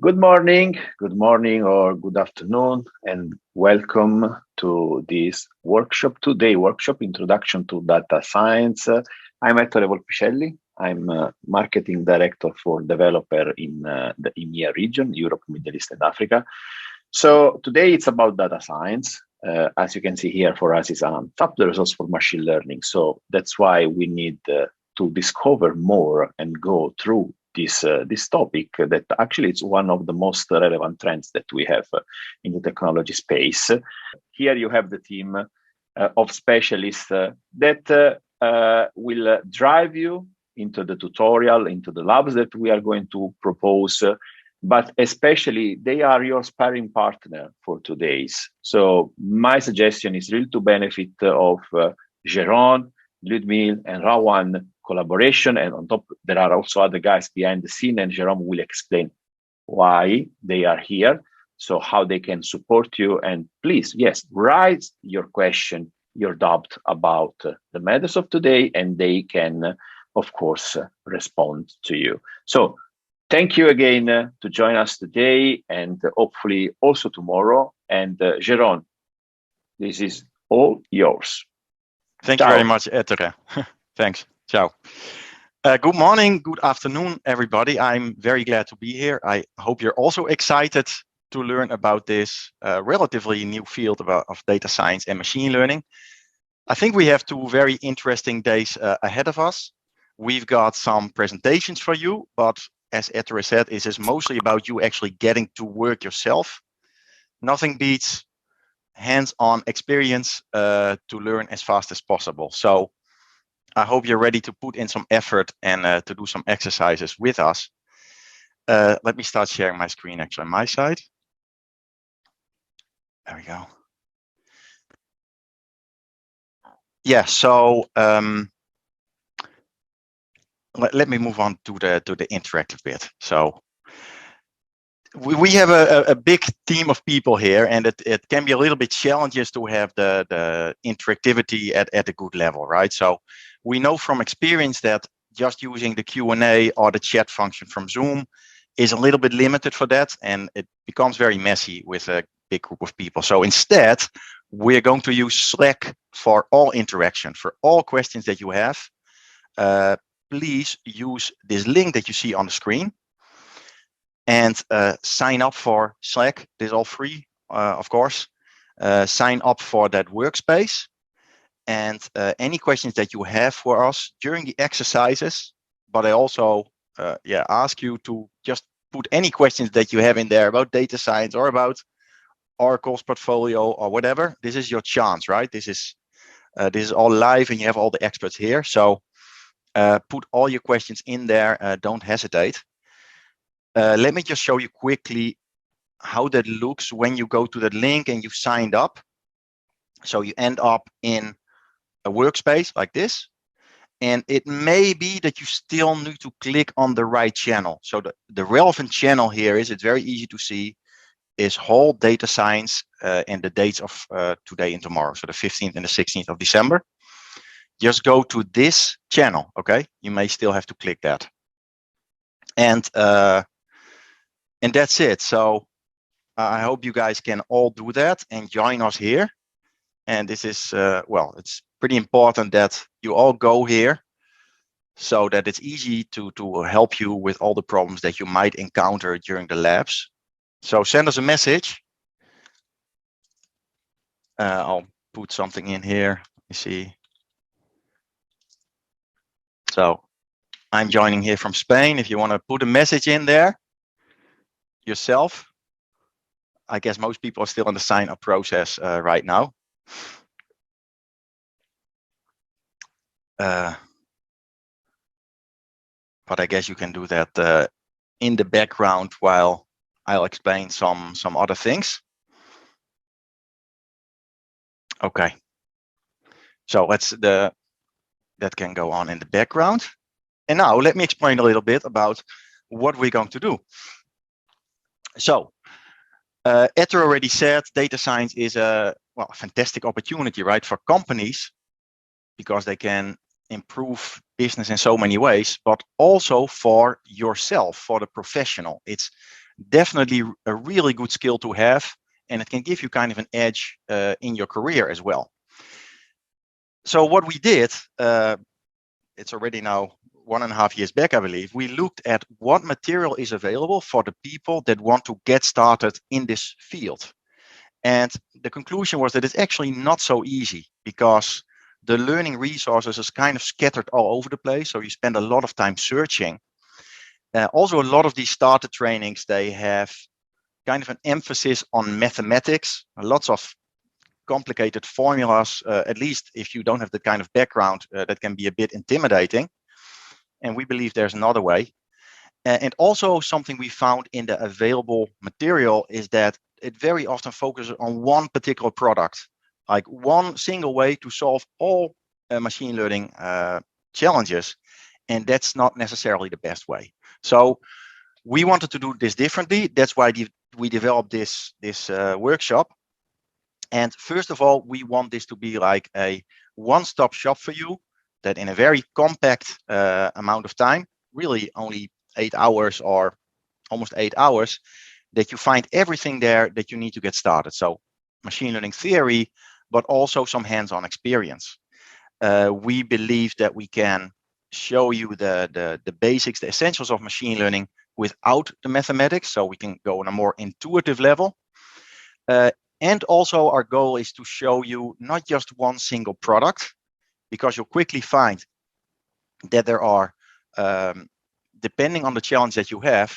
good morning, or good afternoon, and welcome to this workshop today. Workshop Introduction to Data Science. I'm Ettore Volpicelli. I'm marketing director for developer in the EMEA region, Europe, Middle East, and Africa. So today it's about data science. As you can see here, for us, it's on top the resource for machine learning. So that's why we need to discover more and go through this topic that actually it's one of the most relevant trends that we have in the technology space. Here you have the team of specialists that will drive you into the tutorial, into the labs that we are going to propose, but especially they are your sparring partner for today's. So my suggestion is really to benefit of Jérôme, Ludmil, and Rawan collaboration, and on top there are also other guys behind the scene, and Jerome will explain why they are here, so how they can support you. And please, yes, write your question, your doubt about the matters of today, and they can of course respond to you. So thank you again to join us today, and hopefully also tomorrow. And Jerome, this is all yours. Thank Ciao. you very much, Ettore. Thanks. Ciao. Good morning, good afternoon, everybody. I'm very glad to be here. I hope you're also excited to learn about this relatively new field of data science and machine learning. I think we have two very interesting days ahead of us. We've got some presentations for you, but as Ettore said, it is mostly about you actually getting to work yourself. Nothing beats hands-on experience to learn as fast as possible. So I hope you're ready to put in some effort and to do some exercises with us. Let me start sharing my screen actually on my side. There we go. Yeah, so let me move on to the interactive bit. So we have a big team of people here, and it can be a little bit challenging to have the interactivity at a good level, right? So we know from experience that just using the Q&A or the chat function from Zoom is a little bit limited for that, and it becomes very messy with a big group of people. So instead, we're going to use Slack for all interaction, for all questions that you have. Please use this link that you see on the screen and sign up for Slack. This is all free, of course. Sign up for that workspace. And any questions that you have for us during the exercises, but I also ask you to just put any questions that you have in there about data science or about Oracle's portfolio or whatever. This is your chance, right? This is all live, and you have all the experts here. So put all your questions in there. Don't hesitate. Let me just show you quickly how that looks when you go to that link and you signed up. So you end up in a workspace like this, and it may be that you still need to click on the right channel. So the relevant channel here is, it's very easy to see, is whole data science and the dates of today and tomorrow, so the 15th and the 16th of December. Just go to this channel, okay? You may still have to click that. And that's it. So I hope you guys can all do that and join us here. And this is, well, it's pretty important that you all go here so that it's easy to help you with all the problems that you might encounter during the labs. So send us a message. I'll put something in here. Let me see. So I'm joining here from Spain. If you want to put a message in there yourself, I guess most people are still in the sign-up process right now. But I guess you can do that in the background while I'll explain some other things. Okay. So that can go on in the background. And now let me explain a little bit about what we're going to do. So Ettore already said data science is a fantastic opportunity, right, for companies, because they can improve business in so many ways, but also for yourself, for the professional. It's definitely a really good skill to have, and it can give you kind of an edge in your career as well. So what we did, it's already now 1.5 years back, I believe, we looked at what material is available for the people that want to get started in this field. And the conclusion was that it's actually not so easy, because the learning resources is kind of scattered all over the place. So you spend a lot of time searching. Also, a lot of these starter trainings, they have kind of an emphasis on mathematics, lots of complicated formulas, at least if you don't have the kind of background, that can be a bit intimidating. And we believe there's another way. And also something we found in the available material is that it very often focuses on one particular product, like one single way to solve all machine learning challenges. And that's not necessarily the best way. So we wanted to do this differently. That's why we developed this workshop. And first of all, we want this to be like a one-stop shop for you, that in a very compact amount of time, really only 8 hours or almost 8 hours, that you find everything there that you need to get started. So machine learning theory, but also some hands-on experience. We believe that we can show you the basics, the essentials of machine learning without the mathematics, so we can go on a more intuitive level. And also our goal is to show you not just one single product, because you'll quickly find that there are, depending on the challenge that you have,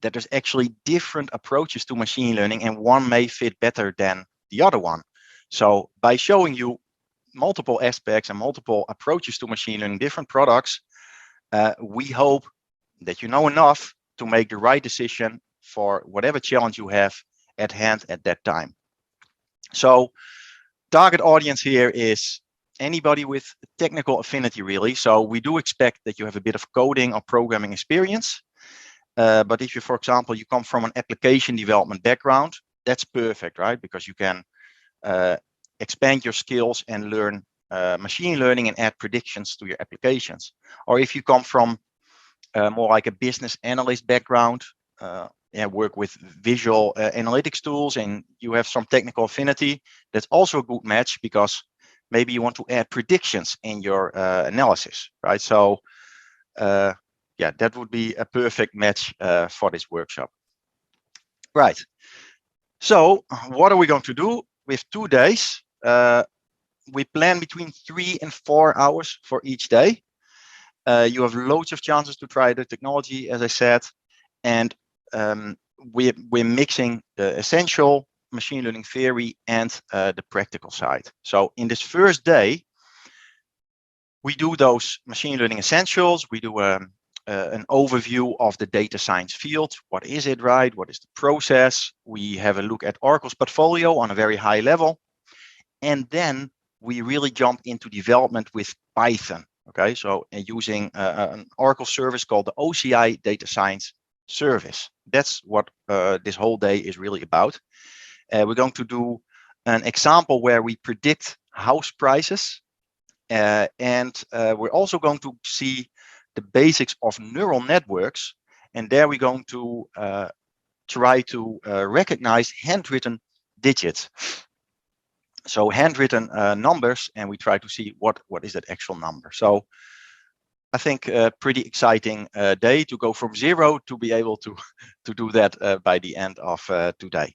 that there's actually different approaches to machine learning, and one may fit better than the other one. So by showing you multiple aspects and multiple approaches to machine learning, different products, we hope that you know enough to make the right decision for whatever challenge you have at hand at that time. So target audience here is anybody with technical affinity, really. So we do expect that you have a bit of coding or programming experience. But if you, for example, you come from an application development background, that's perfect, right? Because you can expand your skills and learn machine learning and add predictions to your applications. Or if you come from more like a business analyst background, work with visual analytics tools, and you have some technical affinity, that's also a good match, because maybe you want to add predictions in your analysis, right? So that would be a perfect match for this workshop. Right. So what are we going to do? We have 2 days. We plan between 3 and 4 hours for each day. You have loads of chances to try the technology, as I said, and we're mixing the essential machine learning theory and the practical side. So in this first day, we do those machine learning essentials. We do an overview of the data science field. What is it, right? What is the process? We have a look at Oracle's portfolio on a very high level. And then we really jump into development with Python. Okay, so using an Oracle service called the OCI Data Science Service. That's what this whole day is really about. We're going to do an example where we predict house prices. And we're also going to see the basics of neural networks. And there we're going to try to recognize handwritten digits. So handwritten numbers, and we try to see what is that actual number. So I think a pretty exciting day to go from 0 to be able to do that by the end of today.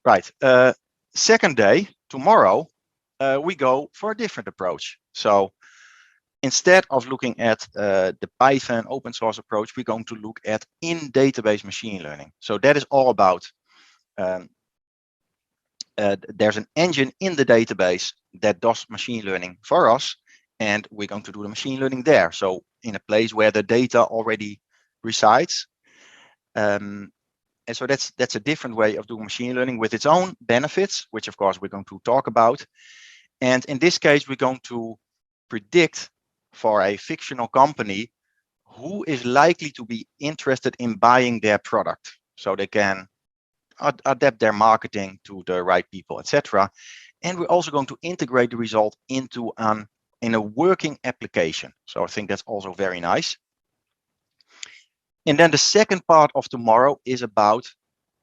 Right. Second day, tomorrow, we go for a different approach. So instead of looking at the Python open source approach, we're going to look at in-database machine learning. So that is all about there's an engine in the database that does machine learning for us, and we're going to do the machine learning there. So in a place where the data already resides. And so that's a different way of doing machine learning with its own benefits, which of course we're going to talk about. And in this case, we're going to predict for a fictional company who is likely to be interested in buying their product, so they can adapt their marketing to the right people, etc. And we're also going to integrate the result into in a working application. So I think that's also very nice. And then the second part of tomorrow is about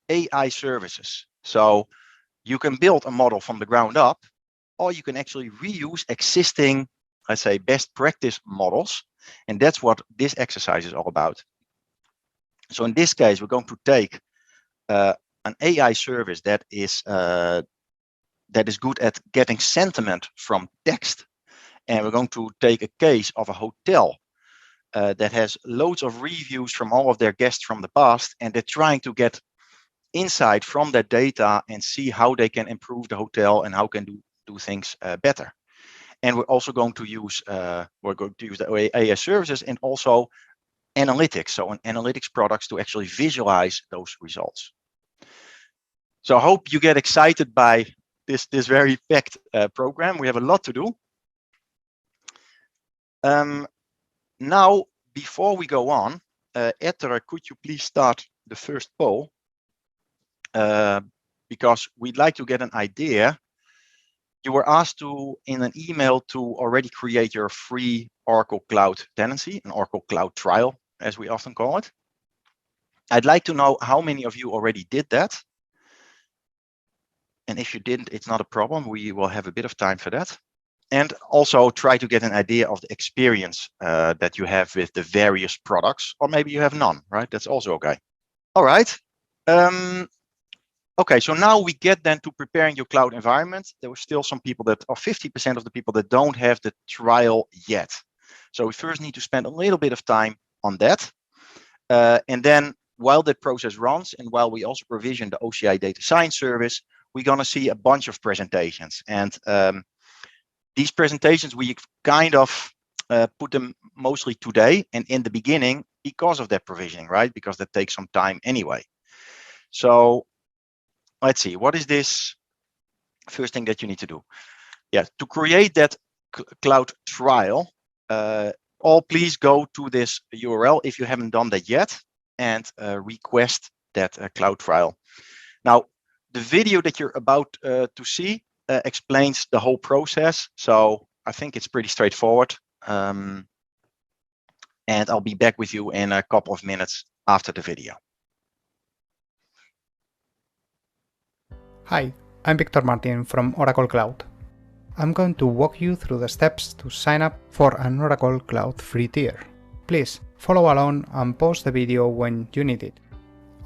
AI services. So you can build a model from the ground up, or you can actually reuse existing, let's say, best practice models. And that's what this exercise is all about. So in this case, we're going to take an AI service that is good at getting sentiment from text. And we're going to take a case of a hotel that has loads of reviews from all of their guests from the past, and they're trying to get insight from that data and see how they can improve the hotel and how can do things better. And we're also going to use the AI services and also analytics, so an analytics products to actually visualize those results. So I hope you get excited by this very packed program. We have a lot to do. Now, before we go on, Ettore, could you please start the first poll? Because we'd like to get an idea. You were asked to, in an email, to already create your free Oracle Cloud tenancy, an Oracle Cloud trial, as we often call it. I'd like to know how many of you already did that. And if you didn't, it's not a problem. We will have a bit of time for that. And also try to get an idea of the experience that you have with the various products, or maybe you have none, right? That's also okay. All right. Okay, so now we get then to preparing your cloud environment. There were still some people that, or 50% of the people that don't have the trial yet. So we first need to spend a little bit of time on that. And then while that process runs, and while we also provision the OCI data science service, we're going to see a bunch of presentations. And these presentations, we kind of put them mostly today and in the beginning because of that provisioning, right? Because that takes some time anyway. So let's see, what is this first thing that you need to do? Yeah, to create that cloud trial, all please go to this URL if you haven't done that yet and request that cloud trial. Now, the video that you're about to see explains the whole process. So I think it's pretty straightforward. And I'll be back with you in a couple of minutes after the video. Hi, I'm Victor Martin from Oracle Cloud. I'm going to walk you through the steps to sign up for an Oracle Cloud free tier. Please follow along and pause the video when you need it.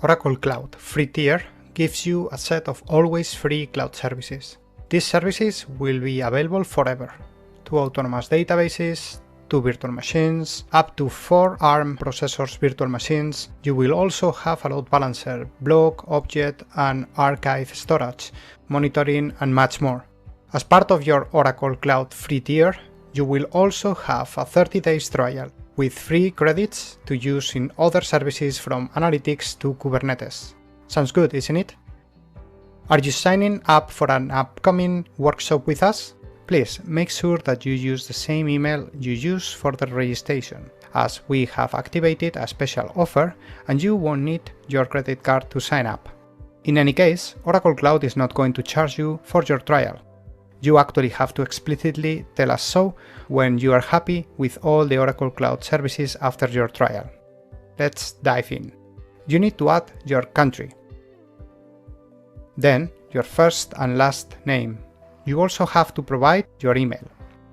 Oracle Cloud free tier gives you a set of always free cloud services. These services will be available forever. 2 autonomous databases, 2 virtual machines, up to 4 ARM processors virtual machines. You will also have a load balancer, block, object, and archive storage, monitoring, and much more. As part of your Oracle Cloud free tier, you will also have a 30-day trial with free credits to use in other services from analytics to Kubernetes. Sounds good, isn't it? Are you signing up for an upcoming workshop with us? Please make sure that you use the same email you use for the registration, as we have activated a special offer and you won't need your credit card to sign up. In any case, Oracle Cloud is not going to charge you for your trial. You actually have to explicitly tell us so when you are happy with all the Oracle Cloud services after your trial. Let's dive in. You need to add your country, then your first and last name. You also have to provide your email.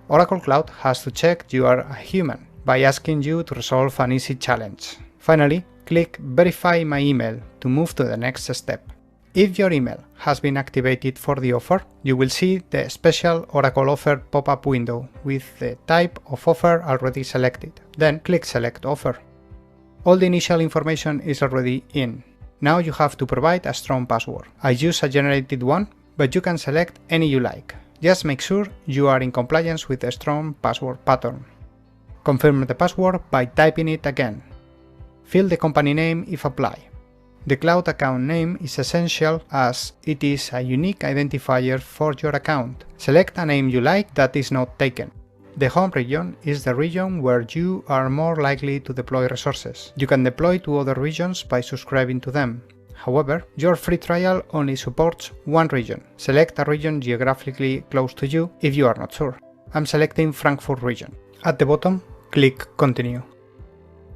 Oracle Cloud has to check you are a human by asking you to resolve an easy challenge. Finally, click Verify my email to move to the next step. If your email has been activated for the offer, you will see the special Oracle offer pop-up window with the type of offer already selected. Then click Select Offer. All the initial information is already in. Now you have to provide a strong password. I use a generated one, but you can select any you like. Just make sure you are in compliance with the strong password pattern. Confirm the password by typing it again. Fill the company name if apply. The cloud account name is essential as it is a unique identifier for your account. Select a name you like that is not taken. The home region is the region where you are more likely to deploy resources. You can deploy to other regions by subscribing to them. However, your free trial only supports one region. Select a region geographically close to you if you are not sure. I'm selecting Frankfurt region. At the bottom, click Continue.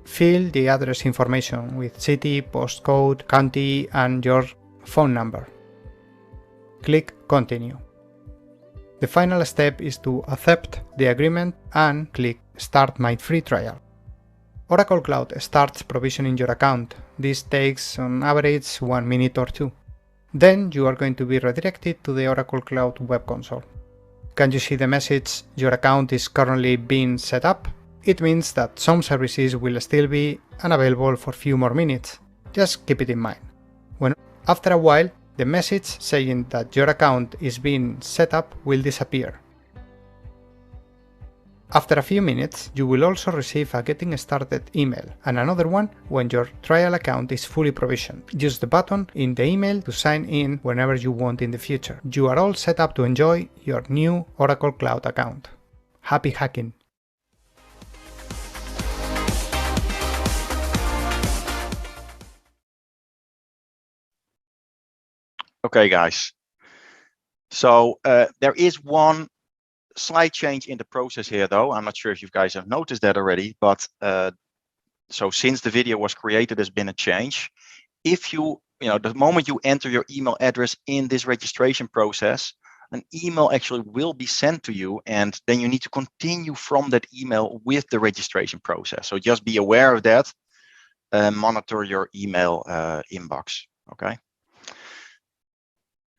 Fill the address information with city, postcode, county, and your phone number. Click Continue. The final step is to accept the agreement and click Start My Free Trial. Oracle Cloud starts provisioning your account. This takes on average 1 minute or 2. Then you are going to be redirected to the Oracle Cloud web console. Can you see the message "Your account is currently being set up"? It means that some services will still be unavailable for a few more minutes. Just keep it in mind. After a while, the message saying that your account is being set up will disappear. After a few minutes, you will also receive a Getting Started email and another one when your trial account is fully provisioned. Use the button in the email to sign in whenever you want in the future. You are all set up to enjoy your new Oracle Cloud account. Happy hacking! Okay, guys. So there is one slight change in the process here, though. I'm not sure if you guys have noticed that already, but so since the video was created, there's been a change. If the moment you enter your email address in this registration process, an email actually will be sent to you, and then you need to continue from that email with the registration process. So just be aware of that. Monitor your email inbox. Okay.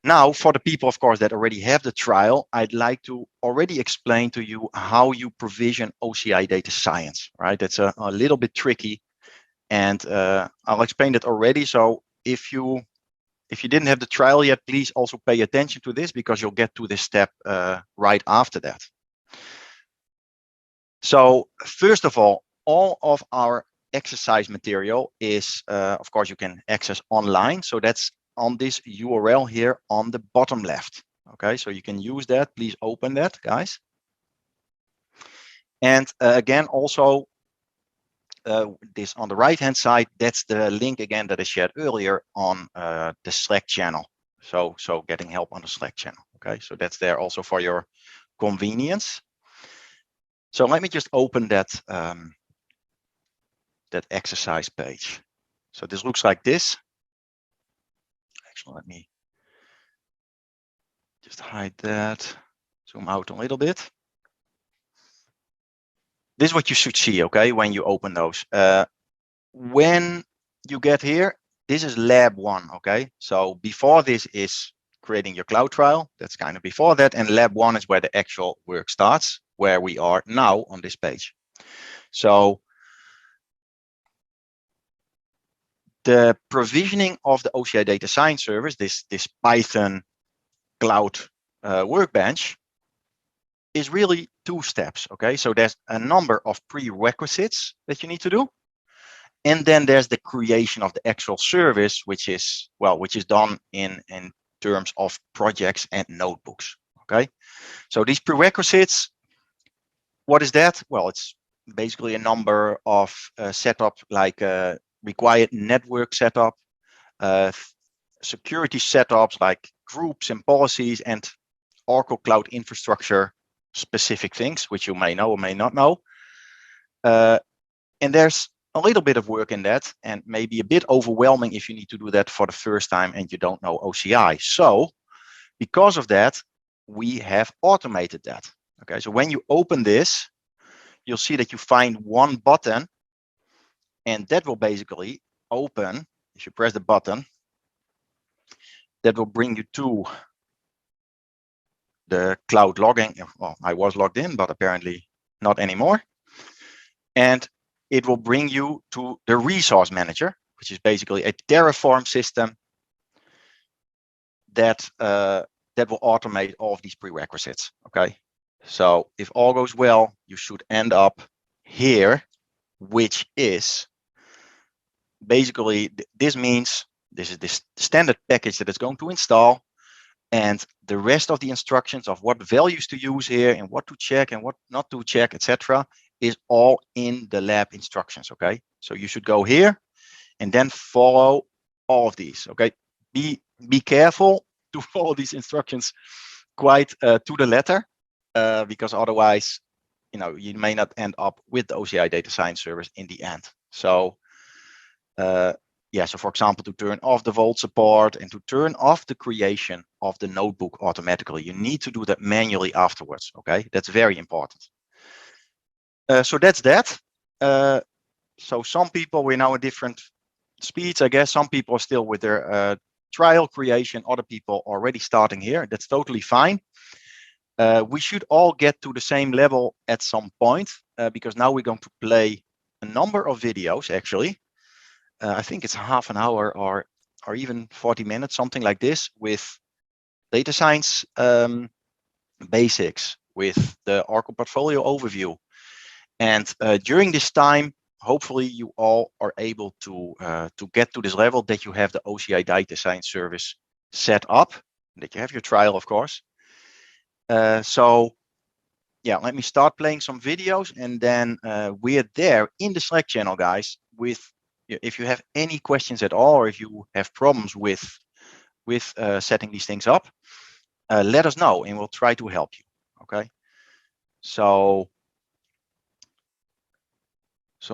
Now, for the people, of course, that already have the trial, I'd like to already explain to you how you provision OCI data science, right? That's a little bit tricky, and I'll explain that already. So if you didn't have the trial yet, please also pay attention to this, because you'll get to this step right after that. So first of all of our exercise material is, of course, you can access online. So that's on this URL here on the bottom left. Okay, so you can use that. Please open that, guys. And again, also this on the right hand side, that's the link again that I shared earlier on the Slack channel. So getting help on the Slack channel. Okay, so that's there also for your convenience. So let me just open that that exercise page. So this looks like this. Actually, let me just hide that, zoom out a little bit. This is what you should see, okay, when you open those. When you get here, this is lab 1, okay? So before this is creating your cloud trial, that's kind of before that, and lab 1 is where the actual work starts, where we are now on this page. So the provisioning of the OCI data science service, this Python cloud workbench, is really 2 steps. Okay, so there's a number of prerequisites that you need to do, and then there's the creation of the actual service, which is done in terms of projects and notebooks. Okay, so these prerequisites, what is that? Well, it's basically a number of setup, like required network setup, security setups like groups and policies, and Oracle Cloud infrastructure specific things, which you may know or may not know. And there's a little bit of work in that, and maybe a bit overwhelming if you need to do that for the first time and you don't know OCI. So because of that, we have automated that. Okay, so when you open this, you'll see that you find one button, and that will basically open. If you press the button, that will bring you to the cloud logging. Well, I was logged in, but apparently not anymore. And it will bring you to the resource manager, which is basically a Terraform system that will automate all of these prerequisites. Okay, so if all goes well, you should end up here, which is basically, this means this is the standard package that it's going to install, and the rest of the instructions of what values to use here and what to check and what not to check, etc., is all in the lab instructions. Okay, so you should go here and then follow all of these. Okay, be careful to follow these instructions quite to the letter, because otherwise, you may not end up with the OCI data science service in the end. So so for example, to turn off the Vault support and to turn off the creation of the notebook automatically, you need to do that manually afterwards. Okay, that's very important. So that's that. So some people, we're now at different speeds, I guess. Some people are still with their trial creation. Other people are already starting here. That's totally fine. We should all get to the same level at some point, because now we're going to play a number of videos, actually. I think it's half an hour or even 40 minutes, something like this, with data science basics, with the Oracle portfolio overview. And during this time, hopefully you all are able to get to this level that you have the OCI data science service set up, that you have your trial, of course. So yeah, let me start playing some videos, and then we're there in the Slack channel, guys, with if you have any questions at all, or if you have problems with setting these things up, let us know and we'll try to help you. Okay, so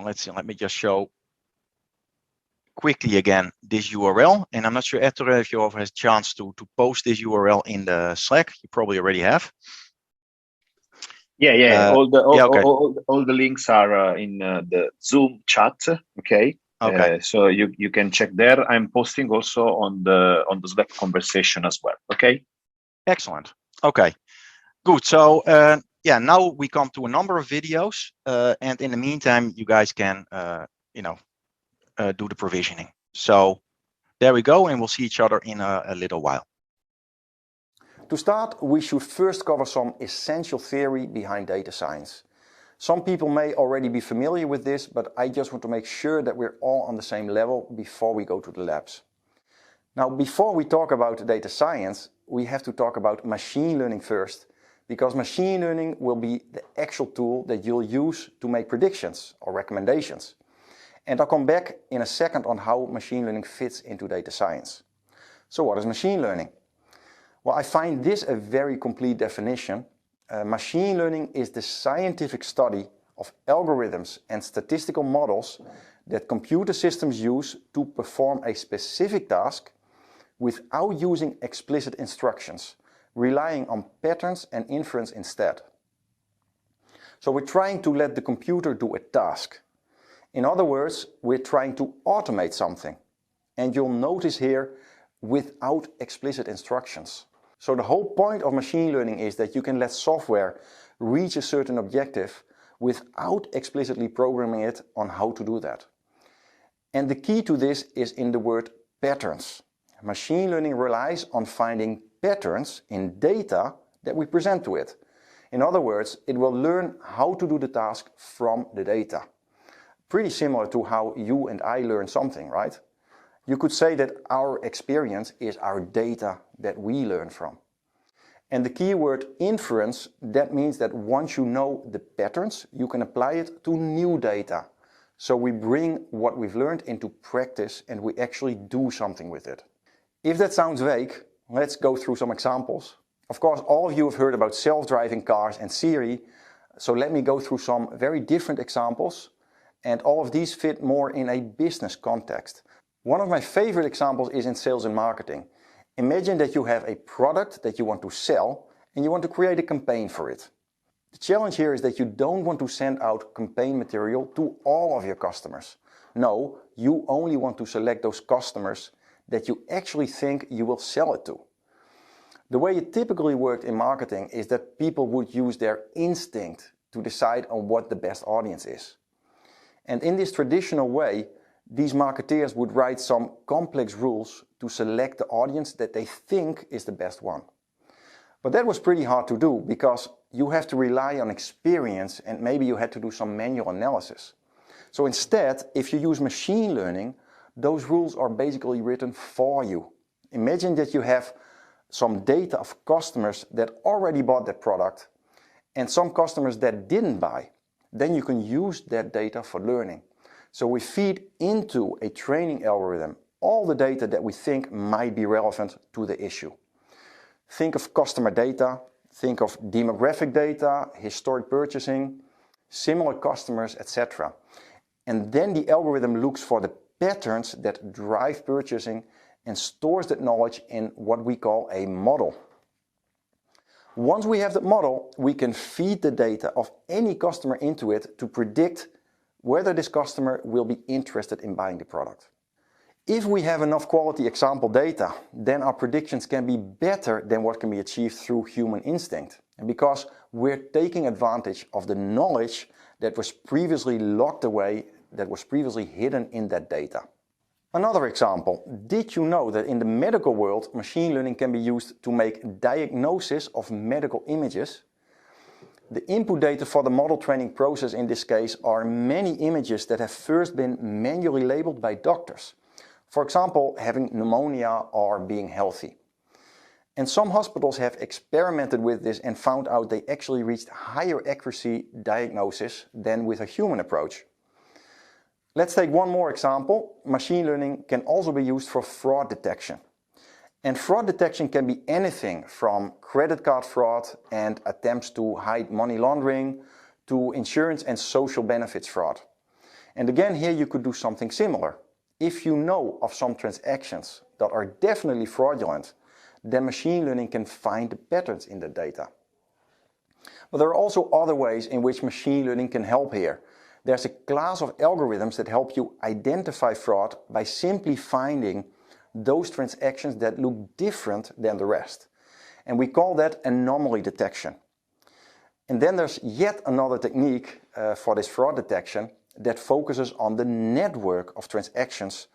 let's see. Let me just show quickly again this URL, and I'm not sure, Ettore, if you have a chance to post this URL in the Slack. You probably already have. Yeah. Okay. All the links are in the Zoom chat. Okay. Okay. So you can check there. I'm posting also on the Slack conversation as well. Okay. Excellent. Okay. Good. So now we come to a number of videos, and in the meantime, you guys can do the provisioning. So there we go, and we'll see each other in a little while. To start, we should first cover some essential theory behind data science. Some people may already be familiar with this, but I just want to make sure that we're all on the same level before we go to the labs. Now, before we talk about data science, we have to talk about machine learning first, because machine learning will be the actual tool that you'll use to make predictions or recommendations. And I'll come back in a second on how machine learning fits into data science. So what is machine learning? Well, I find this a very complete definition. Machine learning is the scientific study of algorithms and statistical models that computer systems use to perform a specific task without using explicit instructions, relying on patterns and inference instead. So we're trying to let the computer do a task. In other words, we're trying to automate something. And you'll notice here, without explicit instructions. So the whole point of machine learning is that you can let software reach a certain objective without explicitly programming it on how to do that. And the key to this is in the word patterns. Machine learning relies on finding patterns in data that we present to it. In other words, it will learn how to do the task from the data. Pretty similar to how you and I learn something, right? You could say that our experience is our data that we learn from. And the key word inference, that means that once you know the patterns, you can apply it to new data. So we bring what we've learned into practice and we actually do something with it. If that sounds vague, let's go through some examples. Of course, all of you have heard about self-driving cars and Siri, so let me go through some very different examples, and all of these fit more in a business context. One of my favorite examples is in sales and marketing. Imagine that you have a product that you want to sell and you want to create a campaign for it. The challenge here is that you don't want to send out campaign material to all of your customers. No, you only want to select those customers that you actually think you will sell it to. The way it typically worked in marketing is that people would use their instinct to decide on what the best audience is. And in this traditional way, these marketeers would write some complex rules to select the audience that they think is the best one. But that was pretty hard to do because you have to rely on experience and maybe you had to do some manual analysis. So instead, if you use machine learning, those rules are basically written for you. Imagine that you have some data of customers that already bought that product and some customers that didn't buy. Then you can use that data for learning. So we feed into a training algorithm all the data that we think might be relevant to the issue. Think of customer data, think of demographic data, historic purchasing, similar customers, etc. And then the algorithm looks for the patterns that drive purchasing and stores that knowledge in what we call a model. Once we have that model, we can feed the data of any customer into it to predict whether this customer will be interested in buying the product. If we have enough quality example data, then our predictions can be better than what can be achieved through human instinct. And because we're taking advantage of the knowledge that was previously locked away, that was previously hidden in that data. Another example, did you know that in the medical world, machine learning can be used to make diagnosis of medical images? The input data for the model training process in this case are many images that have first been manually labeled by doctors. For example, having pneumonia or being healthy. And some hospitals have experimented with this and found out they actually reached higher accuracy diagnosis than with a human approach. Let's take one more example. Machine learning can also be used for fraud detection. And fraud detection can be anything from credit card fraud and attempts to hide money laundering to insurance and social benefits fraud. And again, here you could do something similar. If you know of some transactions that are definitely fraudulent, then machine learning can find the patterns in the data. But there are also other ways in which machine learning can help here. There's a class of algorithms that help you identify fraud by simply finding those transactions that look different than the rest. And we call that anomaly detection. And then there's yet another technique for this fraud detection that focuses on the network of transactions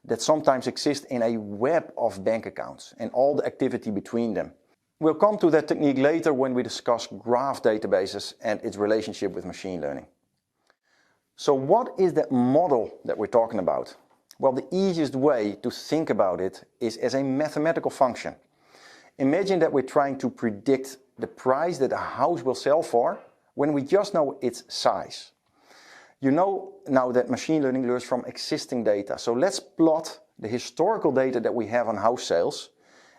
that sometimes exist in a web of bank accounts and all the activity between them. We'll come to that technique later when we discuss graph databases and its relationship with machine learning. So what is that model that we're talking about? Well, the easiest way to think about it is as a mathematical function. Imagine that we're trying to predict the price that a house will sell for when we just know its size. You know now that machine learning learns from existing data. So let's plot the historical data that we have on house sales.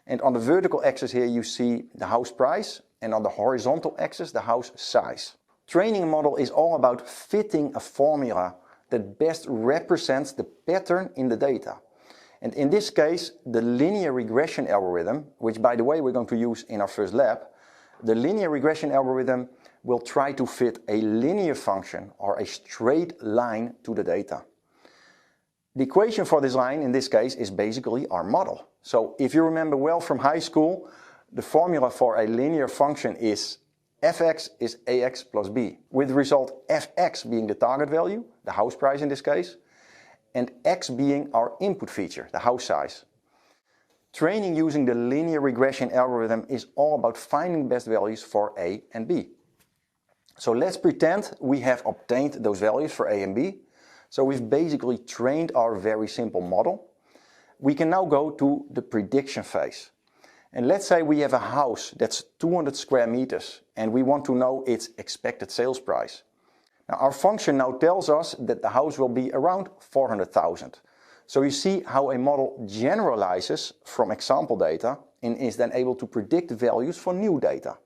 And on the vertical axis here you see the house price, and on the horizontal axis the house size. Training a model is all about fitting a formula that best represents the pattern in the data. And in this case, the linear regression algorithm, which by the way we're going to use in our first lab, the linear regression algorithm will try to fit a linear function or a straight line to the data. The equation for this line in this case is basically our model. So if you remember well from high school, the formula for a linear function is fx is ax plus b, with the result fx being the target value, the house price in this case, and x being our input feature, the house size. Training using the linear regression algorithm is all about finding best values for a and b. So let's pretend we have obtained those values for a and b. So we've basically trained our very simple model. We can now go to the prediction phase. And let's say we have a house that's 200 square meters and we want to know its expected sales price. Now our function now tells us that the house will be around 400,000. So you see how a model generalizes from example data and is then able to predict values for new data.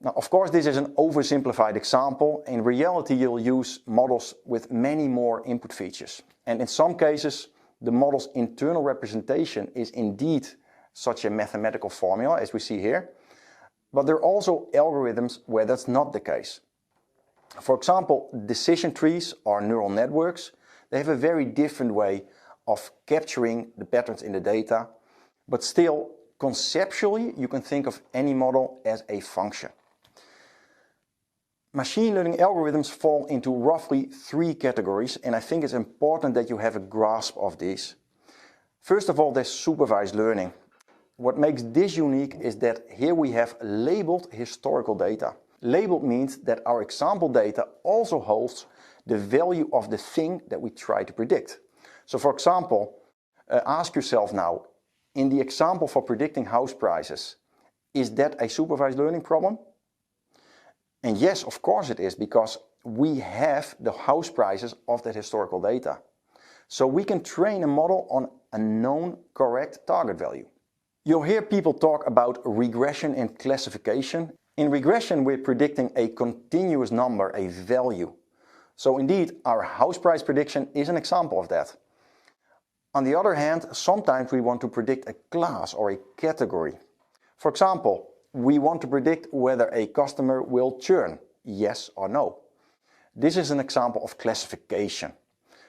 Now of course this is an oversimplified example. In reality you'll use models with many more input features. And in some cases the model's internal representation is indeed such a mathematical formula as we see here. But there are also algorithms where that's not the case. For example, decision trees or neural networks, they have a very different way of capturing the patterns in the data, but still conceptually you can think of any model as a function. Machine learning algorithms fall into roughly 3 categories, and I think it's important that you have a grasp of these. First of all, there's supervised learning. What makes this unique is that here we have labeled historical data. Labeled means that our example data also holds the value of the thing that we try to predict. So for example, ask yourself now, in the example for predicting house prices, is that a supervised learning problem? And yes, of course it is, because we have the house prices of that historical data. So we can train a model on a known correct target value. You'll hear people talk about regression and classification. In regression, we're predicting a continuous number, a value. So indeed, our house price prediction is an example of that. On the other hand, sometimes we want to predict a class or a category. For example, we want to predict whether a customer will churn, yes or no. This is an example of classification.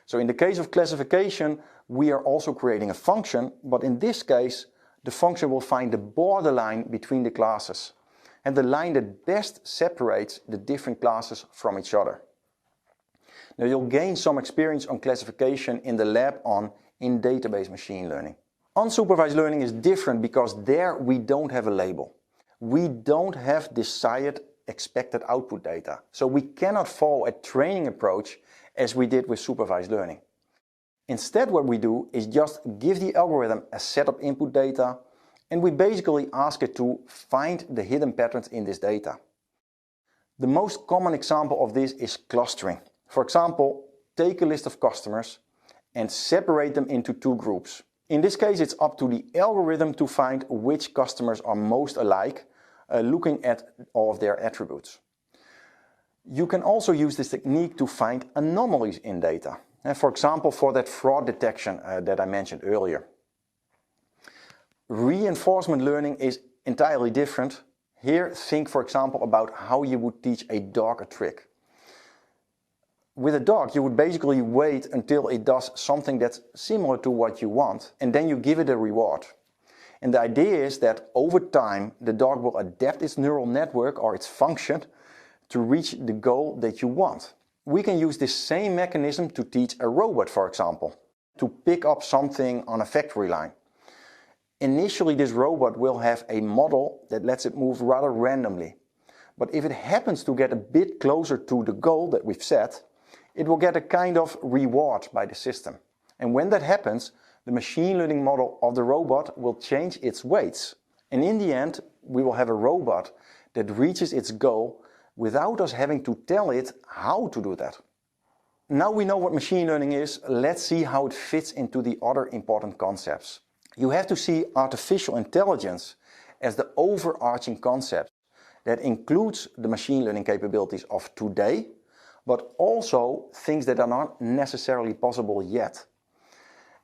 So in the case of classification, we are also creating a function, but in this case, the function will find the borderline between the classes and the line that best separates the different classes from each other. Now you'll gain some experience on classification in the lab on in-database machine learning. Unsupervised learning is different because there we don't have a label. We don't have desired expected output data. So we cannot follow a training approach as we did with supervised learning. Instead, what we do is just give the algorithm a set of input data, and we basically ask it to find the hidden patterns in this data. The most common example of this is clustering. For example, take a list of customers and separate them into two groups. In this case, it's up to the algorithm to find which customers are most alike, looking at all of their attributes. You can also use this technique to find anomalies in data. For example, for that fraud detection that I mentioned earlier. Reinforcement learning is entirely different. Here, think for example about how you would teach a dog a trick. With a dog, you would basically wait until it does something that's similar to what you want, and then you give it a reward. And the idea is that over time, the dog will adapt its neural network or its function to reach the goal that you want. We can use this same mechanism to teach a robot, for example, to pick up something on a factory line. Initially, this robot will have a model that lets it move rather randomly. But if it happens to get a bit closer to the goal that we've set, it will get a kind of reward by the system. And when that happens, the machine learning model of the robot will change its weights. And in the end, we will have a robot that reaches its goal without us having to tell it how to do that. Now we know what machine learning is, let's see how it fits into the other important concepts. You have to see artificial intelligence as the overarching concept that includes the machine learning capabilities of today, but also things that are not necessarily possible yet.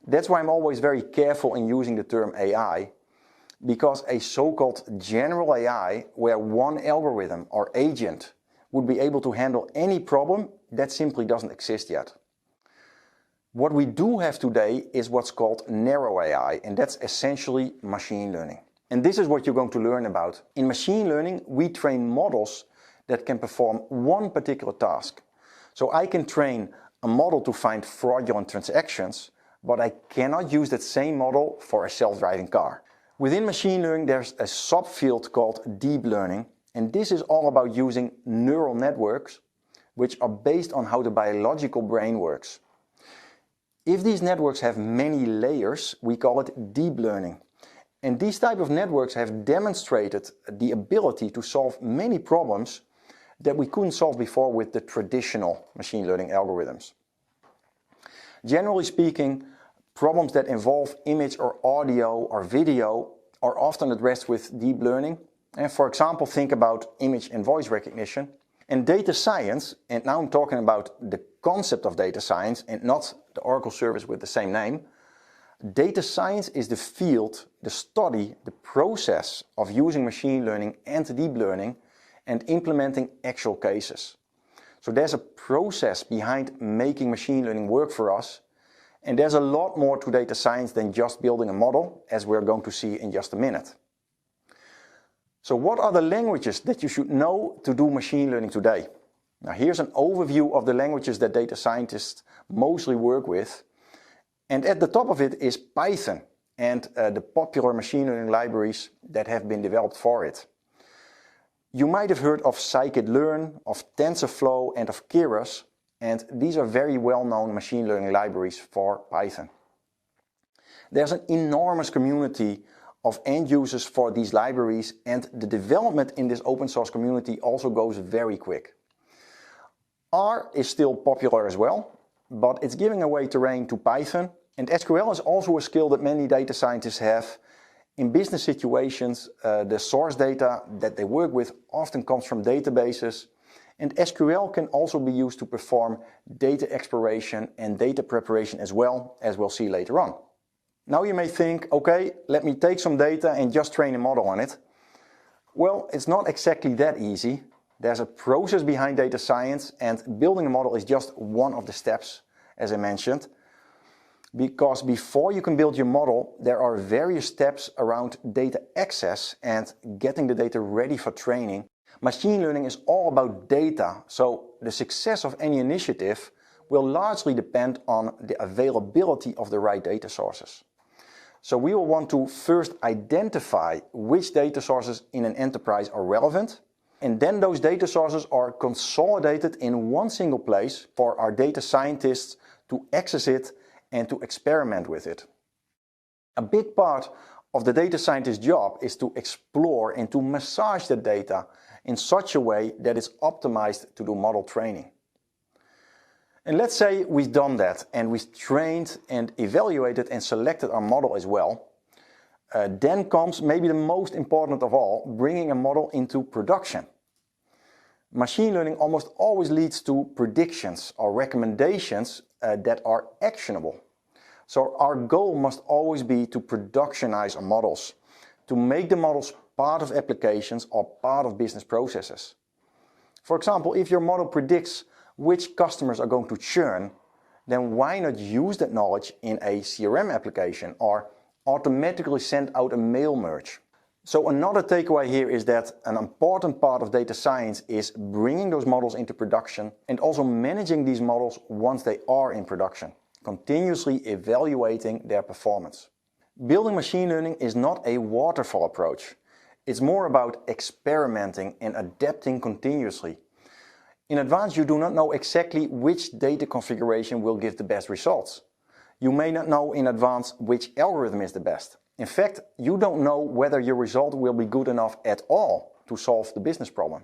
That's why I'm always very careful in using the term AI, because a so-called general AI, where one algorithm or agent would be able to handle any problem, that simply doesn't exist yet. What we do have today is what's called narrow AI, and that's essentially machine learning. And this is what you're going to learn about. In machine learning, we train models that can perform one particular task. So I can train a model to find fraudulent transactions, but I cannot use that same model for a self-driving car. Within machine learning, there's a subfield called deep learning, and this is all about using neural networks, which are based on how the biological brain works. If these networks have many layers, we call it deep learning. And these type of networks have demonstrated the ability to solve many problems that we couldn't solve before with the traditional machine learning algorithms. Generally speaking, problems that involve image or audio or video are often addressed with deep learning. And for example, think about image and voice recognition. And data science, and now I'm talking about the concept of data science and not the Oracle service with the same name. Data science is the field, the study, the process of using machine learning and deep learning and implementing actual cases. So there's a process behind making machine learning work for us, and there's a lot more to data science than just building a model, as we're going to see in just a minute. So what are the languages that you should know to do machine learning today? Now here's an overview of the languages that data scientists mostly work with. And at the top of it is Python and the popular machine learning libraries that have been developed for it. You might have heard of scikit-learn, of TensorFlow and of Keras, and these are very well-known machine learning libraries for Python. There's an enormous community of end users for these libraries, and the development in this open source community also goes very quick. R is still popular as well, but it's giving away terrain to Python, and SQL is also a skill that many data scientists have. In business situations, the source data that they work with often comes from databases, And SQL can also be used to perform data exploration and data preparation as well, as we'll see later on. Now you may think, okay, let me take some data and just train a model on it. Well, it's not exactly that easy. There's a process behind data science, and building a model is just one of the steps, as I mentioned. Because before you can build your model, there are various steps around data access and getting the data ready for training. Machine learning is all about data, so the success of any initiative will largely depend on the availability of the right data sources. So we will want to first identify which data sources in an enterprise are relevant, and then those data sources are consolidated in one single place for our data scientists to access it and to experiment with it. A big part of the data scientist's job is to explore and to massage the data in such a way that it's optimized to do model training. And let's say we've done that and we've trained and evaluated and selected our model as well. Then comes maybe the most important of all, bringing a model into production. Machine learning almost always leads to predictions or recommendations that are actionable. So our goal must always be to productionize our models, to make the models part of applications or part of business processes. For example, if your model predicts which customers are going to churn, then why not use that knowledge in a CRM application or automatically send out a mail merge? So another takeaway here is that an important part of data science is bringing those models into production and also managing these models once they are in production, continuously evaluating their performance. Building machine learning is not a waterfall approach. It's more about experimenting and adapting continuously. In advance, you do not know exactly which data configuration will give the best results. You may not know in advance which algorithm is the best. In fact, you don't know whether your result will be good enough at all to solve the business problem.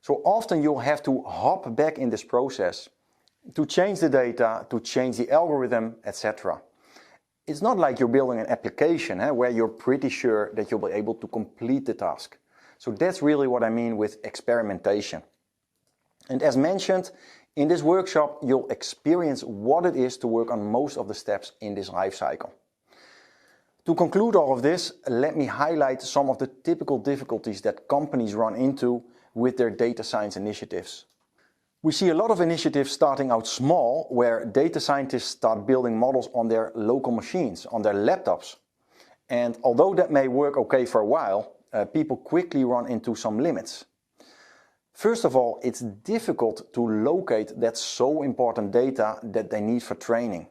So often you'll have to hop back in this process to change the data, to change the algorithm, etc. It's not like you're building an application where you're pretty sure that you'll be able to complete the task. So that's really what I mean with experimentation. And as mentioned, in this workshop, you'll experience what it is to work on most of the steps in this life cycle. To conclude all of this, let me highlight some of the typical difficulties that companies run into with their data science initiatives. We see a lot of initiatives starting out small, where data scientists start building models on their local machines, on their laptops. And although that may work okay for a while, people quickly run into some limits. First of all, it's difficult to locate that so important data that they need for training.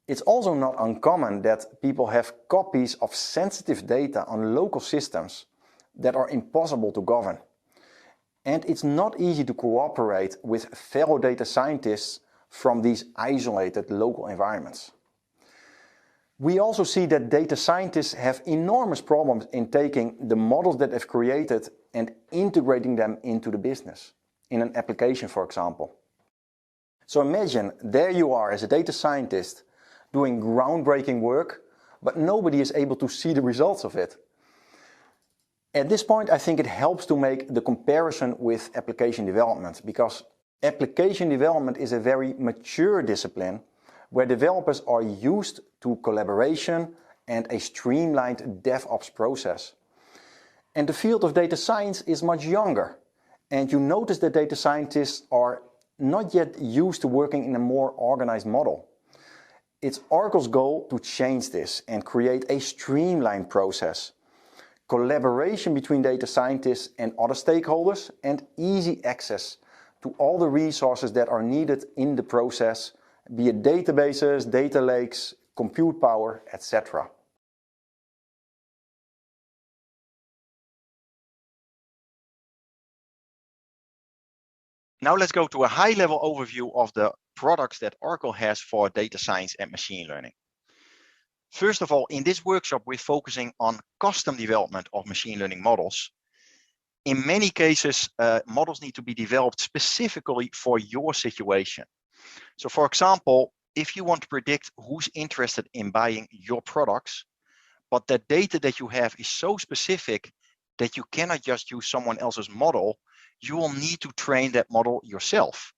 It's also not uncommon that people have copies of sensitive data on local systems that are impossible to govern. And it's not easy to cooperate with fellow data scientists from these isolated local environments. We also see that data scientists have enormous problems in taking the models that they've created and integrating them into the business, in an application, for example. So imagine, there you are as a data scientist doing groundbreaking work, but nobody is able to see the results of it. At this point, I think it helps to make the comparison with application development, because application development is a very mature discipline where developers are used to collaboration and a streamlined DevOps process. And the field of data science is much younger, and you notice that data scientists are not yet used to working in a more organized model. It's Oracle's goal to change this and create a streamlined process. Collaboration between data scientists and other stakeholders, and easy access to all the resources that are needed in the process, be it databases, data lakes, compute power, etc. Now let's go to a high-level overview of the products that Oracle has for data science and machine learning. First of all, in this workshop, we're focusing on custom development of machine learning models. In many cases, models need to be developed specifically for your situation. So for example, if you want to predict who's interested in buying your products, but the data that you have is so specific that you cannot just use someone else's model, you will need to train that model yourself.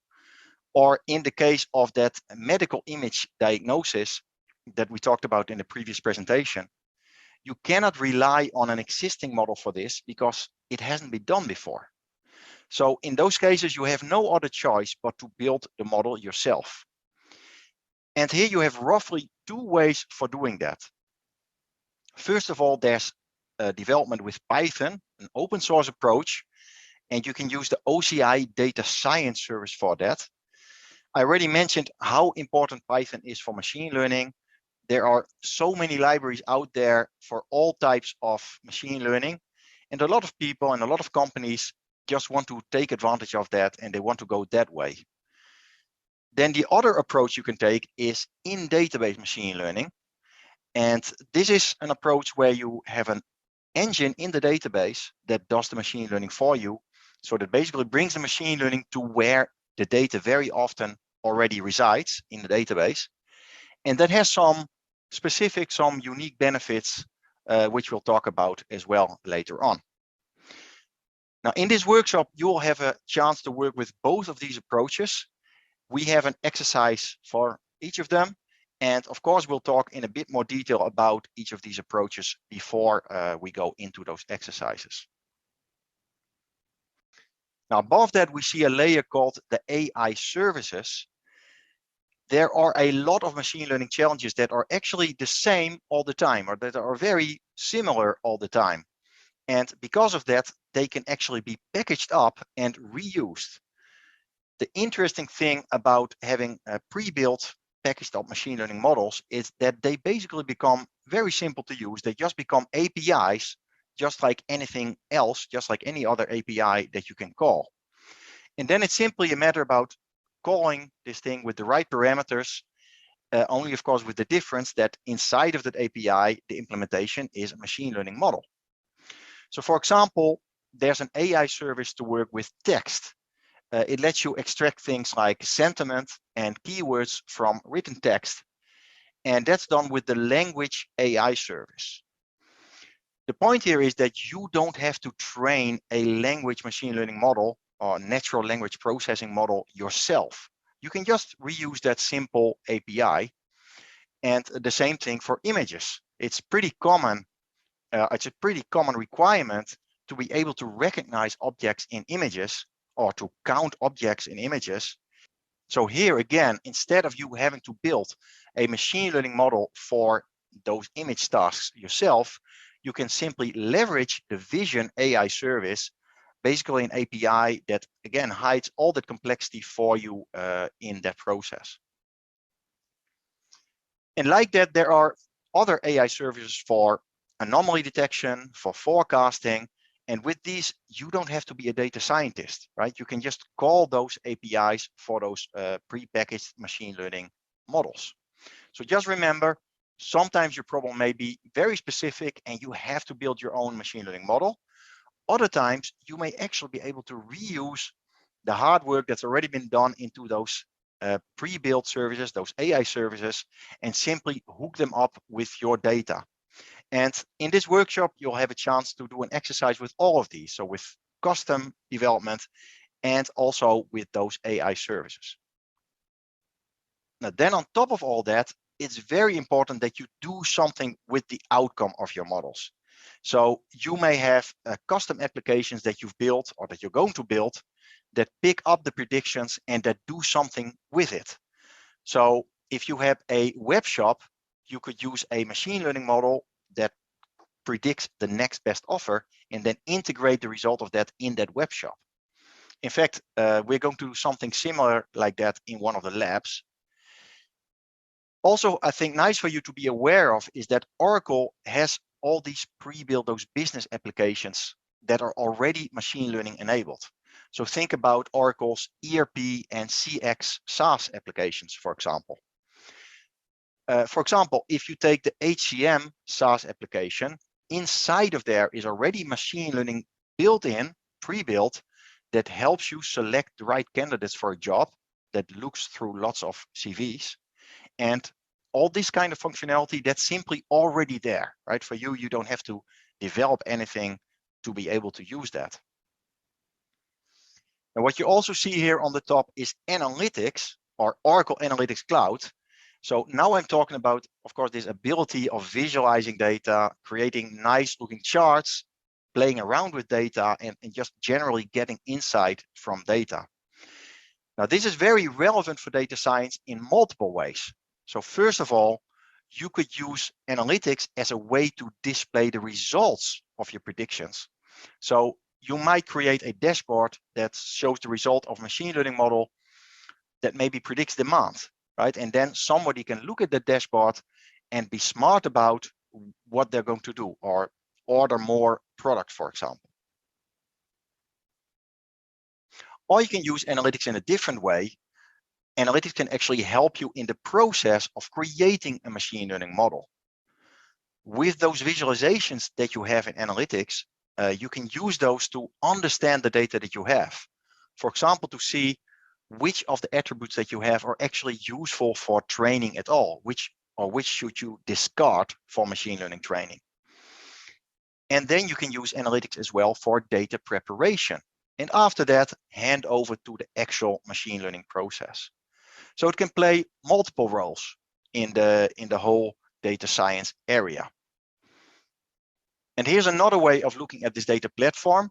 Or in the case of that medical image diagnosis that we talked about in the previous presentation, you cannot rely on an existing model for this because it hasn't been done before. So in those cases, you have no other choice but to build the model yourself. And here you have roughly two ways for doing that. First of all, there's development with Python, an open source approach, and you can use the OCI data science service for that. I already mentioned how important Python is for machine learning. There are so many libraries out there for all types of machine learning, and a lot of people and a lot of companies just want to take advantage of that, and they want to go that way. Then the other approach you can take is in database machine learning. And this is an approach where you have an engine in the database that does the machine learning for you. So that basically brings the machine learning to where the data very often already resides in the database. And that has some specific, some unique benefits, which we'll talk about as well later on. Now, in this workshop, you will have a chance to work with both of these approaches. We have an exercise for each of them. And of course, we'll talk in a bit more detail about each of these approaches before we go into those exercises. Now, above that, we see a layer called the AI services. There are a lot of machine learning challenges that are actually the same all the time, or that are very similar all the time. And because of that, they can actually be packaged up and reused. The interesting thing about having pre-built packaged up machine learning models is that they basically become very simple to use. They just become APIs, just like anything else, just like any other API that you can call. And then it's simply a matter about calling this thing with the right parameters, only of course with the difference that inside of that API, the implementation is a machine learning model. So for example, there's an AI service to work with text. It lets you extract things like sentiment and keywords from written text. And that's done with the language AI service. The point here is that you don't have to train a language machine learning model or natural language processing model yourself. You can just reuse that simple API. And the same thing for images. It's pretty common. It's a pretty common requirement to be able to recognize objects in images or to count objects in images. So here again, instead of you having to build a machine learning model for those image tasks yourself, you can simply leverage the Vision AI service, basically an API that again hides all that complexity for you in that process. And like that, there are other AI services for anomaly detection, for forecasting. And with these, you don't have to be a data scientist, right? You can just call those APIs for those pre-packaged machine learning models. So just remember, sometimes your problem may be very specific and you have to build your own machine learning model. Other times, you may actually be able to reuse the hard work that's already been done into those pre-built services, those AI services, and simply hook them up with your data. And in this workshop, you'll have a chance to do an exercise with all of these. So with custom development and also with those AI services. Now, then on top of all that, it's very important that you do something with the outcome of your models. So you may have custom applications that you've built or that you're going to build that pick up the predictions and that do something with it. So if you have a web shop, you could use a machine learning model that predicts the next best offer and then integrate the result of that in that web shop. In fact, we're going to do something similar like that in one of the labs. Also, I think nice for you to be aware of is that Oracle has all these pre-built, those business applications that are already machine learning enabled. So think about Oracle's ERP and CX SaaS applications, for example. If you take the HCM SaaS application, inside of there is already machine learning built in, pre-built, that helps you select the right candidates for a job, that looks through lots of CVs. And all this kind of functionality that's simply already there, right? For you, you don't have to develop anything to be able to use that. And what you also see here on the top is analytics, or Oracle Analytics Cloud. So now I'm talking about, of course, this ability of visualizing data, creating nice looking charts, playing around with data, and just generally getting insight from data. Now, this is very relevant for data science in multiple ways. So first of all, you could use analytics as a way to display the results of your predictions. So you might create a dashboard that shows the result of a machine learning model that maybe predicts demand, right? And then somebody can look at the dashboard and be smart about what they're going to do, or order more product, for example. Or you can use analytics in a different way. Analytics can actually help you in the process of creating a machine learning model. With those visualizations that you have in analytics, you can use those to understand the data that you have. For example, to see which of the attributes that you have are actually useful for training at all, which should you discard for machine learning training. And then you can use analytics as well for data preparation. And after that, hand over to the actual machine learning process. So it can play multiple roles in the whole data science area. And here's another way of looking at this data platform,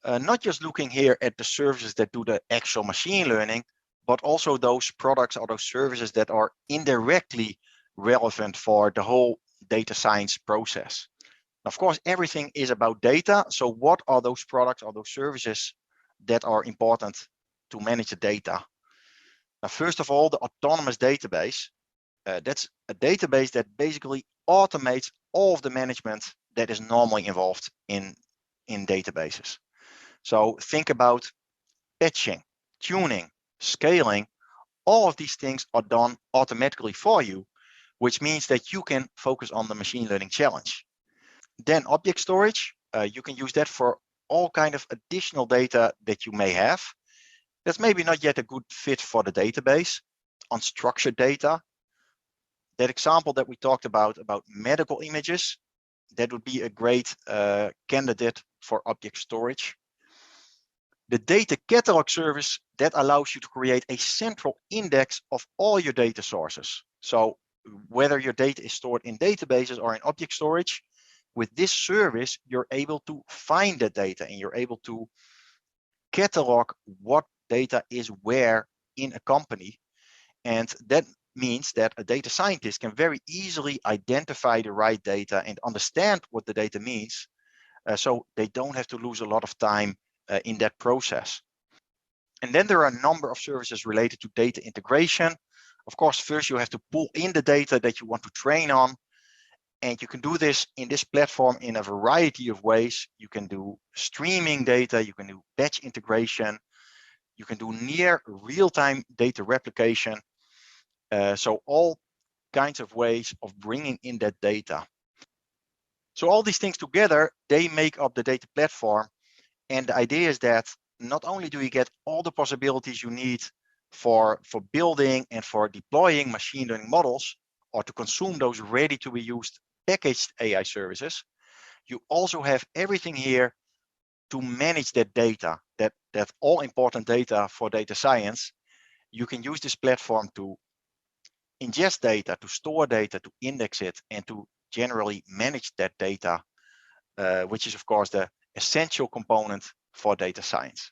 not just looking here at the services that do the actual machine learning, but also those products or those services that are indirectly relevant for the whole data science process. Of course, everything is about data. So what are those products or those services that are important to manage the data? Now, first of all, the autonomous database. That's a database that basically automates all of the management that is normally involved in databases. So think about patching, tuning, scaling. All of these things are done automatically for you, which means that you can focus on the machine learning challenge. Then object storage, you can use that for all kind of additional data that you may have. That's maybe not yet a good fit for the database. Unstructured data, that example that we talked about medical images, that would be a great candidate for object storage. The data catalog service, that allows you to create a central index of all your data sources. So whether your data is stored in databases or in object storage, with this service, you're able to find the data and you're able to catalog what data is where in a company. And that means that a data scientist can very easily identify the right data and understand what the data means, so they don't have to lose a lot of time in that process. And then there are a number of services related to data integration. Of course, first you have to pull in the data that you want to train on. And you can do this in this platform in a variety of ways. You can do streaming data, you can do batch integration, you can do near real-time data replication. So all kinds of ways of bringing in that data. So all these things together, they make up the data platform. And the idea is that not only do you get all the possibilities you need for building and for deploying machine learning models, or to consume those ready to be used packaged AI services, you also have everything here to manage that data, that all important data for data science. You can use this platform to ingest data, to store data, to index it, and to generally manage that data, which is of course the essential component for data science.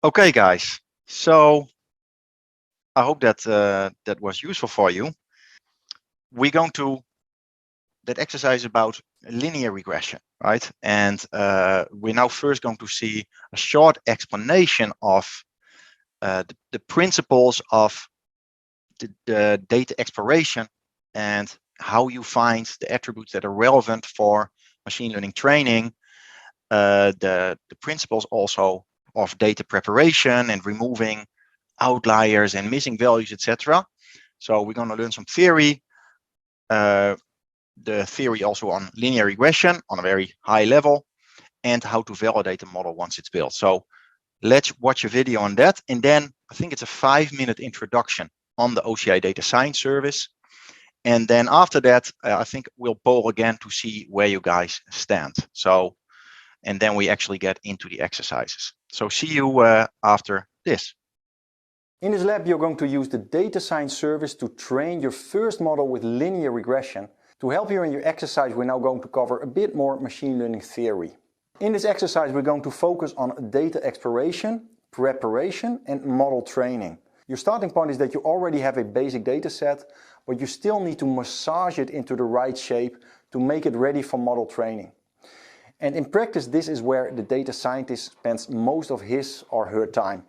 Okay, guys. So I hope that that was useful for you. We're going to that exercise about linear regression, right? And we're now first going to see a short explanation of the principles of the data exploration and how you find the attributes that are relevant for machine learning training, the principles also of data preparation and removing outliers and missing values, etc. So we're going to learn some theory, the theory also on linear regression on a very high level, and how to validate the model once it's built. So let's watch a video on that. And then I think it's a 5-minute introduction on the OCI data science service. And then after that, I think we'll poll again to see where you guys stand. So, and then we actually get into the exercises. So see you after this. In this lab, you're going to use the data science service to train your first model with linear regression. To help you in your exercise, we're now going to cover a bit more machine learning theory. In this exercise, we're going to focus on data exploration, preparation, and model training. Your starting point is that you already have a basic data set, but you still need to massage it into the right shape to make it ready for model training. And in practice, this is where the data scientist spends most of his or her time.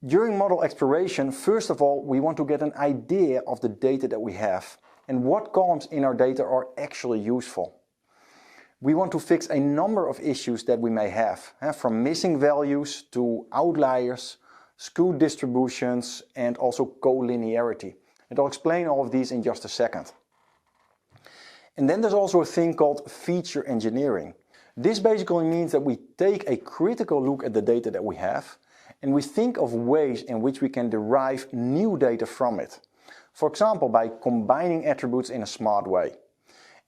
During model exploration, first of all, we want to get an idea of the data that we have and what columns in our data are actually useful. We want to fix a number of issues that we may have, from missing values to outliers, skewed distributions, and also collinearity. And I'll explain all of these in just a second. And then there's also a thing called feature engineering. This basically means that we take a critical look at the data that we have and we think of ways in which we can derive new data from it. For example, by combining attributes in a smart way.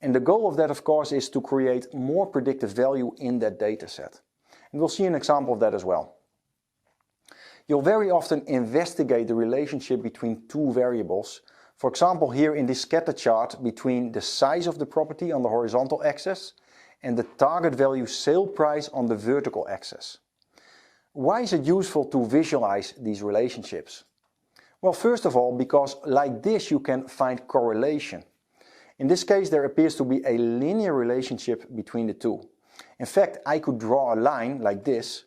And the goal of that, of course, is to create more predictive value in that data set. And we'll see an example of that as well. You'll very often investigate the relationship between two variables. For example, here in this scatter chart between the size of the property on the horizontal axis and the target value sale price on the vertical axis. Why is it useful to visualize these relationships? Well, first of all, because like this you can find correlation. In this case, there appears to be a linear relationship between the two. In fact, I could draw a line like this,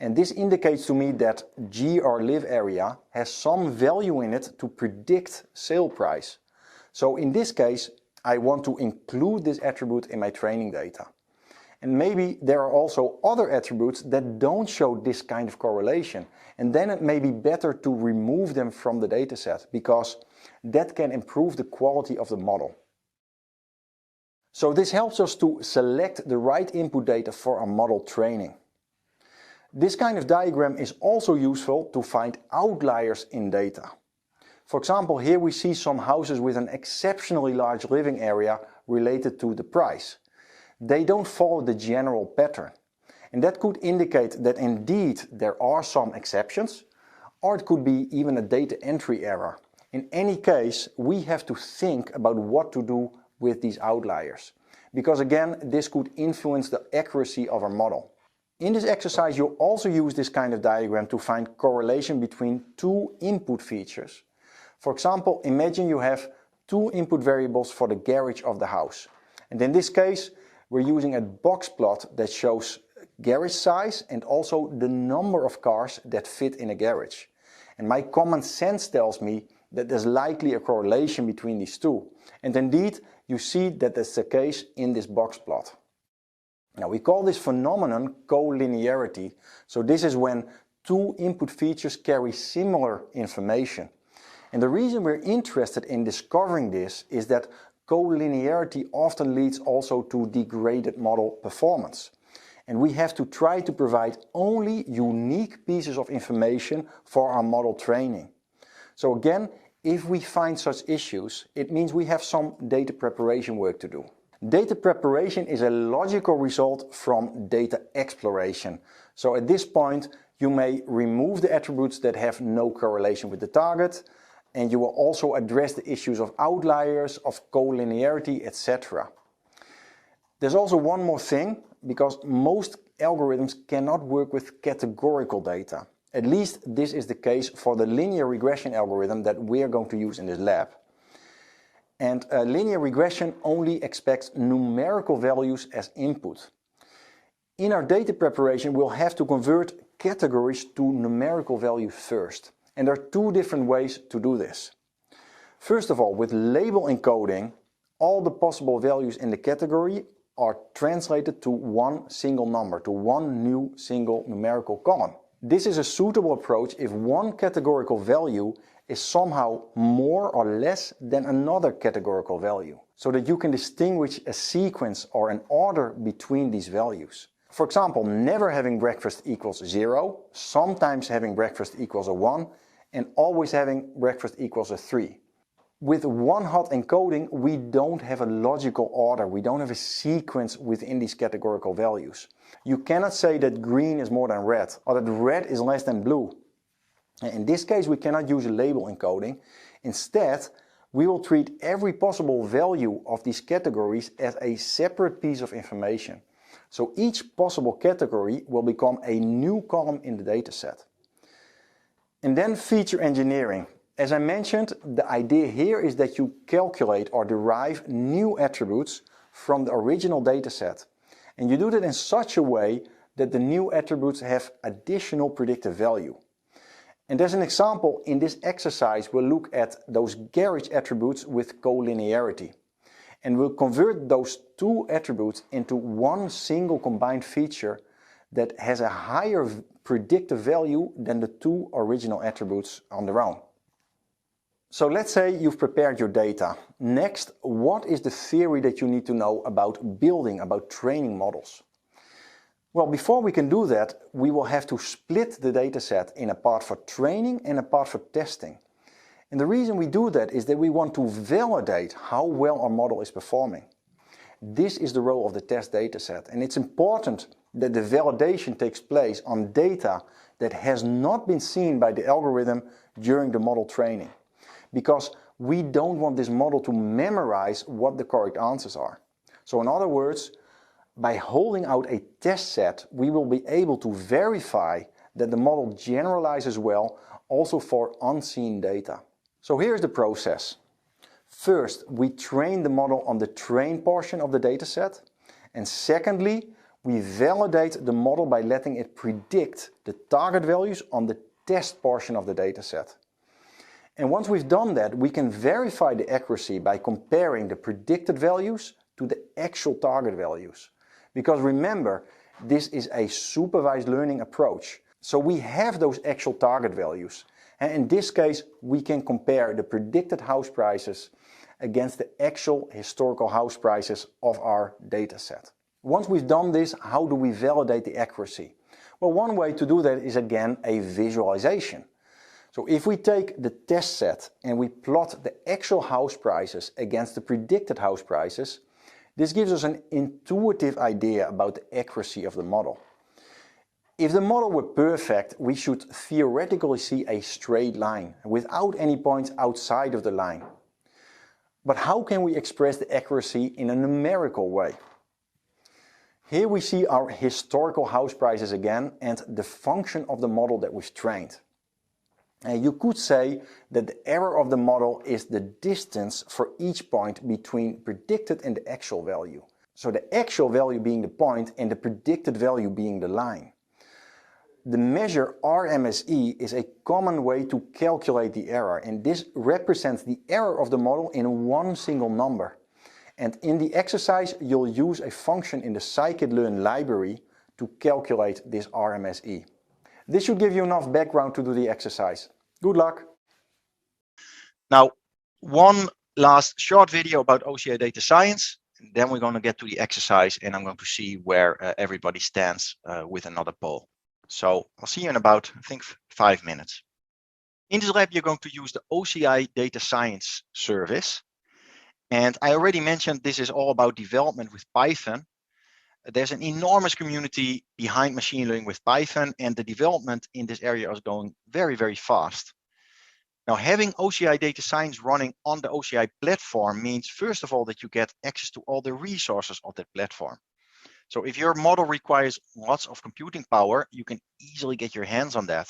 and this indicates to me that G, or live area, has some value in it to predict sale price. So in this case, I want to include this attribute in my training data. And maybe there are also other attributes that don't show this kind of correlation. And then it may be better to remove them from the dataset, because that can improve the quality of the model. So this helps us to select the right input data for our model training. This kind of diagram is also useful to find outliers in data. For example, here we see some houses with an exceptionally large living area related to the price. They don't follow the general pattern. And that could indicate that indeed there are some exceptions, or it could be even a data entry error. In any case, we have to think about what to do with these outliers, because again, this could influence the accuracy of our model. In this exercise, you'll also use this kind of diagram to find correlation between two input features. For example, imagine you have two input variables for the garage of the house. And in this case, we're using a box plot that shows garage size and also the number of cars that fit in a garage. And my common sense tells me that there's likely a correlation between these two. And indeed, you see that that's the case in this box plot. Now we call this phenomenon collinearity. So this is when two input features carry similar information. And the reason we're interested in discovering this is that collinearity often leads also to degraded model performance. And we have to try to provide only unique pieces of information for our model training. So again, if we find such issues, it means we have some data preparation work to do. Data preparation is a logical result from data exploration. So at this point, you may remove the attributes that have no correlation with the target, and you will also address the issues of outliers, of collinearity, etc. There's also one more thing, because most algorithms cannot work with categorical data. At least this is the case for the linear regression algorithm that we are going to use in this lab. And linear regression only expects numerical values as input. In our data preparation, we'll have to convert categories to numerical values first. And there are two different ways to do this. First of all, with label encoding, all the possible values in the category are translated to one single number, to one new single numerical column. This is a suitable approach if one categorical value is somehow more or less than another categorical value, so that you can distinguish a sequence or an order between these values. For example, never having breakfast equals 0, sometimes having breakfast equals a 1, and always having breakfast equals a 3. With one-hot encoding, we don't have a logical order. We don't have a sequence within these categorical values. You cannot say that green is more than red or that red is less than blue. In this case, we cannot use a label encoding. Instead, we will treat every possible value of these categories as a separate piece of information. So each possible category will become a new column in the dataset. And then feature engineering. As I mentioned, the idea here is that you calculate or derive new attributes from the original dataset. And you do that in such a way that the new attributes have additional predictive value. And as an example, in this exercise, we'll look at those garage attributes with collinearity. And we'll convert those two attributes into one single combined feature that has a higher predictive value than the two original attributes on their own. So let's say you've prepared your data. Next, what is the theory that you need to know about building, about training models? Well, before we can do that, we will have to split the dataset in a part for training and a part for testing. And the reason we do that is that we want to validate how well our model is performing. This is the role of the test dataset, and it's important that the validation takes place on data that has not been seen by the algorithm during the model training. Because we don't want this model to memorize what the correct answers are. So in other words, by holding out a test set, we will be able to verify that the model generalizes well also for unseen data. So here's the process. First, we train the model on the train portion of the dataset. And secondly, we validate the model by letting it predict the target values on the test portion of the dataset. And once we've done that, we can verify the accuracy by comparing the predicted values to the actual target values. Because remember, this is a supervised learning approach. So we have those actual target values. And in this case, we can compare the predicted house prices against the actual historical house prices of our dataset. Once we've done this, how do we validate the accuracy? Well, one way to do that is again a visualization. So if we take the test set and we plot the actual house prices against the predicted house prices, this gives us an intuitive idea about the accuracy of the model. If the model were perfect, we should theoretically see a straight line without any points outside of the line. But how can we express the accuracy in a numerical way? Here we see our historical house prices again and the function of the model that we've trained. You could say that the error of the model is the distance for each point between predicted and the actual value. So the actual value being the point and the predicted value being the line. The measure RMSE is a common way to calculate the error, and this represents the error of the model in one single number. And in the exercise, you'll use a function in the scikit-learn library to calculate this RMSE. This should give you enough background to do the exercise. Good luck. Now, one last short video about OCI data science. Then we're going to get to the exercise and I'm going to see where everybody stands with another poll. So I'll see you in about, I think, 5 minutes. In this lab, you're going to use the OCI data science service. And I already mentioned this is all about development with Python. There's an enormous community behind machine learning with Python, and the development in this area is going very, very fast. Now, having OCI data science running on the OCI platform means, first of all, that you get access to all the resources of that platform. So if your model requires lots of computing power, you can easily get your hands on that.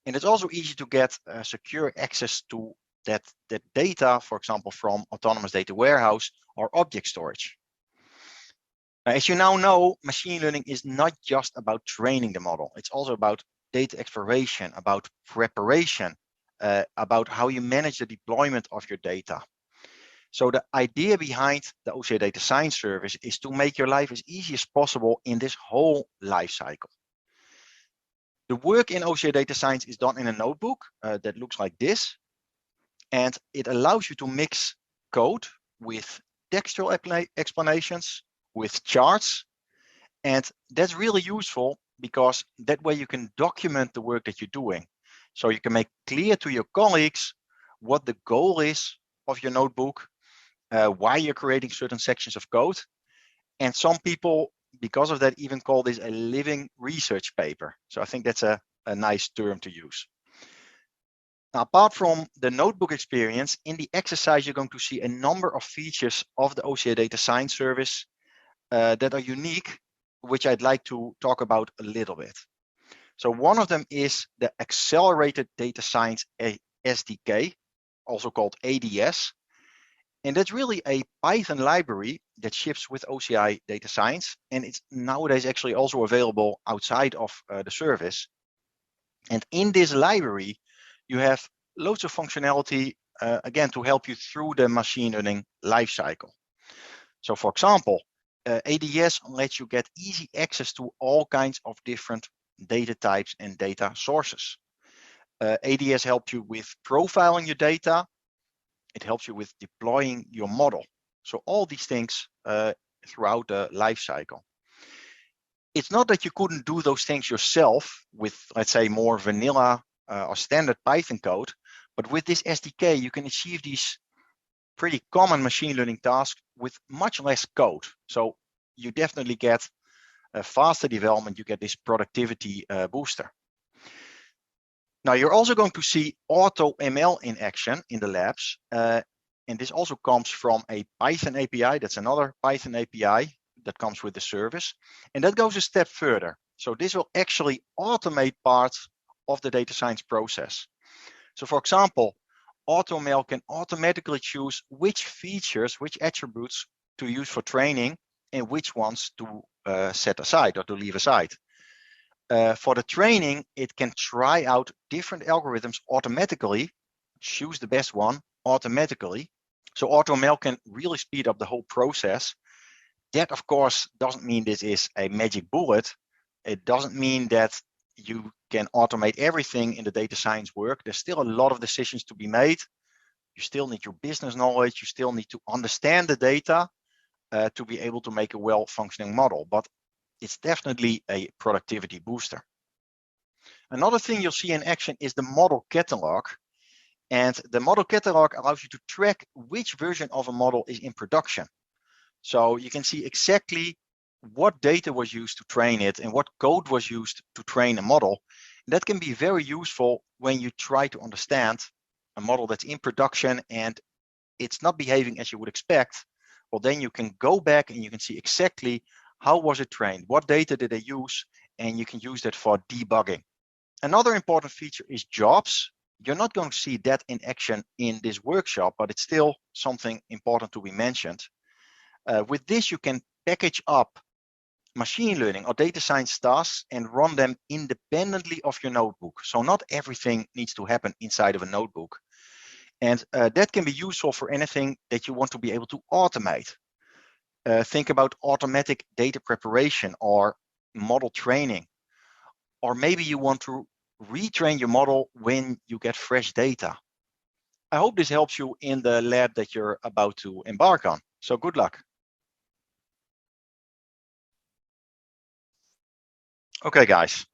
And it's also easy to get secure access to that data, for example, from Autonomous Data Warehouse or object storage. As you now know, machine learning is not just about training the model. It's also about data exploration, about preparation, about how you manage the deployment of your data. So the idea behind the OCI Data Science service is to make your life as easy as possible in this whole life cycle. The work in OCI Data Science is done in a notebook that looks like this. And it allows you to mix code with textual explanations, with charts. And that's really useful because that way you can document the work that you're doing. So you can make clear to your colleagues what the goal is of your notebook, why you're creating certain sections of code. And some people, because of that, even call this a living research paper. So I think that's a nice term to use. Now, apart from the notebook experience, in the exercise, you're going to see a number of features of the OCI Data Science service that are unique, which I'd like to talk about a little bit. So one of them is the Accelerated Data Science SDK, also called ADS. And that's really a Python library that ships with OCI Data Science. And it's nowadays actually also available outside of the service. And in this library, you have loads of functionality, again, to help you through the machine learning lifecycle. So for example, ADS lets you get easy access to all kinds of different data types and data sources. ADS helps you with profiling your data. It helps you with deploying your model. So all these things throughout the life cycle. It's not that you couldn't do those things yourself with, let's say, more vanilla or standard Python code, but with this SDK, you can achieve these pretty common machine learning tasks with much less code. So you definitely get a faster development. You get this productivity booster. Now, you're also going to see AutoML in action in the labs. And this also comes from a Python API. That's another Python API that comes with the service. And that goes a step further. So this will actually automate parts of the data science process. So for example, AutoML can automatically choose which features, which attributes to use for training and which ones to set aside or to leave aside. For the training, it can try out different algorithms automatically, choose the best one automatically. So AutoML can really speed up the whole process. That, of course, doesn't mean this is a magic bullet. It doesn't mean that you can automate everything in the data science work. There's still a lot of decisions to be made. You still need your business knowledge. You still need to understand the data to be able to make a well-functioning model. But it's definitely a productivity booster. Another thing you'll see in action is the model catalog. And the model catalog allows you to track which version of a model is in production. So you can see exactly what data was used to train it and what code was used to train a model. And that can be very useful when you try to understand a model that's in production and it's not behaving as you would expect. Well, then you can go back and you can see exactly how was it trained, what data did they use, and you can use that for debugging. Another important feature is jobs. You're not going to see that in action in this workshop, but it's still something important to be mentioned. With this, you can package up machine learning or data science tasks and run them independently of your notebook. So not everything needs to happen inside of a notebook. And that can be useful for anything that you want to be able to automate. Think about automatic data preparation or model training. Or maybe you want to retrain your model when you get fresh data. I hope this helps you in the lab that you're about to embark on. So good luck. Okay, guys.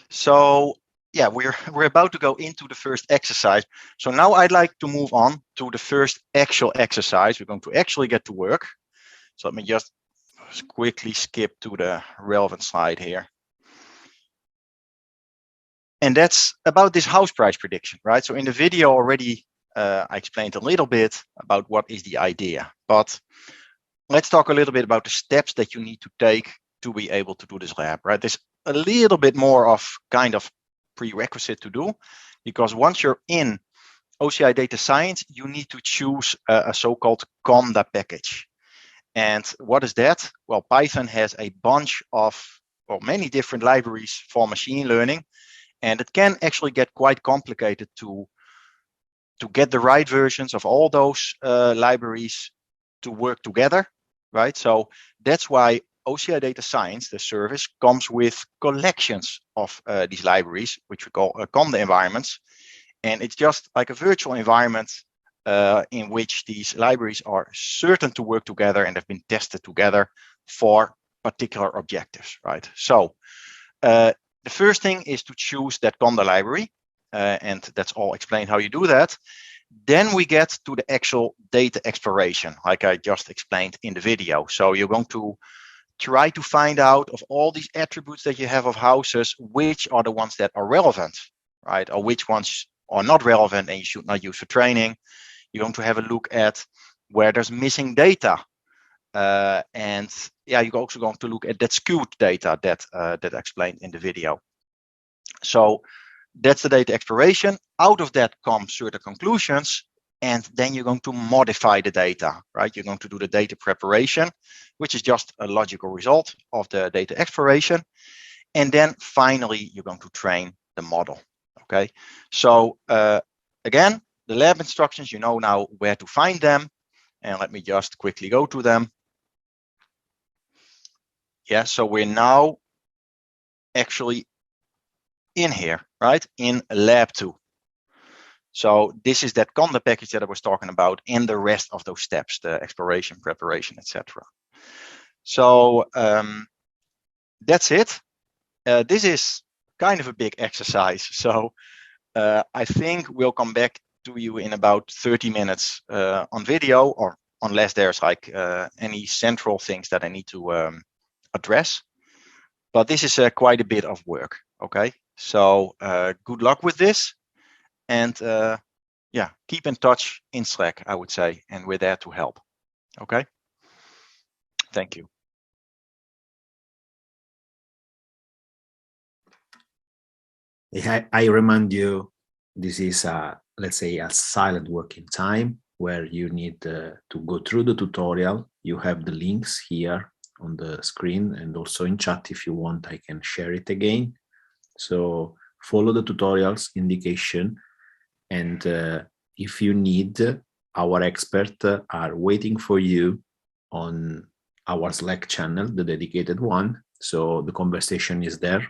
So yeah, we're about to go into the first exercise. So now I'd like to move on to the first actual exercise. We're going to actually get to work. So let me just quickly skip to the relevant slide here. And that's about this house price prediction, right? So in the video already, I explained a little bit about what is the idea, but let's talk a little bit about the steps that you need to take to be able to do this lab, right? There's a little bit more of kind of prerequisite to do, because once you're in OCI Data Science, you need to choose a so-called Conda package. And what is that? Well, Python has a bunch of, or many different libraries for machine learning, and it can actually get quite complicated to get the right versions of all those libraries to work together, right? So that's why OCI Data Science, the service, comes with collections of these libraries, which we call Conda environments. And it's just like a virtual environment in which these libraries are certain to work together and have been tested together for particular objectives, right? So the first thing is to choose that Conda library, and that's all explained how you do that. Then we get to the actual data exploration, like I just explained in the video. So you're going to try to find out of all these attributes that you have of houses, which are the ones that are relevant, right? Or which ones are not relevant and you should not use for training. You're going to have a look at where there's missing data. And yeah, you're also going to look at that skewed data that I explained in the video. So that's the data exploration. Out of that come certain conclusions, and then you're going to modify the data, right? You're going to do the data preparation, which is just a logical result of the data exploration. And then finally, you're going to train the model, okay? So again, the lab instructions, you know now where to find them. And let me just quickly go to them. Yeah, so we're now actually in here, right? In lab 2. So this is that content package that I was talking about in the rest of those steps, the exploration, preparation, etc. So that's it. This is kind of a big exercise. So I think we'll come back to you in about 30 minutes on video, or unless there's like any central things that I need to address. But this is quite a bit of work, okay? So good luck with this. And yeah, keep in touch in Slack, I would say, and we're there to help. Okay. Thank you. I remind you, this is let's say a silent working time where you need to go through the tutorial. You have the links here on the screen and also in chat. If you want, I can share it again. So follow the tutorials indication. And if you need, our experts are waiting for you on our Slack channel, the dedicated one. So the conversation is there.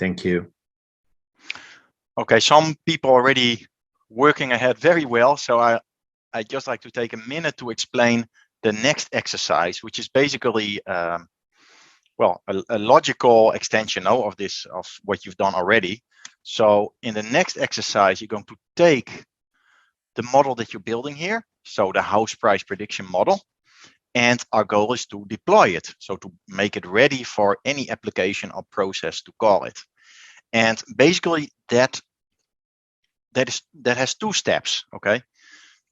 Thank you. Okay, some people already working ahead very well. So I just like to take a minute to explain the next exercise, which is basically, well, a logical extension of what you've done already. So in the next exercise, you're going to take the model that you're building here, so the house price prediction model, and our goal is to deploy it, so to make it ready for any application or process to call it. And basically that has 2 steps, okay?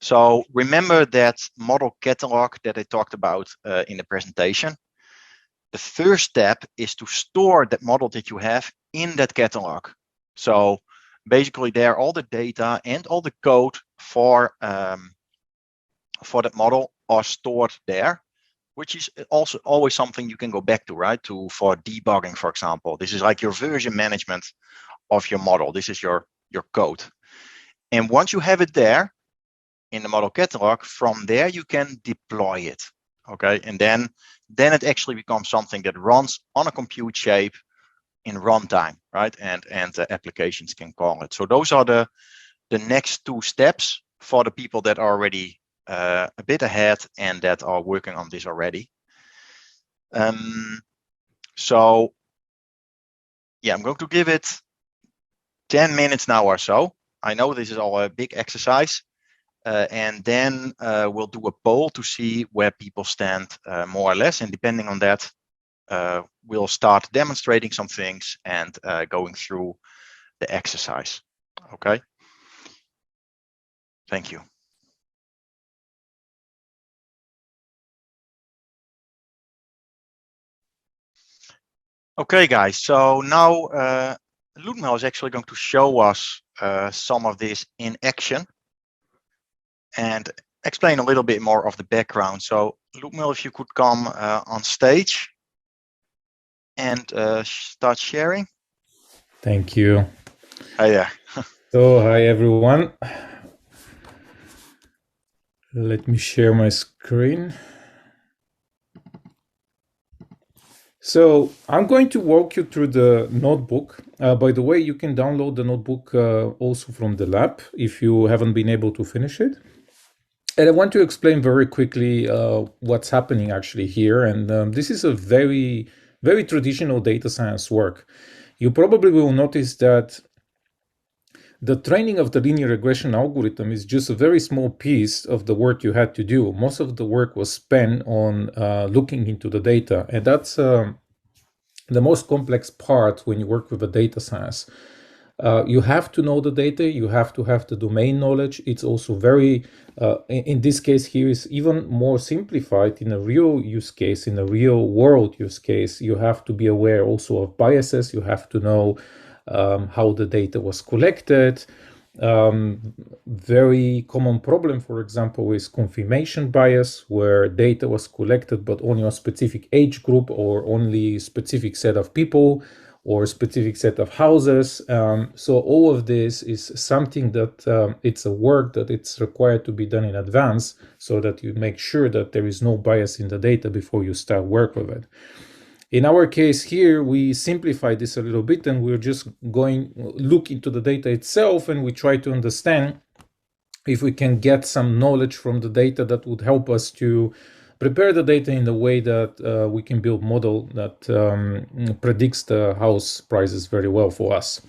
So remember that model catalog that I talked about in the presentation. The first step is to store that model that you have in that catalog. So basically there, all the data and all the code for that model are stored there, which is also always something you can go back to, right? For debugging, for example. This is like your version management of your model. This is your code. And once you have it there in the model catalog, from there you can deploy it, okay? And then it actually becomes something that runs on a compute shape in runtime, right? And the applications can call it. So those are the next 2 steps for the people that are already a bit ahead and that are working on this already. So yeah, I'm going to give it 10 minutes now or so. I know this is all a big exercise. And then we'll do a poll to see where people stand more or less. And depending on that, we'll start demonstrating some things and going through the exercise. Okay. Thank you. Okay, guys. So now Ludmil is actually going to show us some of this in action and explain a little bit more of the background. So Ludmil, if you could come on stage and start sharing. Thank you. Hi there. So, hi everyone. Let me share my screen. So I'm going to walk you through the notebook. By the way, you can download the notebook also from the lab if you haven't been able to finish it. And I want to explain very quickly what's happening actually here. And this is a very, very traditional data science work. You probably will notice that the training of the linear regression algorithm is just a very small piece of the work you had to do. Most of the work was spent on looking into the data, and that's the most complex part when you work with a data science. You have to know the data, you have to have the domain knowledge. It's also very, in this case here is even more simplified in a real use case, in a real world use case. You have to be aware also of biases. You have to know how the data was collected. Very common problem, for example, is confirmation bias, where data was collected but only a specific age group or only a specific set of people or a specific set of houses. So all of this is something that it's a work that it's required to be done in advance so that you make sure that there is no bias in the data before you start work with it. In our case here, we simplify this a little bit and we're just going look into the data itself, and we try to understand if we can get some knowledge from the data that would help us to prepare the data in a way that we can build model that predicts the house prices very well for us.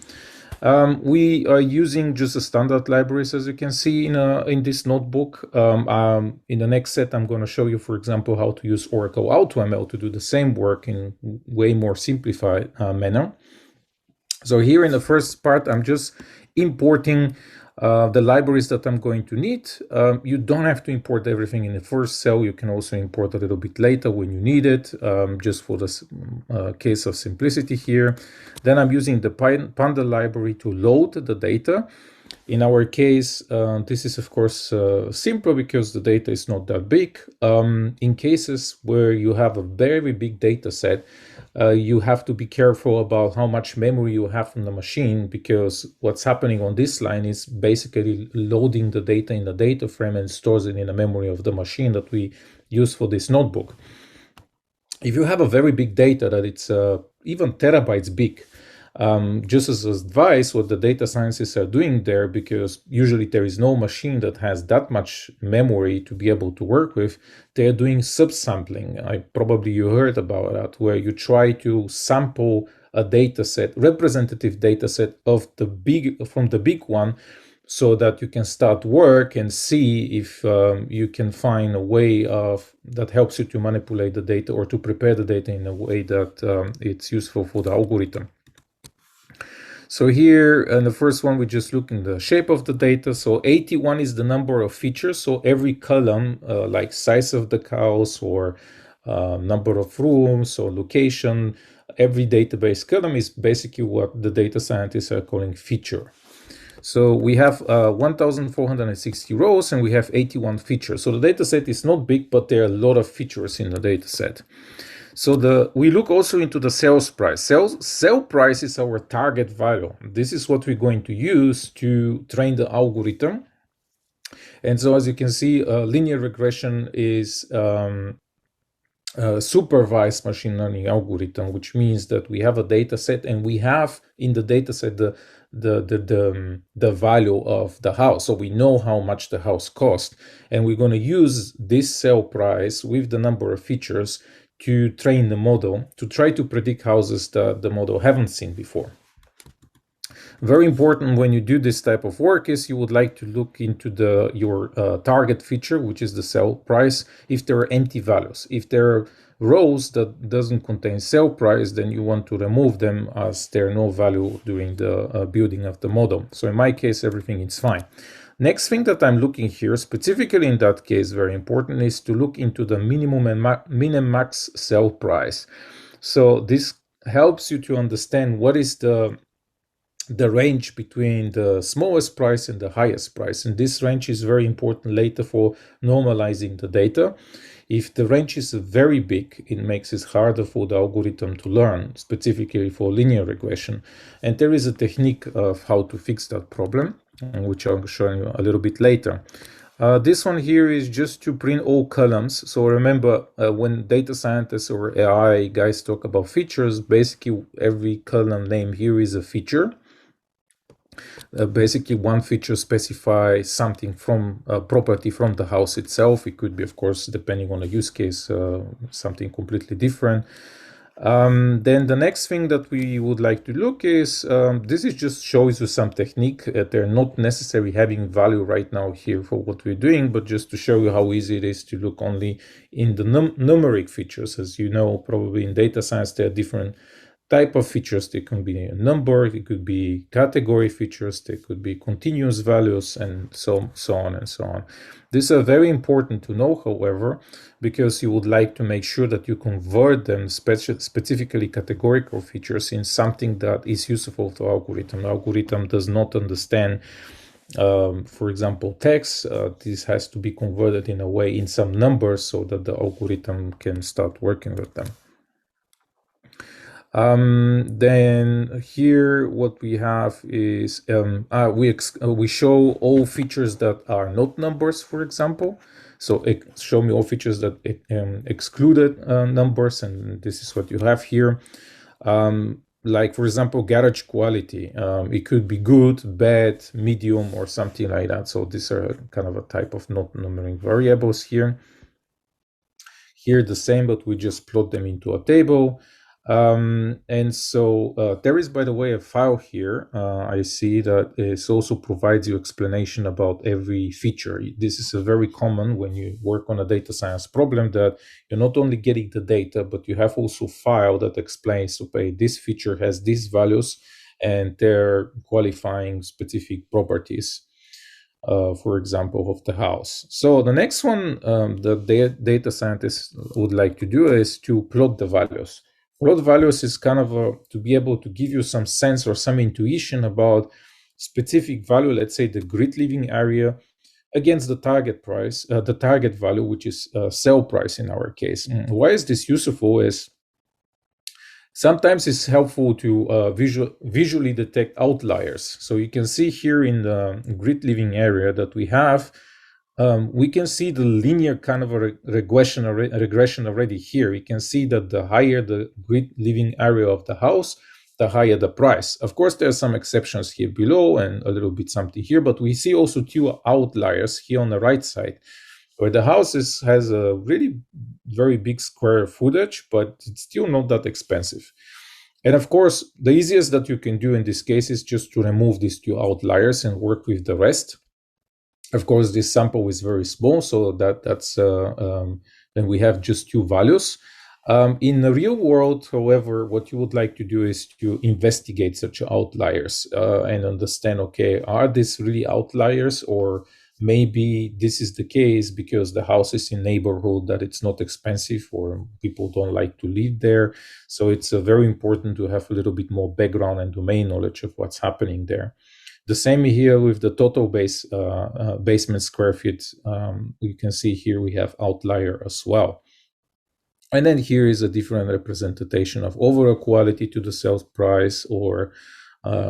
We are using just a standard libraries, as you can see in this notebook. In the next set, I'm going to show you, for example, how to use Oracle AutoML to do the same work in way more simplified manner. So here in the first part, I'm just importing the libraries that I'm going to need. You don't have to import everything in the first cell. You can also import a little bit later when you need it, just for the case of simplicity here. Then I'm using the Panda library to load the data. In our case, this is of course simple because the data is not that big. In cases where you have a very big data set, you have to be careful about how much memory you have from the machine, because what's happening on this line is basically loading the data in the data frame and stores it in the memory of the machine that we use for this notebook. If you have a very big data that it's even terabytes big, just as advice, what the data scientists are doing there, because usually there is no machine that has that much memory to be able to work with, they're doing subsampling. Probably you heard about that, where you try to sample a data set, representative data set of the big one, so that you can start work and see if you can find a way that helps you to manipulate the data or to prepare the data in a way that it's useful for the algorithm. So here in the first one, we just look in the shape of the data. So 81 is the number of features. So every column, like size of the house or number of rooms or location, every database column is basically what the data scientists are calling feature. So we have 1,460 rows and we have 81 features. So the data set is not big, but there are a lot of features in the data set. So we look also into the sales price. Sell price is our target value. This is what we're going to use to train the algorithm. And so as you can see, linear regression is a supervised machine learning algorithm, which means that we have a data set and we have in the data set the value of the house. So we know how much the house cost, and we're going to use this sale price with the number of features to train the model to try to predict houses that the model haven't seen before. Very important when you do this type of work is you would like to look into your target feature, which is the sale price, if there are empty values. If there are rows that doesn't contain sale price, then you want to remove them as there are no value during the building of the model. So in my case, everything is fine. Next thing that I'm looking here, specifically in that case, very important, is to look into the minimum and min-max sell price. So this helps you to understand what is the range between the smallest price and the highest price. And this range is very important later for normalizing the data. If the range is very big, it makes it harder for the algorithm to learn, specifically for linear regression. And there is a technique of how to fix that problem, which I'll show you a little bit later. This one here is just to print all columns. So remember, when data scientists or AI guys talk about features, basically every column name here is a feature. Basically one feature specifies something from a property from the house itself. It could be, of course, depending on the use case, something completely different. Then the next thing that we would like to look is, this is just shows you some technique. They're not necessarily having value right now here for what we're doing, but just to show you how easy it is to look only in the numeric features. As you know, probably in data science, there are different type of features. They can be a number, it could be category features, they could be continuous values, and so on and so on. These are very important to know, however, because you would like to make sure that you convert them, specifically categorical features, in something that is useful to algorithm. The algorithm does not understand, for example, text. This has to be converted in a way in some numbers so that the algorithm can start working with them. Then here what we have is we show all features that are not numbers, for example. So show me all features that excluded numbers, and this is what you have here. Like, for example, garage quality. It could be good, bad, medium, or something like that. So these are kind of a type of not numeric variables here. Here the same, but we just plot them into a table. And so there is, by the way, a file here. I see that it also provides you explanation about every feature. This is a very common when you work on a data science problem, that you're not only getting the data, but you have also file that explains, okay, this feature has these values and they're qualifying specific properties. For example, of the house. So the next one the data scientists would like to do is to plot the values. Plot values is kind of to be able to give you some sense or some intuition about specific value, let's say the grid living area, against the target price, the target value, which is sell price in our case. Why is this useful? Is sometimes it's helpful to visually detect outliers. So you can see here in the grid living area that we have, we can see the linear kind of a regression already here. You can see that the higher the grid living area of the house, the higher the price. Of course, there are some exceptions here below and a little bit something here, but we see also two outliers here on the right side, where the house has a really very big square footage, but it's still not that expensive. And of course, the easiest that you can do in this case is just to remove these two outliers and work with the rest. Of course, this sample is very small, so that's then we have just two values. In the real world, however, what you would like to do is to investigate such outliers and understand, okay, are these really outliers, or maybe this is the case because the house is in neighborhood that it's not expensive or people don't like to live there. So it's very important to have a little bit more background and domain knowledge of what's happening there. The same here with the total basement square feet. You can see here we have outlier as well. And then here is a different representation of overall quality to the sales price, or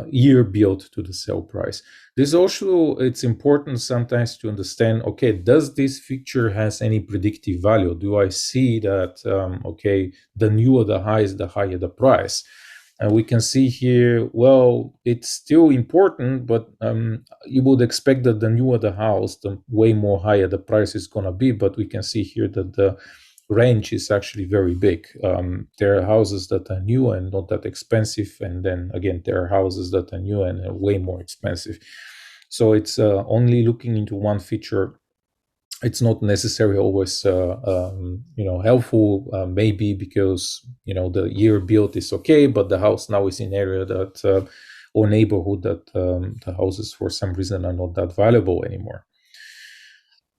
year built to the sale price. This also, it's important sometimes to understand, okay, does this feature has any predictive value? Do I see that, okay, the newer the high is, the higher the price? And we can see here, well, it's still important, but you would expect that the newer the house, the way more higher the price is going to be. But we can see here that the range is actually very big. There are houses that are new and not that expensive, and then again there are houses that are new and are way more expensive. So it's only looking into one feature. It's not necessarily always helpful, maybe because the year built is okay, but the house now is in area that or neighborhood that the houses for some reason are not that valuable anymore.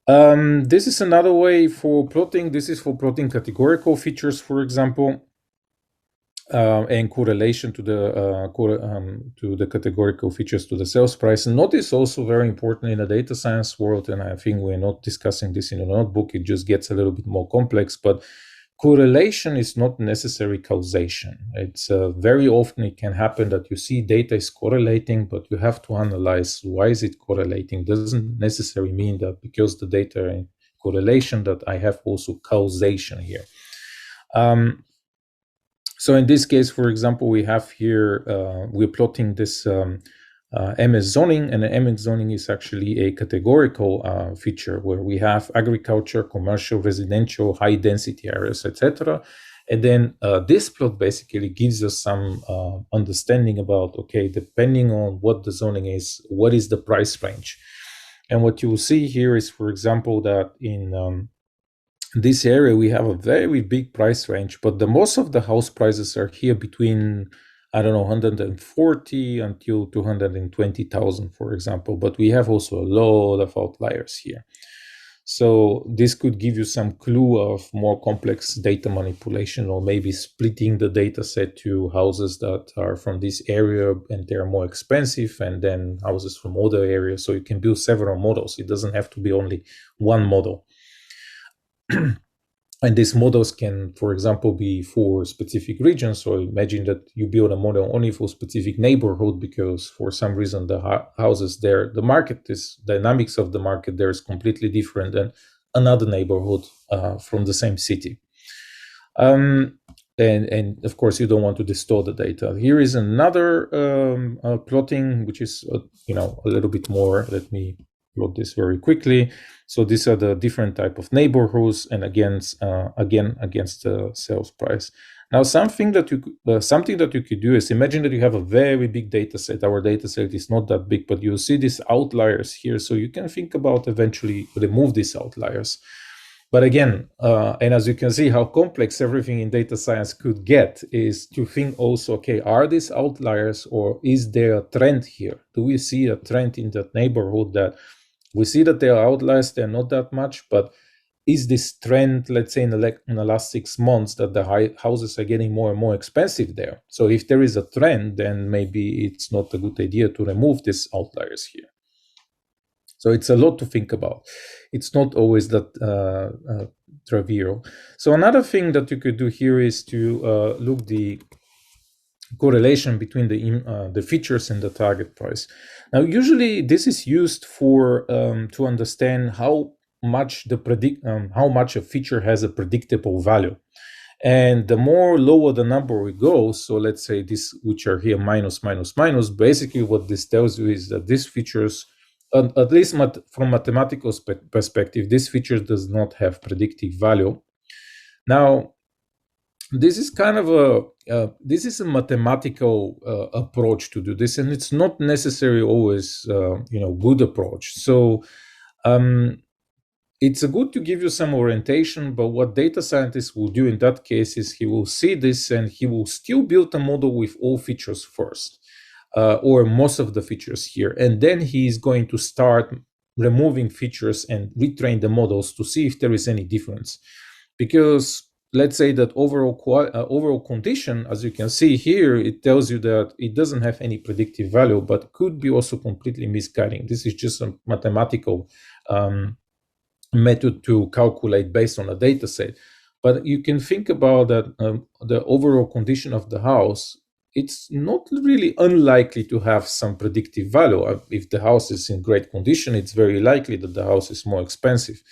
This is another way for plotting. This is for plotting categorical features, for example, and correlation to the categorical features to the sales price. And notice also very important in the data science world, and I think we're not discussing this in a notebook, it just gets a little bit more complex, but correlation is not necessary causation. It's very often it can happen that you see data is correlating, but you have to analyze why is it correlating. Doesn't necessarily mean that because the data are in correlation that I have also causation here. So in this case, for example, we have here, we're plotting this MS zoning, and the MS zoning is actually a categorical feature where we have agriculture, commercial, residential, high density areas, etc. And then this plot basically gives us some understanding about, okay, depending on what the zoning is, what is the price range. And what you will see here is, for example, that in this area we have a very big price range, but the most of the house prices are here between, I don't know, 140 until 220,000, for example. But we have also a lot of outliers here. So this could give you some clue of more complex data manipulation, or maybe splitting the data set to houses that are from this area and they're more expensive, and then houses from other areas. So you can build several models. It doesn't have to be only one model. And these models can, for example, be for specific regions. So imagine that you build a model only for specific neighborhood, because for some reason the houses there, the market is, dynamics of the market there is completely different than another neighborhood from the same city. And of course, you don't want to distort the data. Here is another plotting, which is a little bit more. Let me plot this very quickly. So these are the different type of neighborhoods, and against the sales price. Now, something that you could do is imagine that you have a very big data set. Our data set is not that big, but you see these outliers here. So you can think about eventually remove these outliers. But again, and as you can see how complex everything in data science could get, is to think also, okay, are these outliers, or is there a trend here? Do we see a trend in that neighborhood that we see that there are outliers, they're not that much, but is this trend, let's say in the last 6 months, that the houses are getting more and more expensive there? So if there is a trend, then maybe it's not a good idea to remove these outliers here. So it's a lot to think about. It's not always that trivial. So another thing that you could do here is to look the correlation between the features and the target price. Now, usually this is used for to understand how much a feature has a predictable value. And the more lower the number we go, so let's say this, which are here minus, minus, minus, basically what this tells you is that these features, at least from mathematical perspective, this feature does not have predictive value. Now, this is kind of a mathematical approach to do this, and it's not necessarily always good approach. So it's good to give you some orientation, but what data scientists will do in that case is he will see this and he will still build a model with all features first, or most of the features here, and then he is going to start removing features and retrain the models to see if there is any difference. Because let's say that overall condition, as you can see here, it tells you that it doesn't have any predictive value, but could be also completely misguiding. This is just a mathematical method to calculate based on a data set. But you can think about that the overall condition of the house, it's not really unlikely to have some predictive value. If the house is in great condition, it's very likely that the house is more expensive.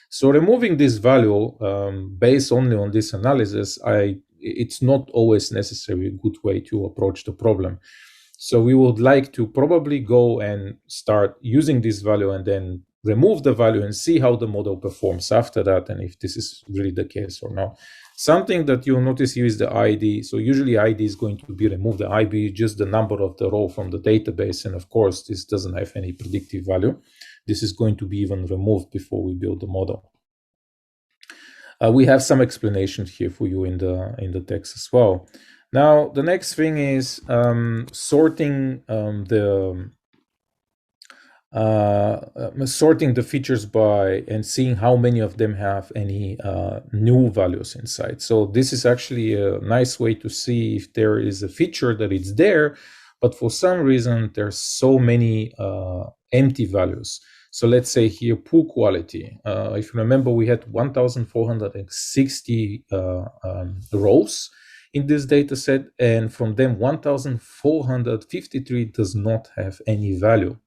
So removing this value based only on this analysis, it's not always necessarily a good way to approach the problem. So we would like to probably go and start using this value and then remove the value and see how the model performs after that, and if this is really the case or not. Something that you'll notice here is the ID. So usually ID is going to be removed. The ID is just the number of the row from the database, and of course this doesn't have any predictive value. This is going to be even removed before we build the model. We have some explanations here for you in the text as well. Now, the next thing is sorting the features by and seeing how many of them have any new values inside. So this is actually a nice way to see if there is a feature that is there, but for some reason there's so many empty values. So let's say here poor quality. If you remember, we had 1,460 rows in this data set, and from them 1,453 does not have any value.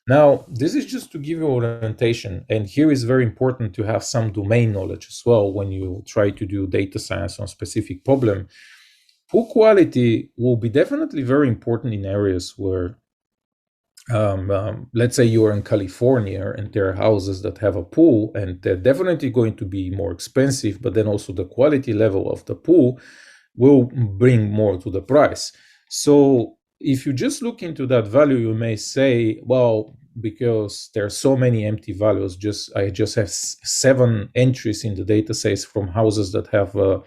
Now, this is just to give you orientation, and here is very important to have some domain knowledge as well when you try to do data science on a specific problem. Poor quality will be definitely very important in areas where let's say you are in California and there are houses that have a pool, and they're definitely going to be more expensive, but then also the quality level of the pool will bring more to the price. So if you just look into that value, you may say, well, because there are so many empty values, I just have 7 entries in the data sets from houses that have a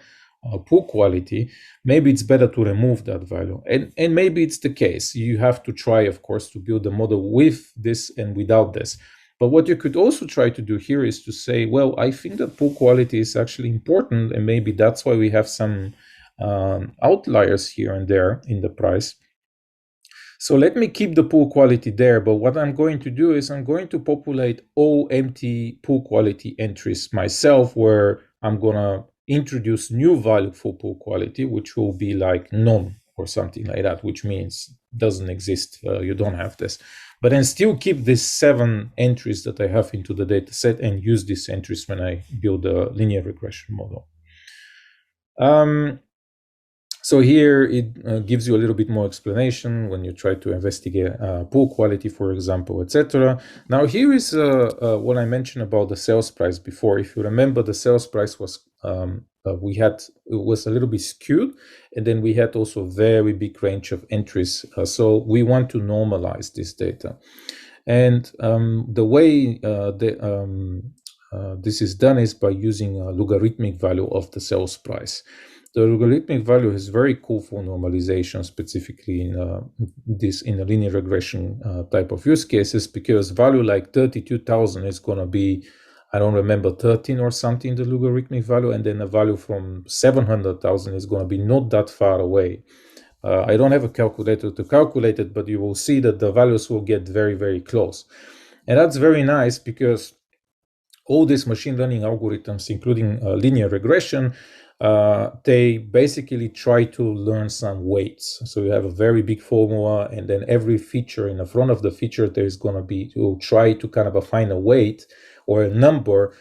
poor quality, maybe it's better to remove that value. And maybe it's the case. You have to try, of course, to build a model with this and without this. But what you could also try to do here is to say, well, I think that poor quality is actually important, and maybe that's why we have some outliers here and there in the price. So let me keep the poor quality there, but what I'm going to do is I'm going to populate all empty poor quality entries myself, where I'm going to introduce new value for poor quality, which will be like none or something like that, which means doesn't exist. You don't have this. But then still keep these 7 entries that I have into the data set and use these entries when I build a linear regression model. So here it gives you a little bit more explanation when you try to investigate poor quality, for example, etc. Now here is what I mentioned about the sales price before. If you remember, the sales price was it was a little bit skewed, and then we had also a very big range of entries. So we want to normalize this data, and the way this is done is by using a logarithmic value of the sales price. The logarithmic value is very cool for normalization, specifically in a linear regression type of use cases, because value like 32,000 is going to be, I don't remember, 13 or something, the logarithmic value, and then a value from 700,000 is going to be not that far away. I don't have a calculator to calculate it, but you will see that the values will get very, very close. And that's very nice, because all these machine learning algorithms, including linear regression, they basically try to learn some weights. So you have a very big formula, and then every feature in the front of the feature, there's going to be, to try to kind of find a weight or a number,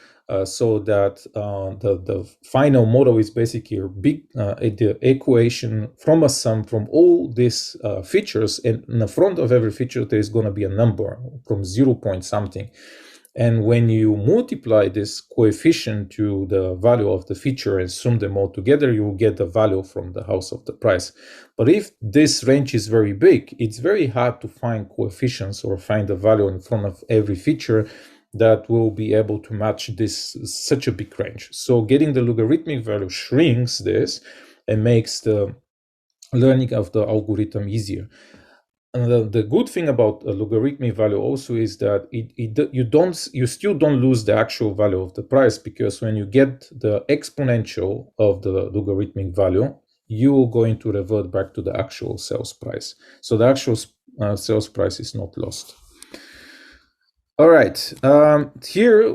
so that the final model is basically a big the equation from a sum from all these features, and in the front of every feature, there's going to be a number from 0 point something. And when you multiply this coefficient to the value of the feature and sum them all together, you will get the value from the house of the price. But if this range is very big, it's very hard to find coefficients or find the value in front of every feature that will be able to match this such a big range. So getting the logarithmic value shrinks this and makes the learning of the algorithm easier. And the good thing about a logarithmic value also is that you still don't lose the actual value of the price, because when you get the exponential of the logarithmic value, you're going to revert back to the actual sales price. So the actual sales price is not lost. All right, here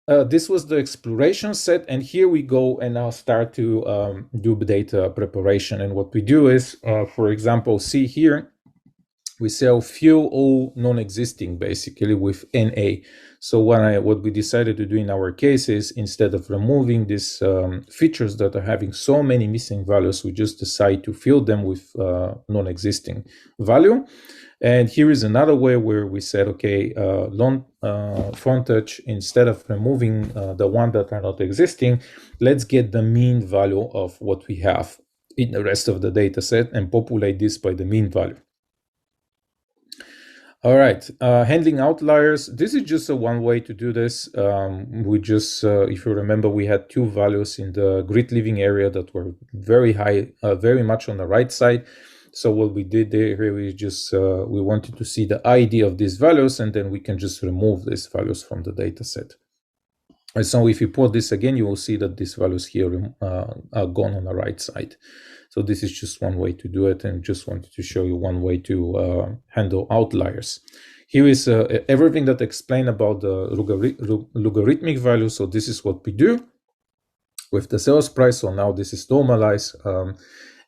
this was the exploration set, and here we go and now start to do data preparation. And what we do is, for example, see here, we say fill all non-existing basically with NA. So what we decided to do in our case is, instead of removing these features that are having so many missing values, we just decide to fill them with non-existing value. And here is another way where we said, okay, frontage, instead of removing the one that are not existing, let's get the mean value of what we have in the rest of the data set and populate this by the mean value. All right, handling outliers. This is just one way to do this. We just, if you remember, we had 2 values in the grid living area that were very high, very much on the right side. So what we did there, we just, we wanted to see the ID of these values, and then we can just remove these values from the data set. And so if you put this again, you will see that these values here are gone on the right side. So this is just one way to do it, and just wanted to show you one way to handle outliers. Here is everything that I explained about the logarithmic value. So this is what we do with the sales price. So now this is normalized.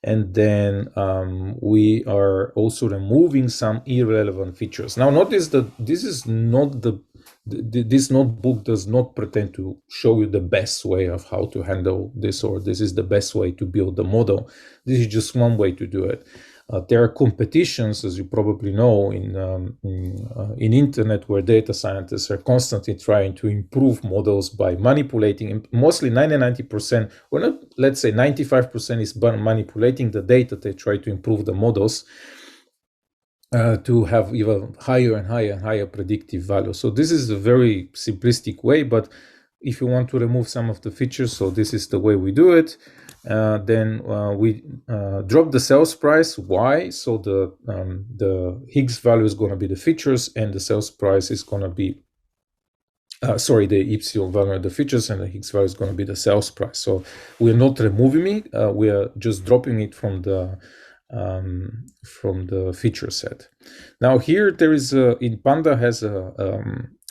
And then we are also removing some irrelevant features. Now notice that this is not this notebook does not pretend to show you the best way of how to handle this, or this is the best way to build the model. This is just one way to do it. There are competitions, as you probably know, in internet, where data scientists are constantly trying to improve models by manipulating, mostly 90%, or not, let's say 95% is manipulating the data. They try to improve the models to have even higher and higher and higher predictive value. So this is a very simplistic way, but if you want to remove some of the features, so this is the way we do it. Then we drop the sales price. Why? So the Higgs value is going to be the features, and the sales price is going to be the epsilon value are the features, and the Higgs value is going to be the sales price. So we're not removing it. We are just dropping it from the feature set. Now here there is in Panda has a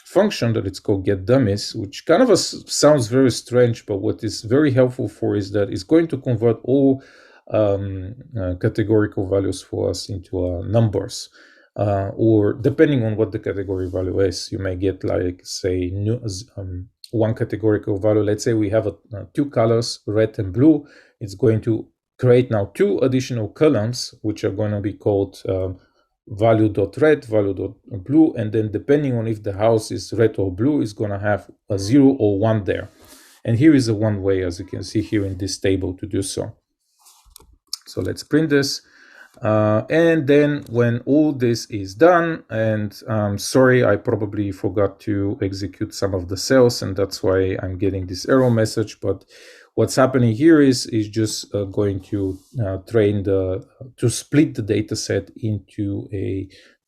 function that it's called get dummies, which kind of sounds very strange, but what is very helpful for is that it's going to convert all categorical values for us into numbers, or depending on what the category value is, you may get, like, say, one categorical value. Let's say we have two colors, red and blue. It's going to create now two additional columns, which are going to be called value.red, value.blue, and then depending on if the house is red or blue, is going to have a 0 or 1 there. And here is a one way, as you can see here in this table, to do so. So let's print this. And then when all this is done, and sorry, I probably forgot to execute some of the cells, and that's why I'm getting this error message, but what's happening here is just going to to split the data set into a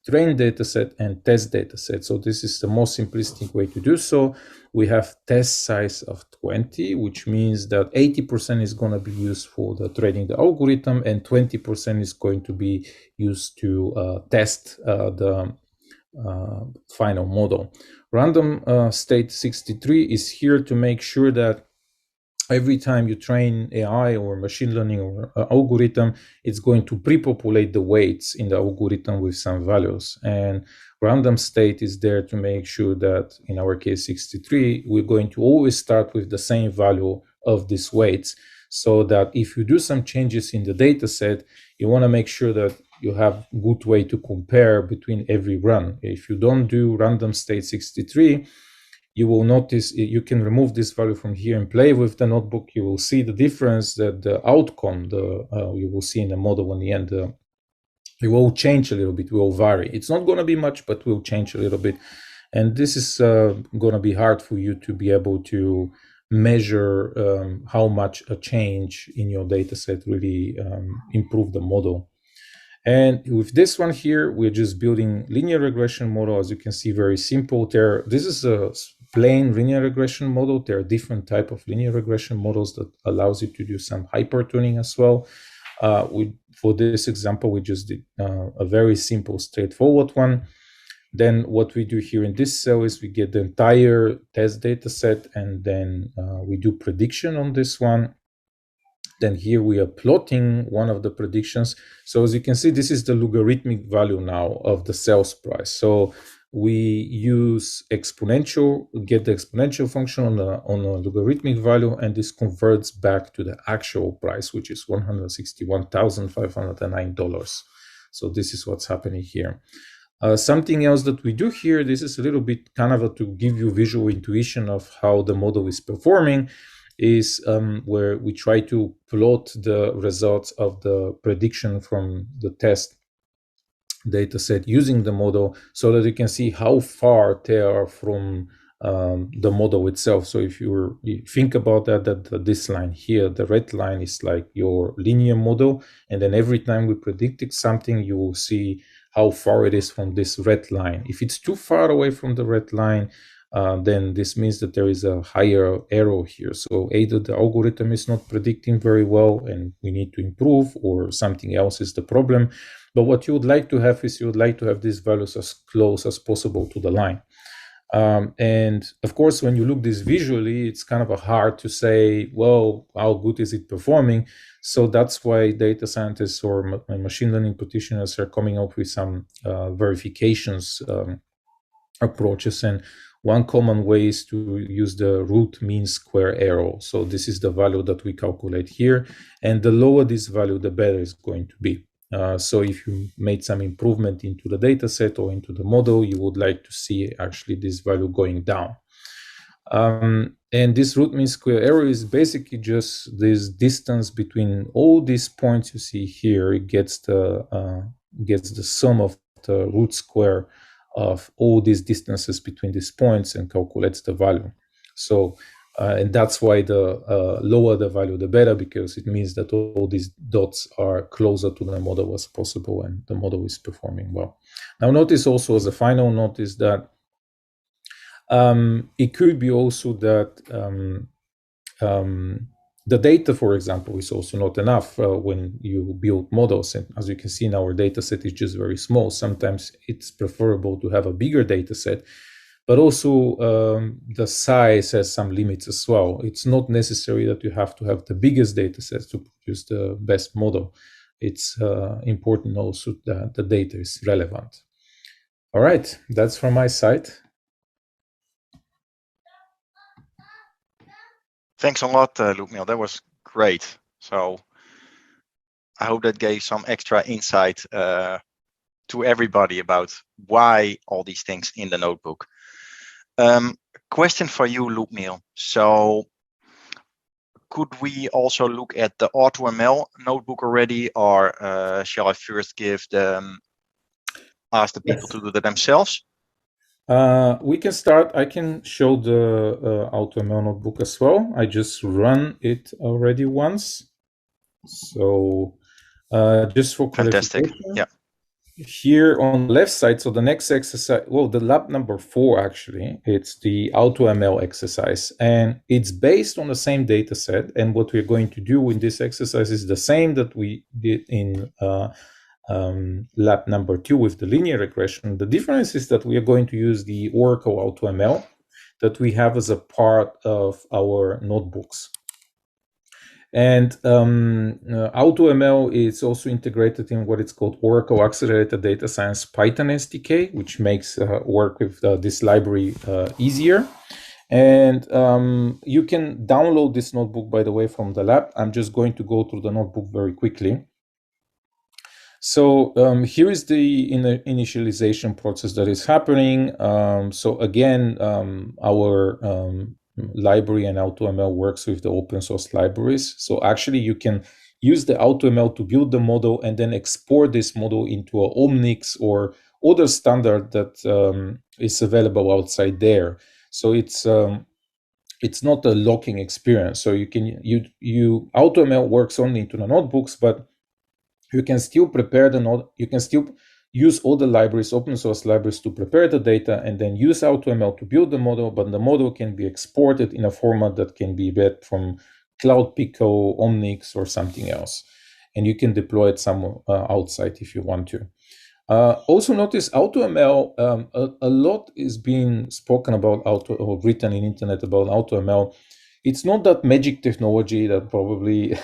train data set and test data set. So this is the most simplistic way to do so. We have test size of 20, which means that 80% is going to be used for the training the algorithm, and 20% is going to be used to test the final model. Random state 63 is here to make sure that every time you train AI or machine learning or algorithm, it's going to pre-populate the weights in the algorithm with some values. And random state is there to make sure that, in our case 63, we're going to always start with the same value of these weights, so that if you do some changes in the data set, you want to make sure that you have good way to compare between every run. If you don't do random state 63, you will notice you can remove this value from here and play with the notebook. You will see the difference, that the outcome, you will see in the model in the end, it will change a little bit, will vary. It's not going to be much, but will change a little bit. And this is going to be hard for you to be able to measure how much a change in your data set really improve the model. And with this one here, we're just building linear regression model. As you can see, very simple there. This is a plain linear regression model. There are different type of linear regression models that allows you to do some hypertuning as well. For this example, we just did a very simple, straightforward one. Then what we do here in this cell is we get the entire test data set, and then we do prediction on this one. Then here we are plotting one of the predictions. So as you can see, this is the logarithmic value now of the sales price. So we use exponential, get the exponential function on a logarithmic value, and this converts back to the actual price, which is $161,509. So this is what's happening here. Something else that we do here, this is a little bit kind of to give you visual intuition of how the model is performing, is where we try to plot the results of the prediction from the test data set using the model, so that you can see how far they are from the model itself. So if you think about that this line here, the red line is like your linear model, and then every time we predicted something, you will see how far it is from this red line. If it's too far away from the red line, then this means that there is a higher error here. So either the algorithm is not predicting very well and we need to improve, or something else is the problem. But what you would like to have is you would like to have these values as close as possible to the line. And of course, when you look this visually, it's kind of hard to say, well, how good is it performing? So that's why data scientists or machine learning practitioners are coming up with some verifications approaches. And one common way is to use the root mean square error. So this is the value that we calculate here. And the lower this value, the better it's going to be. So if you made some improvement into the data set or into the model, you would like to see actually this value going down. And this root mean square error is basically just this distance between all these points you see here. It gets the sum of the root square of all these distances between these points and calculates the value. So and that's why the lower the value, the better, because it means that all these dots are closer to the model as possible and the model is performing well. Now notice also, as a final note, is that it could be also that the data, for example, is also not enough when you build models. And as you can see, in our data set is just very small. Sometimes it's preferable to have a bigger data set, but also the size has some limits as well. It's not necessary that you have to have the biggest data sets to produce the best model. It's important also that the data is relevant. All right, that's from my side. Thanks a lot, Ludmil. That was great. So I hope that gave some extra insight to everybody about why all these things in the notebook. Question for you, Ludmil. So could we also look at the AutoML notebook already, or shall I first ask the people to do that themselves? We can start. I can show the AutoML notebook as well. I just run it already once. So just for Fantastic. clarification, Yeah. here on the left side, so the next exercise, well, the lab number 4, actually, it's the AutoML exercise, and it's based on the same data set. And what we're going to do in this exercise is the same that we did in lab number 2 with the linear regression. The difference is that we are going to use the Oracle AutoML that we have as a part of our notebooks. And AutoML is also integrated in what it's called Oracle Accelerated Data Science Python SDK, which makes work with this library easier. And you can download this notebook, by the way, from the lab. I'm just going to go through the notebook very quickly. So here is the initialization process that is happening. So again, our library and AutoML works with the open source libraries. So actually you can use the AutoML to build the model and then export this model into a Omnix or other standard that is available outside there. So it's not a locking experience. So AutoML works only into the notebooks, but you can still prepare the node. You can still use all the libraries, open source libraries, to prepare the data and then use AutoML to build the model, but the model can be exported in a format that can be read from Cloud Pico, Omnix, or something else. And you can deploy it somewhere outside if you want to. Also notice AutoML, a lot is being spoken about or written in internet about AutoML. It's not that magic technology that probably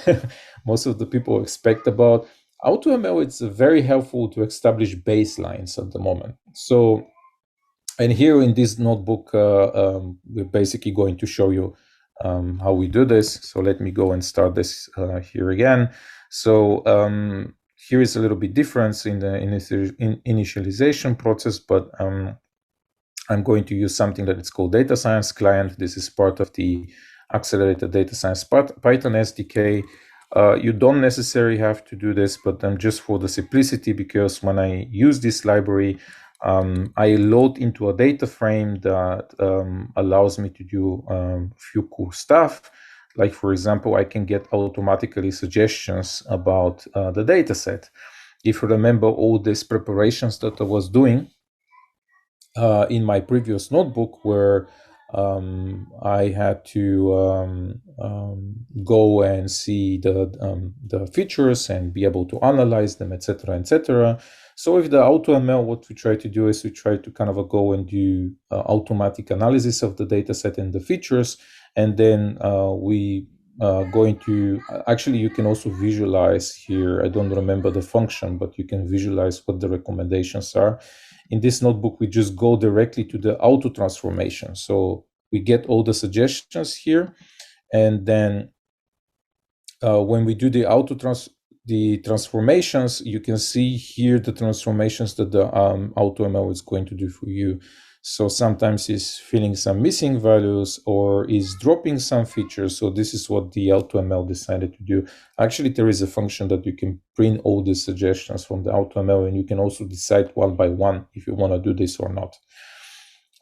most of the people expect about. AutoML, it's very helpful to establish baselines at the moment. So, and here in this notebook, we're basically going to show you how we do this. So let me go and start this here again. So here is a little bit difference in the initialization process, but I'm going to use something that is called Data Science Client. This is part of the Accelerated Data Science Python SDK. You don't necessarily have to do this, but just for the simplicity, because when I use this library, I load into a data frame that allows me to do a few cool stuff. Like, for example, I can get automatically suggestions about the data set. If you remember all these preparations that I was doing in my previous notebook, where I had to go and see the features and be able to analyze them, etc., etc. So with the AutoML, what we try to do is we try to kind of go and do automatic analysis of the data set and the features, and then we going to actually, you can also visualize here. I don't remember the function, but you can visualize what the recommendations are. In this notebook, we just go directly to the auto transformation. So we get all the suggestions here, and then when we do the the transformations, you can see here the transformations that the AutoML is going to do for you. So sometimes it's filling some missing values or is dropping some features. So this is what the AutoML decided to do. Actually, there is a function that you can print all the suggestions from the AutoML, and you can also decide one by one if you want to do this or not.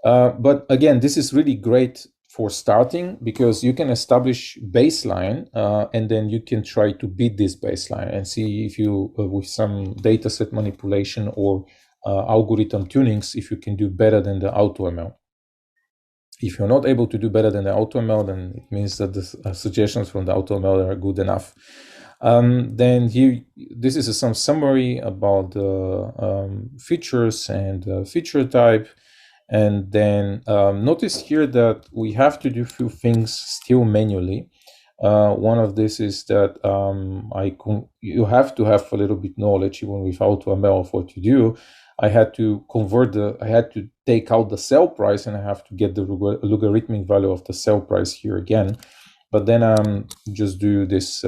But again, this is really great for starting because you can establish baseline and then you can try to beat this baseline and see if you, with some dataset manipulation or algorithm tunings, if you can do better than the AutoML. If you're not able to do better than the AutoML, then it means that the suggestions from the AutoML are good enough. Then here, this is some summary about the features and feature type. And then notice here that we have to do a few things still manually. One of this is that you have to have a little bit knowledge even with AutoML of what you do. I had to take out the sell price, and I have to get the logarithmic value of the sell price here again. But then just do this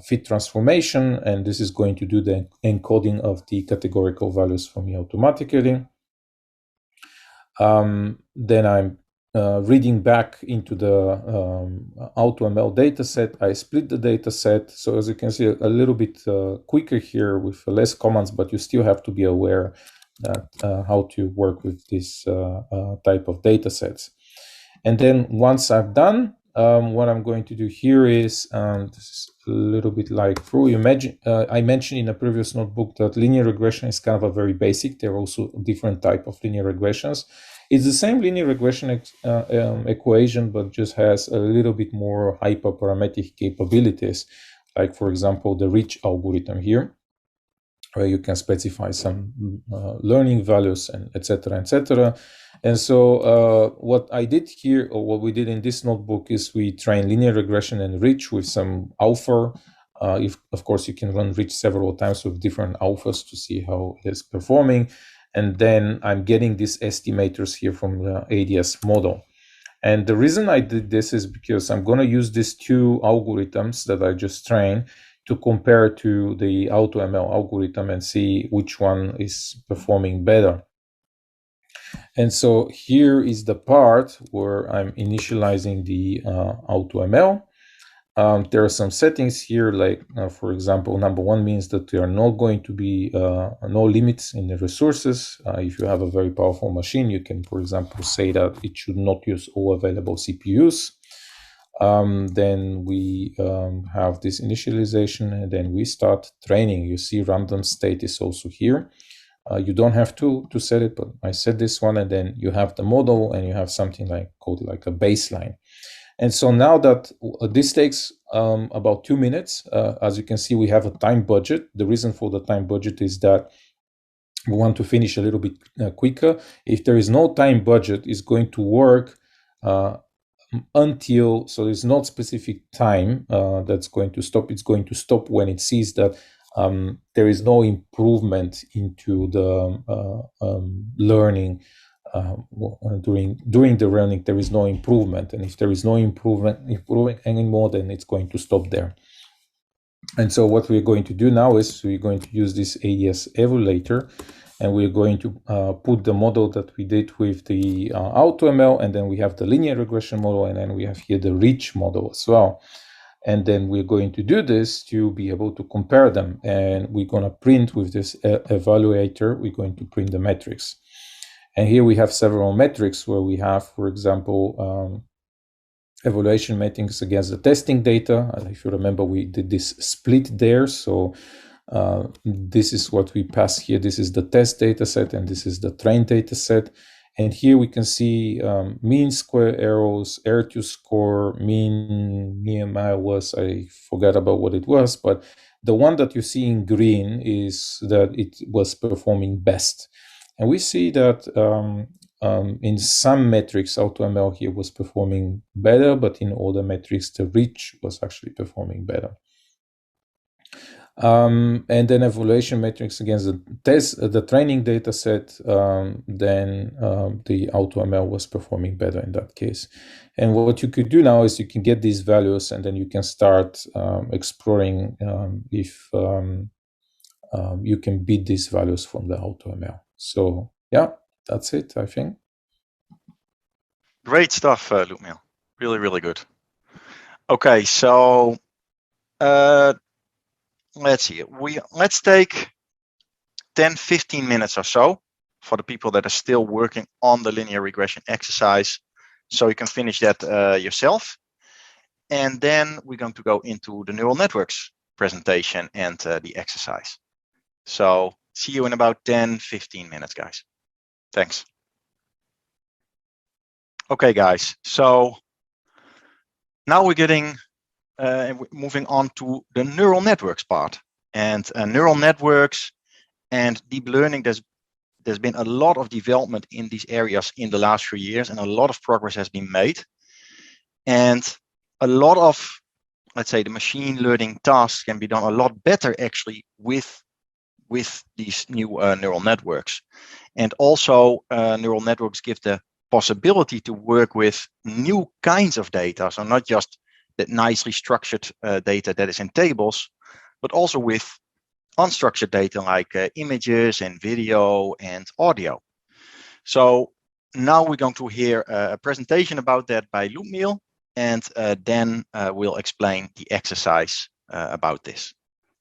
fit transformation, and this is going to do the encoding of the categorical values for me automatically. Then I'm reading back into the AutoML dataset. I split the dataset, so as you can see, a little bit quicker here with less commands, but you still have to be aware that how to work with this type of datasets. And then once I've done, what I'm going to do here is, this is a little bit like through. I mentioned in a previous notebook that linear regression is kind of a very basic. There are also different type of linear regressions. It's the same linear regression equation, but just has a little bit more hyperparametric capabilities. Like, for example, the reach algorithm here, where you can specify some learning values and etc., etc. And so what I did here, or what we did in this notebook, is we train linear regression and reach with some alpha. If, of course, you can run reach several times with different alphas to see how it's performing. And then I'm getting these estimators here from the ADS model. And the reason I did this is because I'm going to use these two algorithms that I just trained to compare to the AutoML algorithm and see which one is performing better. And so here is the part where I'm initializing the AutoML. There are some settings here, like, for example, number one means that there are not going to be no limits in the resources. If you have a very powerful machine, you can, for example, say that it should not use all available CPUs. Then we have this initialization, and then we start training. You see random state is also here. You don't have to set it, but I set this one, and then you have the model, and you have something like called like a baseline. And so now that this takes about 2 minutes, as you can see, we have a time budget. The reason for the time budget is that we want to finish a little bit quicker. If there is no time budget, it's going to work until, so there's not specific time that's going to stop. It's going to stop when it sees that there is no improvement into the learning. During the learning, there is no improvement, and if there is no improving anymore, then it's going to stop there. And so what we're going to do now is we're going to use this AES evaluator, and we're going to put the model that we did with the AutoML, and then we have the linear regression model, and then we have here the reach model as well. And then we're going to do this to be able to compare them, and we're going to print with this evaluator, we're going to print the metrics. And here we have several metrics where we have, for example, evaluation metrics against the testing data. If you remember, we did this split there. So this is what we pass here. This is the test data set, and this is the train data set. And here we can see mean square errors, error to score, mean EMI was, I forgot about what it was, but the one that you see in green is that it was performing best. And we see that in some metrics, AutoML here was performing better, but in other metrics, the reach was actually performing better. and then evaluation metrics against the training data set, then the AutoML was performing better in that case. And what you could do now is you can get these values, and then you can start exploring if you can beat these values from the AutoML. So yeah, that's it, I think. Great stuff, Ludmil. Really, really good. Okay, so let's see. Let's take 10-15 minutes or so for the people that are still working on the linear regression exercise, so you can finish that yourself. And then we're going to go into the neural networks presentation and the exercise. So see you in about 10-15 minutes, guys. Thanks. Okay, guys. So now we're getting moving on to the neural networks part. And neural networks and deep learning, there's been a lot of development in these areas in the last few years, and a lot of progress has been made. And a lot of, let's say, the machine learning tasks can be done a lot better actually with these new neural networks. And also neural networks give the possibility to work with new kinds of data. So not just that nicely structured data that is in tables, but also with unstructured data like images and video and audio. So now we're going to hear a presentation about that by Ludmil, and then we'll explain the exercise about this.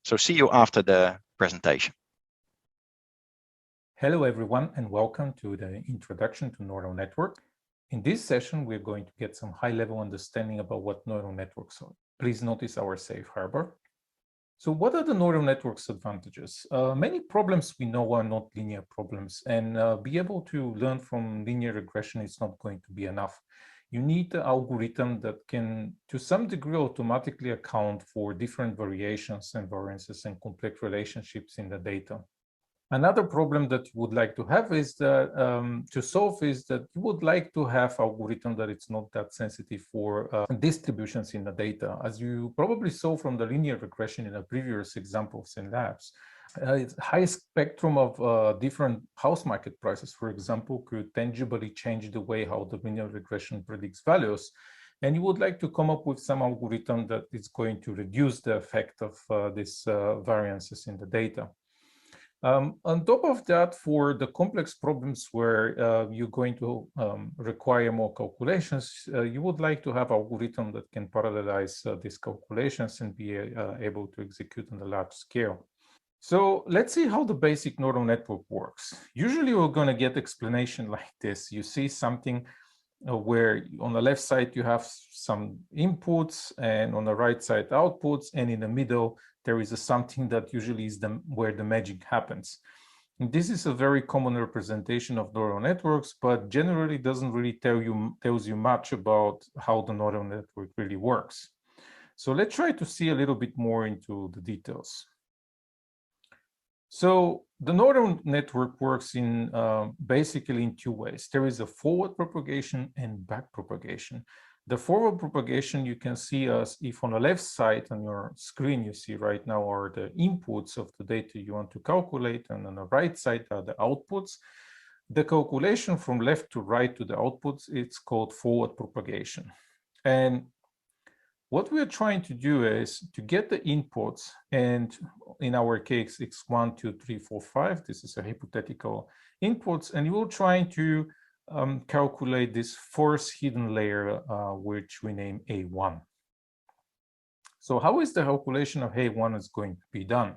So see you after the presentation. Hello everyone, and welcome to the introduction to neural network. In this session, we're going to get some high-level understanding about what neural networks are. Please notice our safe harbor. So what are the neural networks' advantages? Many problems we know are not linear problems, and be able to learn from linear regression is not going to be enough. You need an algorithm that can, to some degree, automatically account for different variations and variances and complex relationships in the data. Another problem that you would like to have is that to solve is that you would like to have algorithm that it's not that sensitive for distributions in the data. As you probably saw from the linear regression in the previous examples in labs, it's high spectrum of different house market prices, for example, could tangibly change the way how the linear regression predicts values. And you would like to come up with some algorithm that is going to reduce the effect of these variances in the data. On top of that, for the complex problems where you're going to require more calculations, you would like to have algorithm that can parallelize these calculations and be able to execute on a large scale. So let's see how the basic neural network works. Usually we're going to get explanation like this. You see something where on the left side you have some inputs, and on the right side outputs, and in the middle there is something that usually is where the magic happens. And this is a very common representation of neural networks, but generally doesn't really tells you much about how the neural network really works. So let's try to see a little bit more into the details. So the neural network works in basically in two ways. There is a forward propagation and back propagation. The forward propagation you can see as if on the left side on your screen you see right now are the inputs of the data you want to calculate, and on the right side are the outputs. The calculation from left to right to the outputs, it's called forward propagation. And what we're trying to do is to get the inputs, and in our case, it's 1, 2, 3, 4, 5. This is a hypothetical inputs, and we're trying to calculate this first hidden layer, which we name A1. So how is the calculation of A1 is going to be done?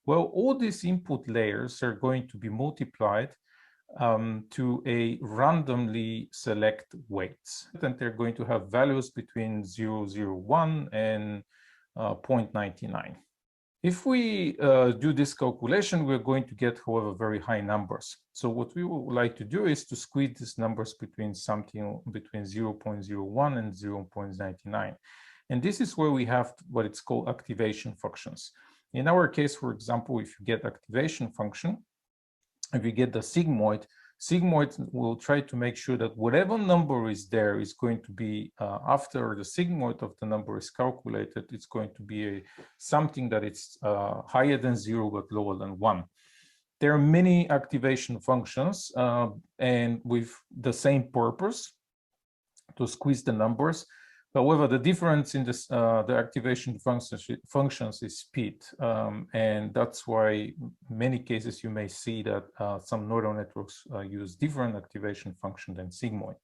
Well, all these input layers are going to be multiplied to a randomly select weights. And they're going to have values between 0.001 and 0.99. If we do this calculation, we're going to get, however, very high numbers. So what we would like to do is to squeeze these numbers between something between 0.01 and 0.99. And this is where we have what it's called activation functions. In our case, for example, if you get activation function, if you get the sigmoid, Sigmoid will try to make sure that whatever number is there is going to be, after the sigmoid of the number is calculated, it's going to be something that it's higher than 0 but lower than 1. There are many activation functions and with the same purpose to squeeze the numbers. However, the difference in this, the activation functions is speed. And that's why many cases you may see that some neural networks use different activation function than sigmoid.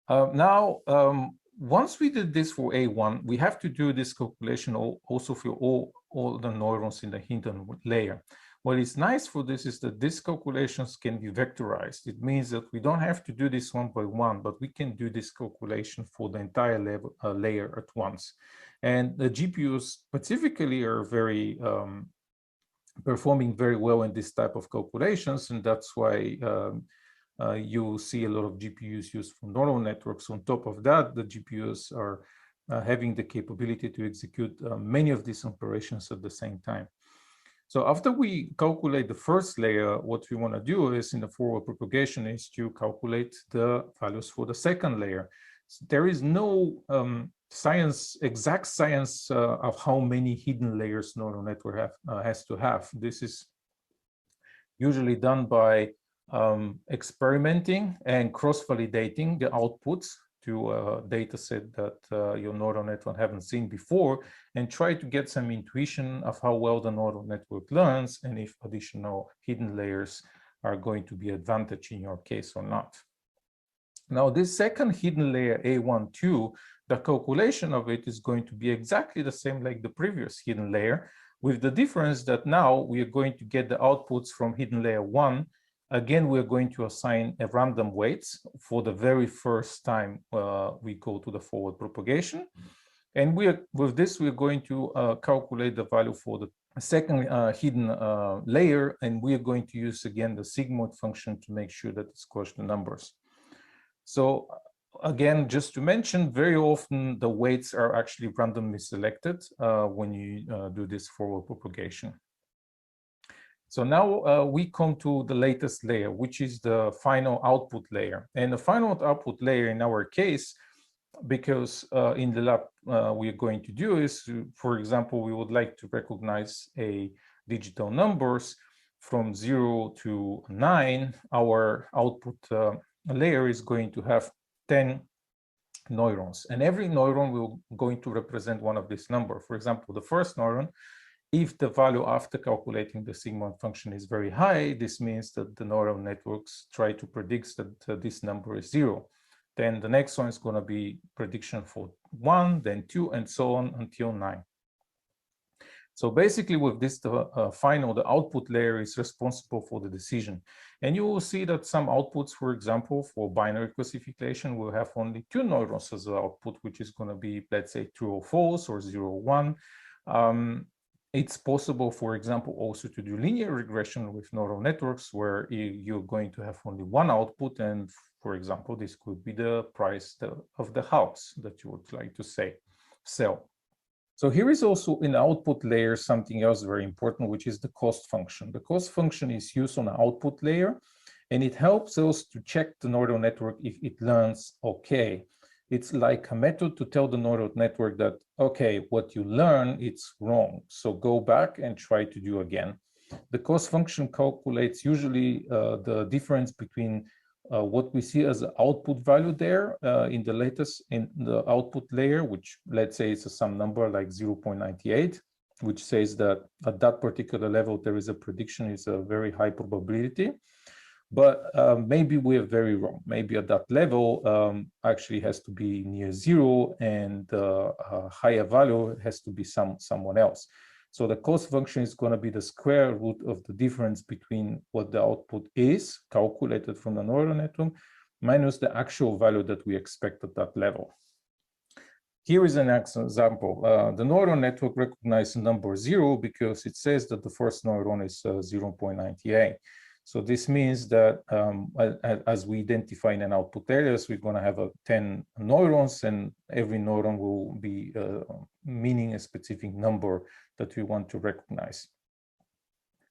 Now, once we did this for A1, we have to do this calculation also for all the neurons in the hidden layer. What is nice for this is that these calculations can be vectorized. It means that we don't have to do this one by one, but we can do this calculation for the entire layer at once. And the GPUs specifically are very performing very well in this type of calculations, and that's why you see a lot of GPUs used for neural networks. On top of that, the GPUs are having the capability to execute many of these operations at the same time. So after we calculate the first layer, what we want to do is in the forward propagation is to calculate the values for the second layer. So there is no exact science of how many hidden layers neural network has to have. This is usually done by experimenting and cross-validating the outputs to a data set that your neural network haven't seen before, and try to get some intuition of how well the neural network learns and if additional hidden layers are going to be advantage in your case or not. Now, this second hidden layer A12, the calculation of it is going to be exactly the same like the previous hidden layer, with the difference that now we are going to get the outputs from hidden layer 1. Again, we're going to assign a random weights for the very first time we go to the forward propagation. And with this, we're going to calculate the value for the second hidden layer, and we're going to use again the sigmoid function to make sure that it scores the numbers. So again, just to mention, very often the weights are actually randomly selected when you do this forward propagation. So now we come to the latest layer, which is the final output layer. And the final output layer in our case, because in the lab we are going to do is, for example, we would like to recognize a digital numbers from 0 to 9. Our output layer is going to have 10 neurons, and every neuron will going to represent one of these numbers. For example, the first neuron, if the value after calculating the sigmoid function is very high, this means that the neural networks try to predict that this number is 0. Then the next one is going to be prediction for 1, then 2, and so on until 9. So basically with this, the output layer is responsible for the decision. And you will see that some outputs, for example, for binary classification, will have only 2 neurons as the output, which is going to be, let's say, true or false, or 0 or 1. It's possible, for example, also to do linear regression with neural networks where you're going to have only one output. And for example, this could be the price of the house that you would like to sell. So here is also in the output layer something else very important, which is the cost function. The cost function is used on the output layer, and it helps us to check the neural network if it learns okay. It's like a method to tell the neural network that, okay, what you learn, it's wrong. So go back and try to do again. The cost function calculates usually the difference between what we see as the output value there in the output layer, which let's say is some number like 0.98, which says that at that particular level, there is a prediction, is a very high probability. But maybe we're very wrong. Maybe at that level actually has to be near 0, and the higher value has to be someone else. So the cost function is going to be the square root of the difference between what the output is calculated from the neural network minus the actual value that we expect at that level. Here is an example. The neural network recognizes the number 0 because it says that the first neuron is 0.98. So this means that as we identify in an output areas, we're going to have 10 neurons, and every neuron will be meaning a specific number that we want to recognize.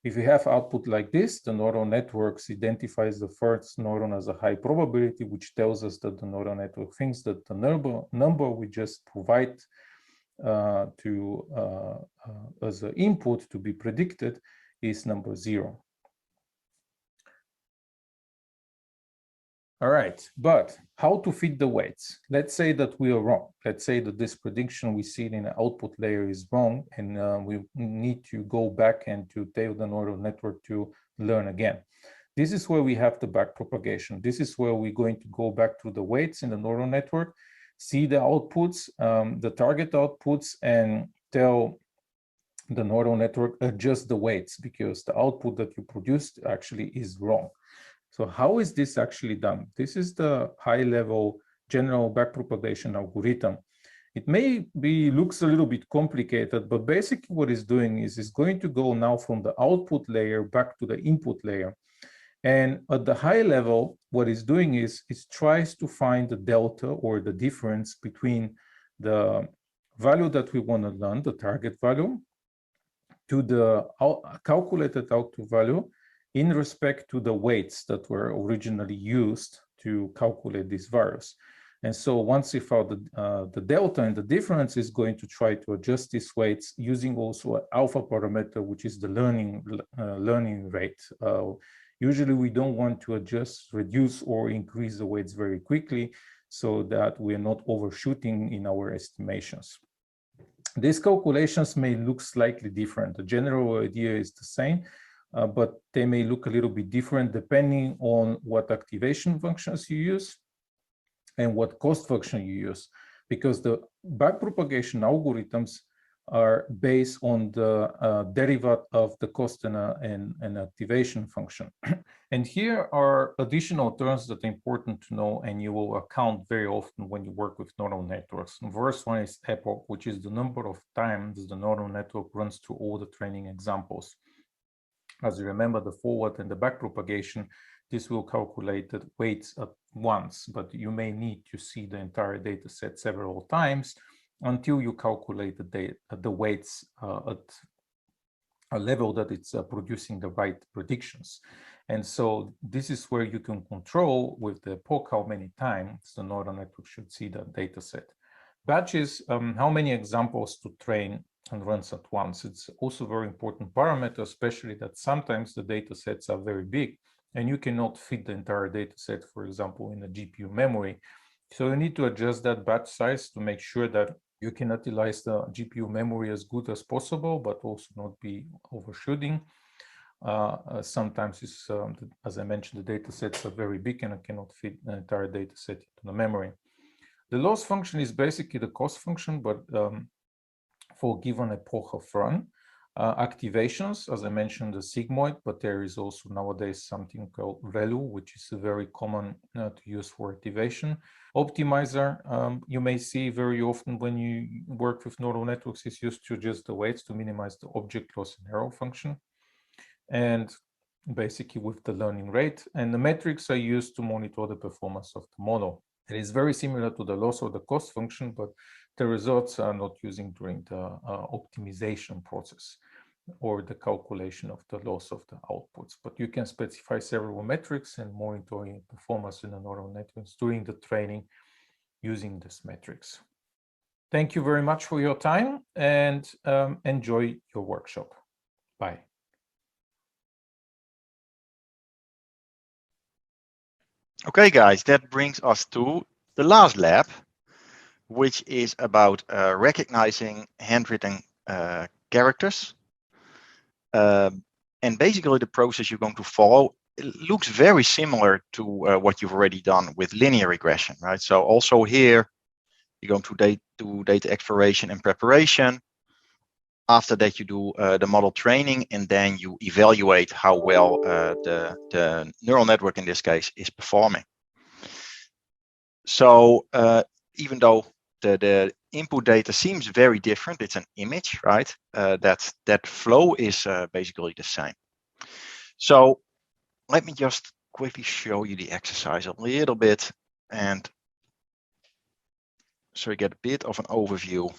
If you have output like this, the neural networks identifies the first neuron as a high probability, which tells us that the neural network thinks that the number we just provide as an input to be predicted is number 0. All right, but how to fit the weights? Let's say that we are wrong. Let's say that this prediction we see in the output layer is wrong, and we need to go back and to tell the neural network to learn again. This is where we have the backpropagation. This is where we're going to go back to the weights in the neural network, see the outputs, the target outputs, and tell the neural network adjust the weights because the output that you produced actually is wrong. So how is this actually done? This is the high-level general backpropagation algorithm. It may be looks a little bit complicated, but basically what it's doing is it's going to go now from the output layer back to the input layer. And at the high level, what it's doing is it tries to find the delta or the difference between the value that we want to learn, the target value, to the calculated output value in respect to the weights that were originally used to calculate these values. And so once we found the delta and the difference, is going to try to adjust these weights using also an alpha parameter, which is the learning rate. Usually we don't want to adjust, reduce, or increase the weights very quickly so that we're not overshooting in our estimations. These calculations may look slightly different. The general idea is the same, but they may look a little bit different depending on what activation functions you use and what cost function you use, because the backpropagation algorithms are based on the derivative of the cost and activation function. And here are additional terms that are important to know, and you will account very often when you work with neural networks. The first one is epoch, which is the number of times the neural network runs through all the training examples. As you remember, the forward and the backpropagation, this will calculate the weights at once, but you may need to see the entire data set several times until you calculate the weights at a level that it's producing the right predictions. And so this is where you can control with the epoch how many times the neural network should see the data set. Batches, how many examples to train and runs at once. It's also a very important parameter, especially that sometimes the data sets are very big and you cannot fit the entire data set, for example, in a GPU memory. So you need to adjust that batch size to make sure that you can utilize the GPU memory as good as possible, but also not be overshooting. Sometimes, it's, as I mentioned, the data sets are very big and I cannot fit the entire data set into the memory. The loss function is basically the cost function, but for given epoch of run. Activations, as I mentioned, the sigmoid, but there is also nowadays something called ReLU, which is very common to use for activation. Optimizer, you may see very often when you work with neural networks, is used to adjust the weights to minimize the object loss and error function. And basically with the learning rate. And the metrics are used to monitor the performance of the model. It is very similar to the loss or the cost function, but the results are not using during the optimization process or the calculation of the loss of the outputs. But you can specify several metrics and monitoring performance in the neural networks during the training using these metrics. Thank you very much for your time and enjoy your workshop. Bye. Okay, guys, that brings us to the last lab, which is about recognizing handwritten characters. And basically the process you're going to follow, it looks very similar to what you've already done with linear regression, right? So also here, you're going to do data exploration and preparation. After that, you do the model training, and then you evaluate how well the neural network in this case is performing. So even though the input data seems very different, it's an image, right? That flow is basically the same. So let me just quickly show you the exercise a little bit, and so you get a bit of an overview.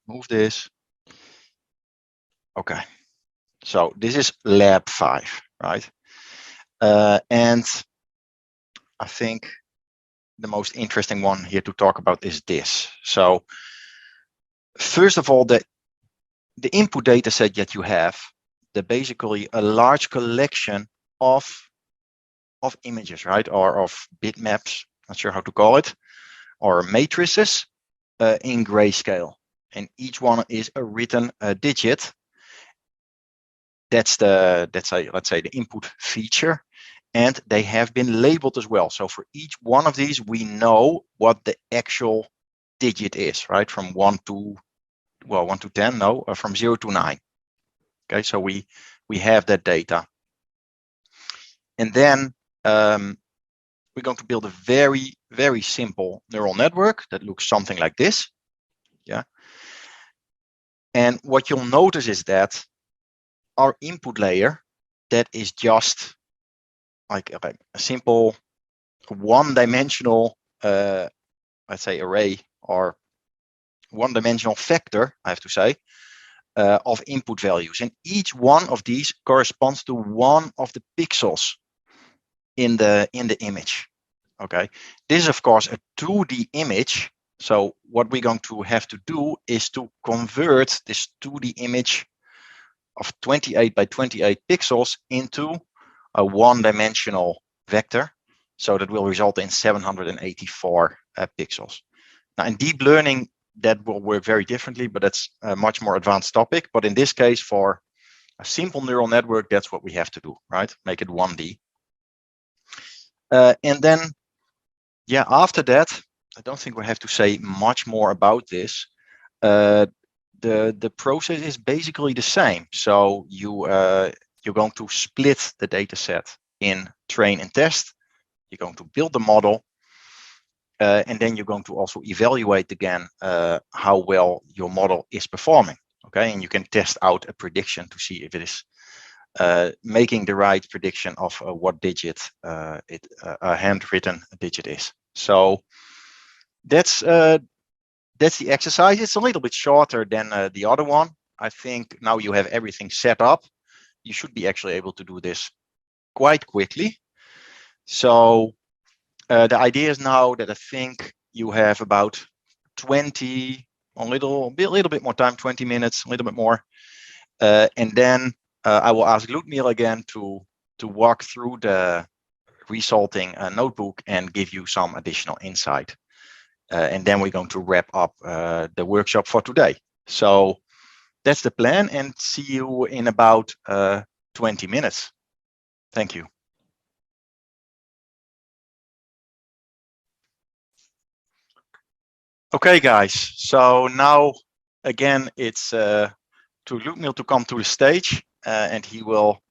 Move this. Okay. So this is lab 5, right? And I think the most interesting one here to talk about is this. So first of all, the input data set that you have, they're basically a large collection of images, right? Or of bitmaps, not sure how to call it, or matrices in grayscale. And each one is a written digit. Let's say the input feature. And they have been labeled as well. So for each one of these, we know what the actual digit is, right? From 1 to 10, no, from 0 to 9. Okay, so we have that data. And then we're going to build a very, very simple neural network that looks something like this. Yeah. And what you'll notice is that our input layer, that is just like a simple one-dimensional, let's say, array, or one-dimensional vector, I have to say, of input values. And each one of these corresponds to one of the pixels in the image. Okay, this is of course a 2D image. So what we're going to have to do is to convert this 2D image of 28 by 28 pixels into a one-dimensional vector. So that will result in 784 pixels. Now in deep learning, that will work very differently, but that's a much more advanced topic. But in this case, for a simple neural network, that's what we have to do, right? Make it 1D. And then, yeah, after that, I don't think we have to say much more about this. The process is basically the same. So you're going to split the data set in train and test. You're going to build the model. And then you're going to also evaluate again how well your model is performing. Okay, and you can test out a prediction to see if it is making the right prediction of what digit a handwritten digit is. So that's the exercise. It's a little bit shorter than the other one. I think now you have everything set up. You should be actually able to do this quite quickly. So the idea is now that I think you have about a little bit more time, 20 minutes, a little bit more. And then I will ask Ludmila again to walk through the resulting notebook and give you some additional insight. And then we're going to wrap up the workshop for today. So that's the plan, and see you in about 20 minutes. Thank you. Okay, guys. So now, again, it's to Ludmila to come to the stage, and he will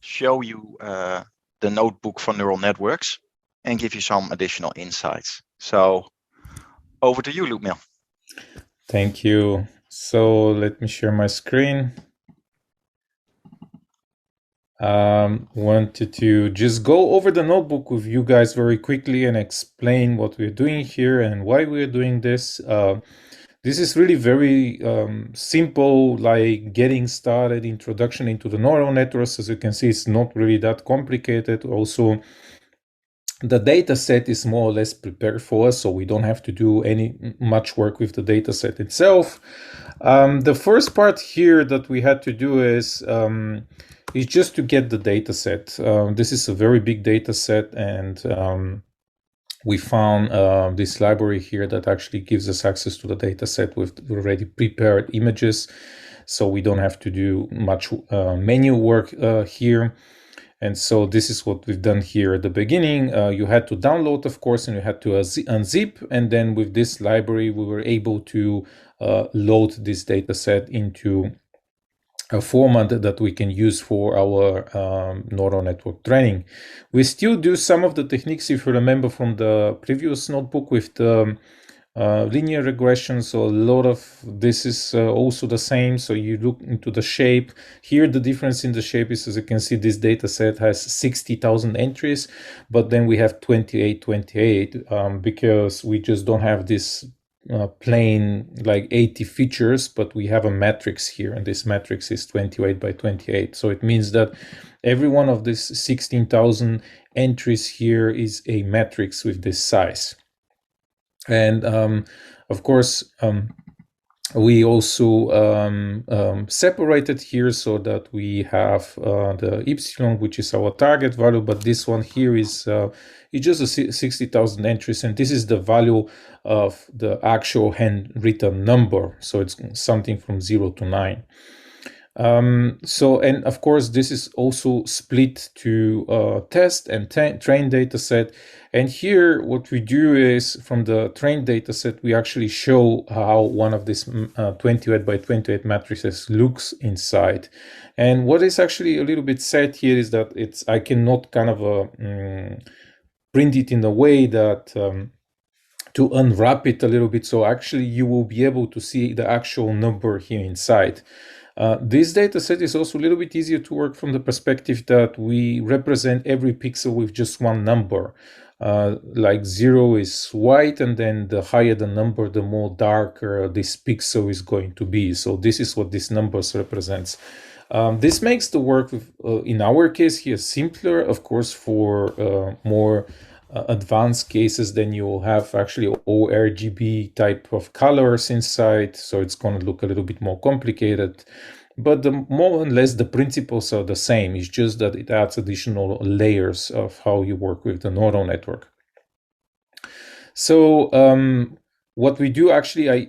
show you the notebook for neural networks and give you some additional insights. So over to you, Ludmila. Thank you. So let me share my screen. Wanted to just go over the notebook with you guys very quickly and explain what we're doing here and why we're doing this. This is really very simple, like getting started introduction into the neural networks. As you can see, it's not really that complicated. Also, the data set is more or less prepared for us, so we don't have to do much work with the data set itself. The first part here that we had to do is just to get the data set. This is a very big data set, and we found this library here that actually gives us access to the data set with already prepared images, so we don't have to do much manual work here. And so this is what we've done here at the beginning. You had to download, of course, and you had to unzip. And then with this library, we were able to load this data set into a format that we can use for our neural network training. We still do some of the techniques, if you remember from the previous notebook, with the linear regression. So a lot of this is also the same. So you look into the shape. Here the difference in the shape is, as you can see, this data set has 60,000 entries, but then we have 28 because we just don't have this plain like 80 features, but we have a matrix here, and this matrix is 28 by 28. So it means that every one of these 16,000 entries here is a matrix with this size. And of course, we also separated here so that we have the epsilon, which is our target value, but this one here is just a 60,000 entries, and this is the value of the actual handwritten number. So it's something from 0 to 9. And of course, this is also split to test and train data set. And here, what we do is from the trained data set, we actually show how one of these 28 by 28 matrices looks inside. And what is actually a little bit sad here is that I cannot kind of print it in a way that to unwrap it a little bit. So actually, you will be able to see the actual number here inside. This data set is also a little bit easier to work from the perspective that we represent every pixel with just one number. Like 0 is white, and then the higher the number, the more darker this pixel is going to be. So this is what these numbers represents. This makes the work, in our case here, simpler. Of course, for more advanced cases, then you will have actually all RGB type of colors inside, so it's going to look a little bit more complicated, but more or less the principles are the same. It's just that it adds additional layers of how you work with the neural network. So what we do actually,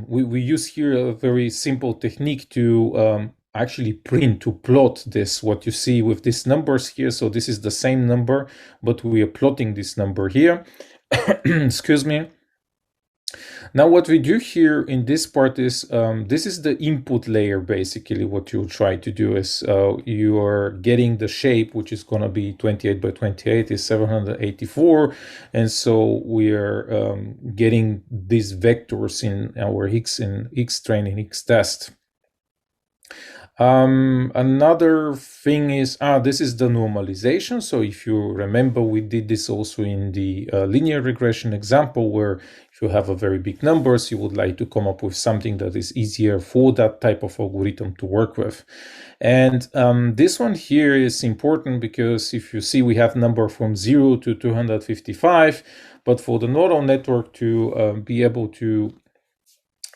we use here a very simple technique to actually print, to plot this, what you see with these numbers here. So this is the same number, but we are plotting this number here. Excuse me. Now what we do here in this part is, this is the input layer. Basically what you'll try to do is you are getting the shape, which is going to be 28 by 28 is 784. And so we are getting these vectors in our X train and X test. Another thing is, this is the normalization. So if you remember, we did this also in the linear regression example, where if you have a very big numbers, you would like to come up with something that is easier for that type of algorithm to work with. And this one here is important because if you see, we have number from 0 to 255, but for the neural network to be able to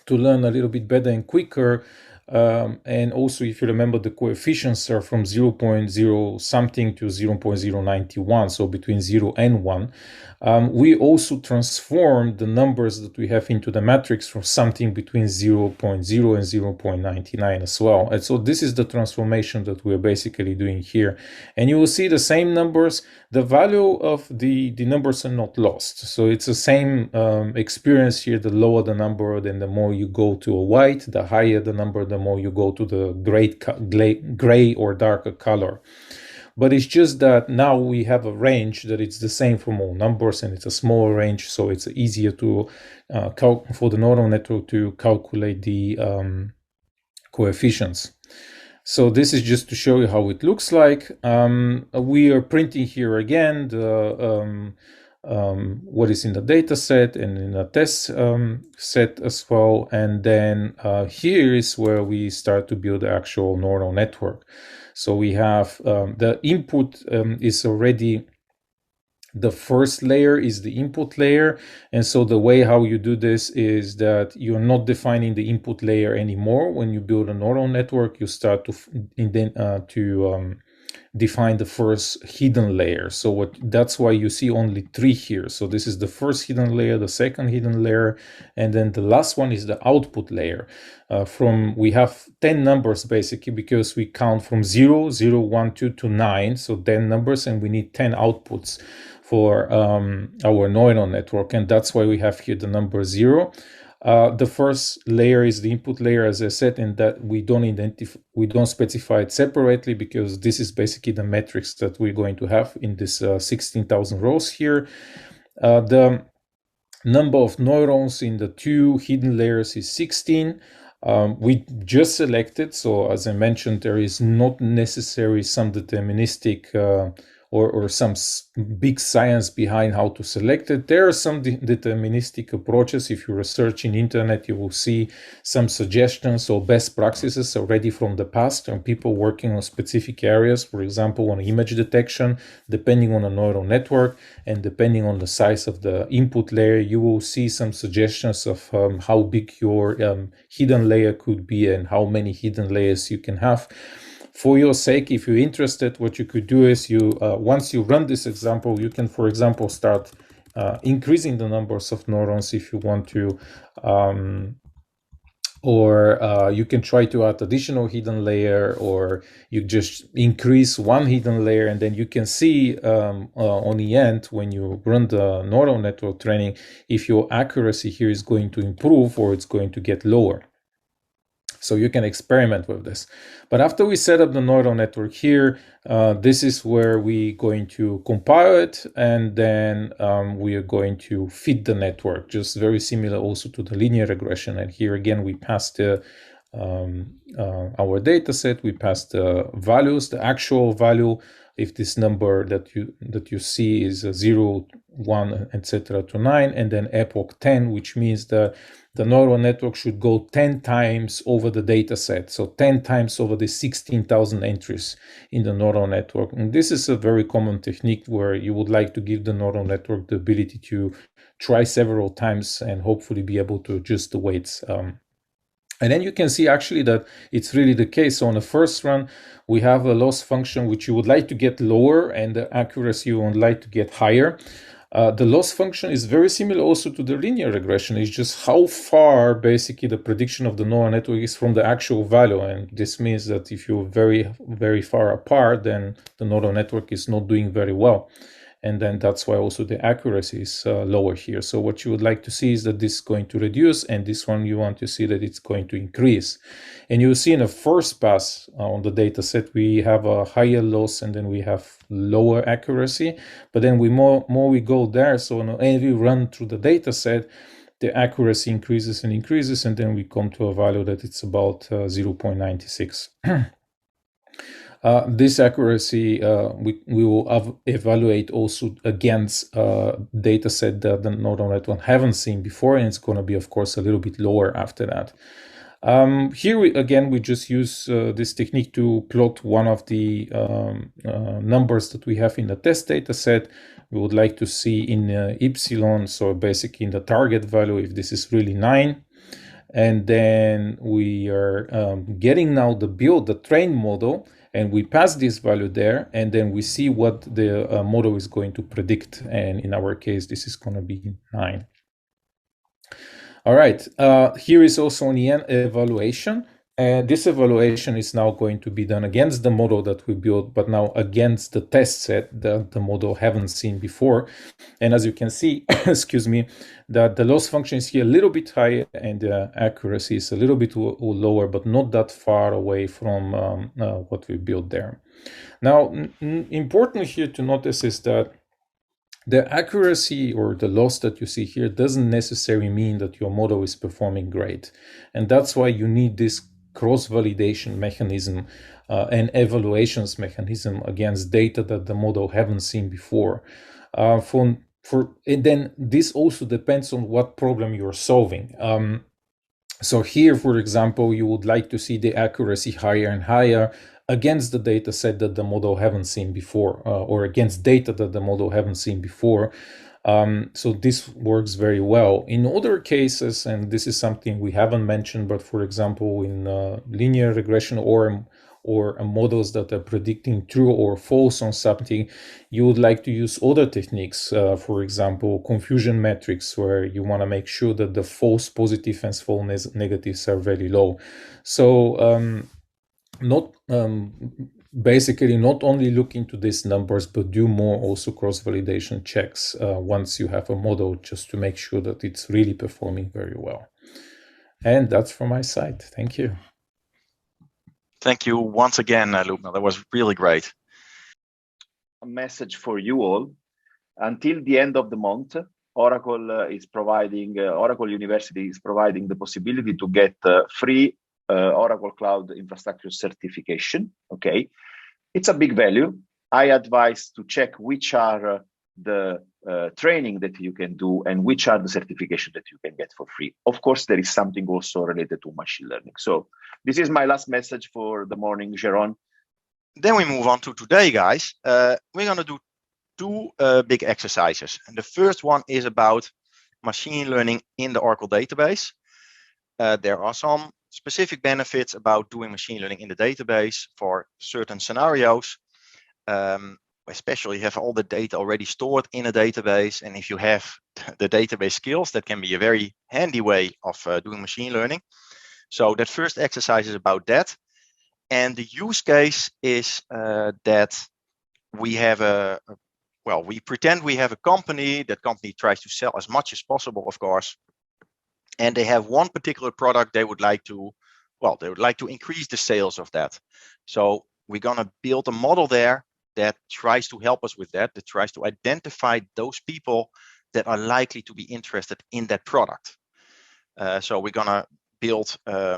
learn a little bit better and quicker, and also if you remember, the coefficients are from 0.0 something to 0.091, so between 0 and 1. We also transform the numbers that we have into the matrix from something between 0.0 and 0.99 as well. And so this is the transformation that we're basically doing here. And you will see the same numbers. The value of the numbers are not lost. So it's the same experience here. The lower the number, then the more you go to a white. The higher the number, the more you go to the gray or darker color. But it's just that now we have a range that it's the same from all numbers, and it's a smaller range, so it's easier to for the neural network to calculate the coefficients. So this is just to show you how it looks like. We are printing here again the what is in the data set and in the test set as well. And then here is where we start to build the actual neural network. So we have the input is already, the first layer is the input layer. And so the way how you do this is that you're not defining the input layer anymore. When you build a neural network, you start to define the first hidden layer. So that's why you see only 3 here. So this is the first hidden layer, the second hidden layer, and then the last one is the output layer. We have 10 numbers basically, because we count from 0, 0, 1, 2 to 9. So 10 numbers, and we need 10 outputs for our neural network. And that's why we have here the number 0. The first layer is the input layer, as I said, and that we don't specify it separately, because this is basically the metrics that we're going to have in this 16,000 rows here. The number of neurons in the 2 hidden layers is 16. We just selected, so as I mentioned, there is not necessarily some deterministic or some big science behind how to select it. There are some deterministic approaches. If you research in internet, you will see some suggestions or best practices already from the past and people working on specific areas, for example, on image detection, depending on a neural network and depending on the size of the input layer, you will see some suggestions of how big your hidden layer could be and how many hidden layers you can have. For your sake, if you're interested, what you could do is once you run this example, you can, for example, start increasing the numbers of neurons if you want to, or you can try to add additional hidden layer, or you just increase one hidden layer, and then you can see on the end when you run the neural network training if your accuracy here is going to improve or it's going to get lower. So you can experiment with this. But after we set up the neural network here, this is where we're going to compile it, and then we are going to fit the network, just very similar also to the linear regression. And here again, we pass the our data set, we pass the values, the actual value, if this number that you see is 0, 1, etc. to 9, and then epoch 10, which means the neural network should go 10 times over the data set, so 10 times over the 16,000 entries in the neural network. And this is a very common technique where you would like to give the neural network the ability to try several times and hopefully be able to adjust the weights. And then you can see actually that it's really the case. So on the first run, we have a loss function which you would like to get lower and the accuracy you would like to get higher. The loss function is very similar also to the linear regression. It's just how far basically the prediction of the neural network is from the actual value. And this means that if you're very, very far apart, then the neural network is not doing very well. And then that's why also the accuracy is lower here. So what you would like to see is that this is going to reduce, and this one you want to see that it's going to increase. And you'll see in the first pass on the data set, we have a higher loss and then we have lower accuracy. But then more we go there, so on every run through the data set, the accuracy increases and increases, and then we come to a value that it's about 0.96. This accuracy we will evaluate also against data set that the neural network haven't seen before, and it's going to be, of course, a little bit lower after that. Here we just use this technique to plot one of the numbers that we have in the test data set. We would like to see in epsilon, so basically in the target value, if this is really 9. And then we are getting now the trained model, and we pass this value there, and then we see what the model is going to predict. And in our case, this is going to be 9. All right, here is also an evaluation. And this evaluation is now going to be done against the model that we built, but now against the test set that the model haven't seen before. And as you can see, excuse me, that the loss function is here a little bit higher and the accuracy is a little bit lower, but not that far away from what we built there. Now, important here to notice is that the accuracy or the loss that you see here doesn't necessarily mean that your model is performing great. And that's why you need this cross-validation mechanism and evaluations mechanism against data that the model haven't seen before. And then this also depends on what problem you're solving. So here, for example, you would like to see the accuracy higher and higher against the data set that the model haven't seen before, or against data that the model haven't seen before. So this works very well. In other cases, and this is something we haven't mentioned, but for example, in linear regression or models that are predicting true or false on something, you would like to use other techniques, for example, confusion metrics, where you want to make sure that the false positive and false negatives are very low. So basically not only look into these numbers, but do more also cross-validation checks once you have a model, just to make sure that it's really performing very well. And that's from my side. Thank you. Thank you once again, Lubna. That was really great. A message for you all. Until the end of the month, Oracle University is providing the possibility to get free Oracle Cloud Infrastructure certification. Okay, it's a big value. I advise to check which are the training that you can do and which are the certification that you can get for free. Of course, there is something also related to machine learning. So this is my last message for the morning, Jeroen. Then we move on to today, guys. We're going to do two big exercises. And the first one is about machine learning in the Oracle database. There are some specific benefits about doing machine learning in the database for certain scenarios. Especially have all the data already stored in a database. And if you have the database skills, that can be a very handy way of doing machine learning. So that first exercise is about that. And the use case is that we have we pretend we have a company. That company tries to sell as much as possible, of course. And they have one particular product they would like to increase the sales of that. So we're going to build a model there that tries to help us with that tries to identify those people that are likely to be interested in that product. So we're going to build a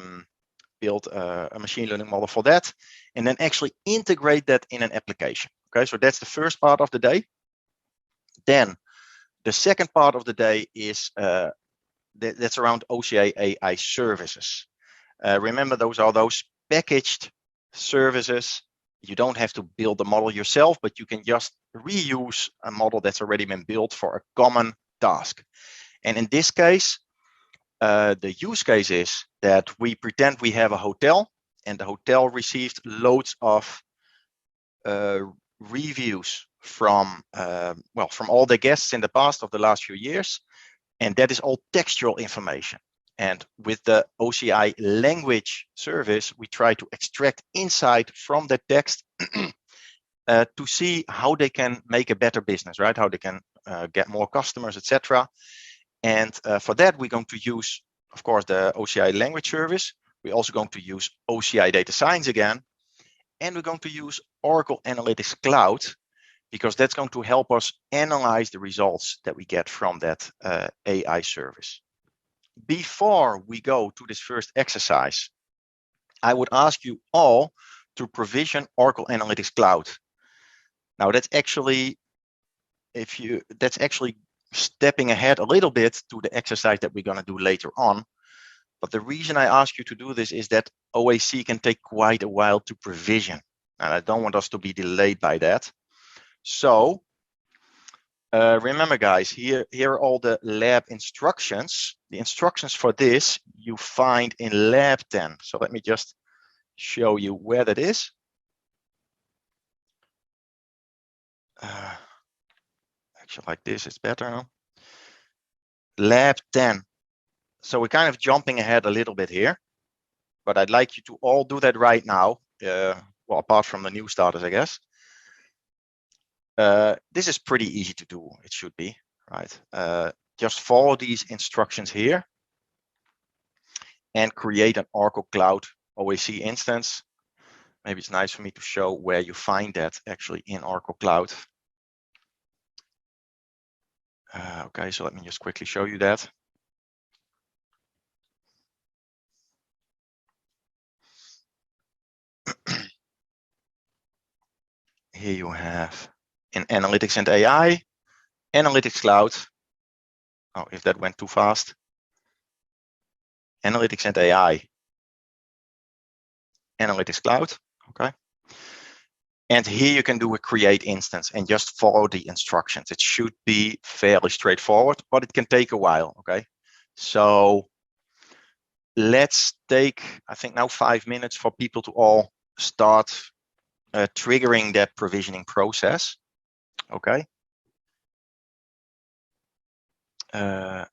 machine learning model for that, and then actually integrate that in an application. Okay, so that's the first part of the day. Then the second part of the day is that's around OCI AI services. Remember, those are those packaged services. You don't have to build the model yourself, but you can just reuse a model that's already been built for a common task. And in this case, the use case is that we pretend we have a hotel, and the hotel received loads of reviews from all the guests in the past of the last few years, and that is all textual information. And with the OCI language service, we try to extract insight from the text to see how they can make a better business, right? How they can get more customers, etc. And for that, we're going to use, of course, the OCI language service. We're also going to use OCI data science again. And we're going to use Oracle Analytics Cloud, because that's going to help us analyze the results that we get from that AI service. Before we go to this first exercise, I would ask you all to provision Oracle Analytics Cloud. Now that's actually stepping ahead a little bit to the exercise that we're going to do later on. But the reason I ask you to do this is that OAC can take quite a while to provision, and I don't want us to be delayed by that. So remember, guys, here are all the lab instructions. The instructions for this you find in lab 10. So let me just show you where that is. Actually, like this is better now. Lab 10. So we're kind of jumping ahead a little bit here, but I'd like you to all do that right now. Well, apart from the new starters, I guess. This is pretty easy to do. It should be, right? Just follow these instructions here and create an Oracle Cloud OAC instance. Maybe it's nice for me to show where you find that actually in Oracle Cloud. Okay, so let me just quickly show you that. Here you have in Analytics and AI, Analytics Cloud. Oh, if that went too fast. Analytics and AI, Analytics Cloud. Okay. And here you can do a create instance and just follow the instructions. It should be fairly straightforward, but it can take a while. Okay. So let's take, I think now 5 minutes for people to all start triggering that provisioning process. Okay. So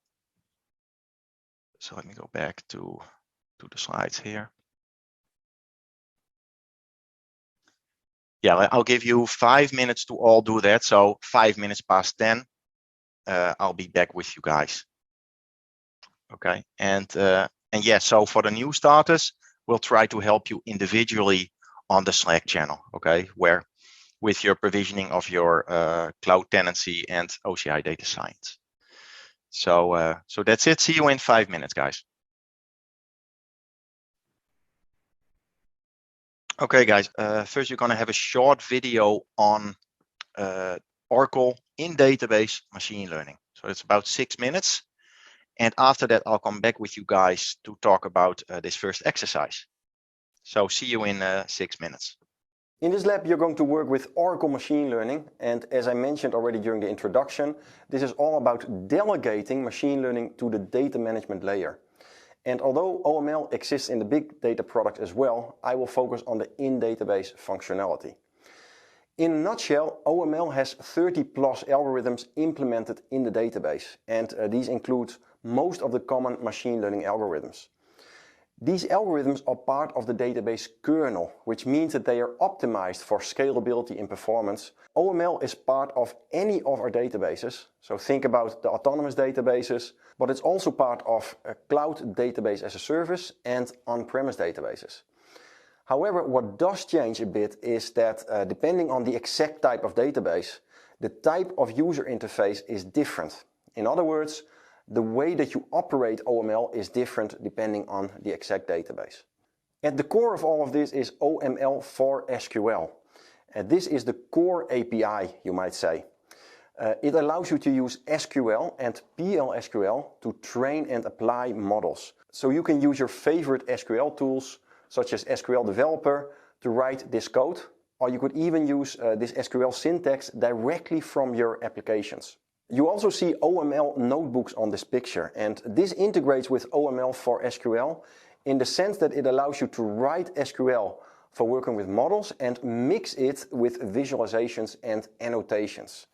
let me go back to the slides here. Yeah, I'll give you 5 minutes to all do that. So 5 minutes past 10, I'll be back with you guys. Okay, and yeah, so for the new starters, we'll try to help you individually on the Slack channel. Okay, where with your provisioning of your cloud tenancy and OCI data science. So so that's it. See you in 5 minutes, guys. Okay, guys, first you're going to have a short video on Oracle in database machine learning. So it's about 6 minutes. And after that, I'll come back with you guys to talk about this first exercise. So see you in 6 minutes. In this lab, you're going to work with Oracle Machine Learning, and as I mentioned already during the introduction, this is all about delegating machine learning to the data management layer. And although OML exists in the big data product as well, I will focus on the in-database functionality. In a nutshell, OML has 30 plus algorithms implemented in the database, and these include most of the common machine learning algorithms. These algorithms are part of the database kernel, which means that they are optimized for scalability and performance. OML is part of any of our databases, so think about the autonomous databases, but it's also part of a cloud database as a service and on-premise databases. However, what does change a bit is that depending on the exact type of database, the type of user interface is different. In other words, the way that you operate OML is different depending on the exact database. At the core of all of this is OML for SQL. This is the core API, you might say. It allows you to use SQL and PL/SQL to train and apply models. So you can use your favorite SQL tools, such as SQL Developer, to write this code, or you could even use this SQL syntax directly from your applications. You also see OML notebooks on this picture, and this integrates with OML for SQL in the sense that it allows you to write SQL for working with models and mix it with visualizations and annotations.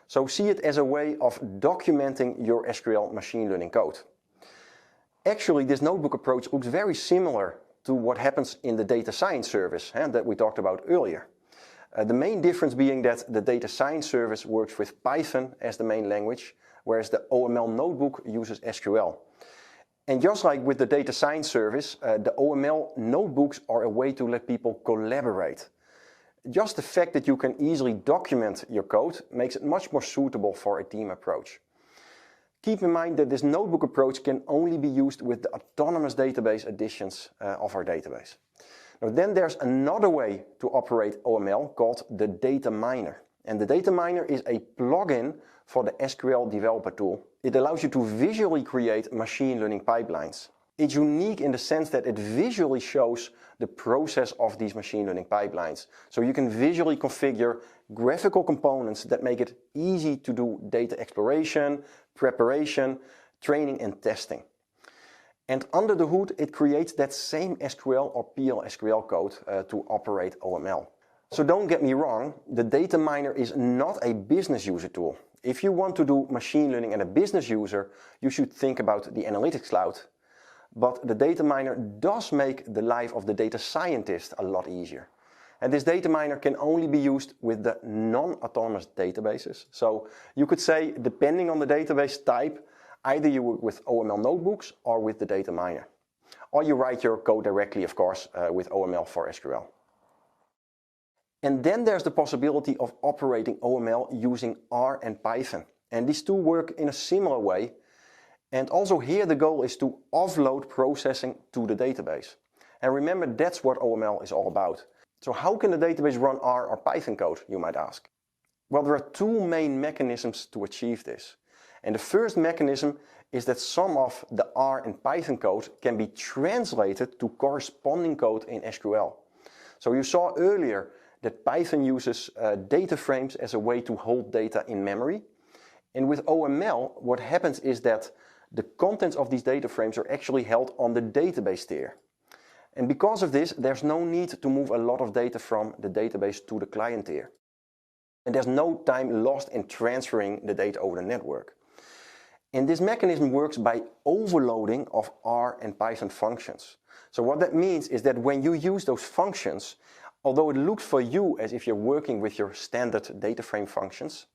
So see it as a way of documenting your SQL machine learning code. Actually, this notebook approach looks very similar to what happens in the data science service that we talked about earlier. The main difference being that the data science service works with Python as the main language, whereas the OML notebook uses SQL. And just like with the data science service, the OML notebooks are a way to let people collaborate. Just the fact that you can easily document your code makes it much more suitable for a team approach. Keep in mind that this notebook approach can only be used with the autonomous database editions of our database. Now then there's another way to operate OML called the data miner. And the data miner is a plugin for the SQL developer tool. It allows you to visually create machine learning pipelines. It's unique in the sense that it visually shows the process of these machine learning pipelines. So you can visually configure graphical components that make it easy to do data exploration, preparation, training and testing. And under the hood, it creates that same SQL or PL/SQL code to operate OML. So don't get me wrong, the data miner is not a business user tool. If you want to do machine learning and a business user, you should think about the analytics cloud. But the data miner does make the life of the data scientist a lot easier. And this data miner can only be used with the non-autonomous databases. So you could say, depending on the database type, either you work with OML notebooks or with the data miner. Or you write your code directly, of course, with OML for SQL. And then there's the possibility of operating OML using R and Python. And these two work in a similar way. And also here the goal is to offload processing to the database. And remember, that's what OML is all about. So how can the database run R or Python code, you might ask? Well, there are two main mechanisms to achieve this. And the first mechanism is that some of the R and Python code can be translated to corresponding code in SQL. So you saw earlier that Python uses data frames as a way to hold data in memory. And with OML, what happens is that the contents of these data frames are actually held on the database tier. And because of this, there's no need to move a lot of data from the database to the client tier. And there's no time lost in transferring the data over the network. And this mechanism works by overloading of R and Python functions. So what that means is that when you use those functions, although it looks for you as if you're working with your standard data frame functions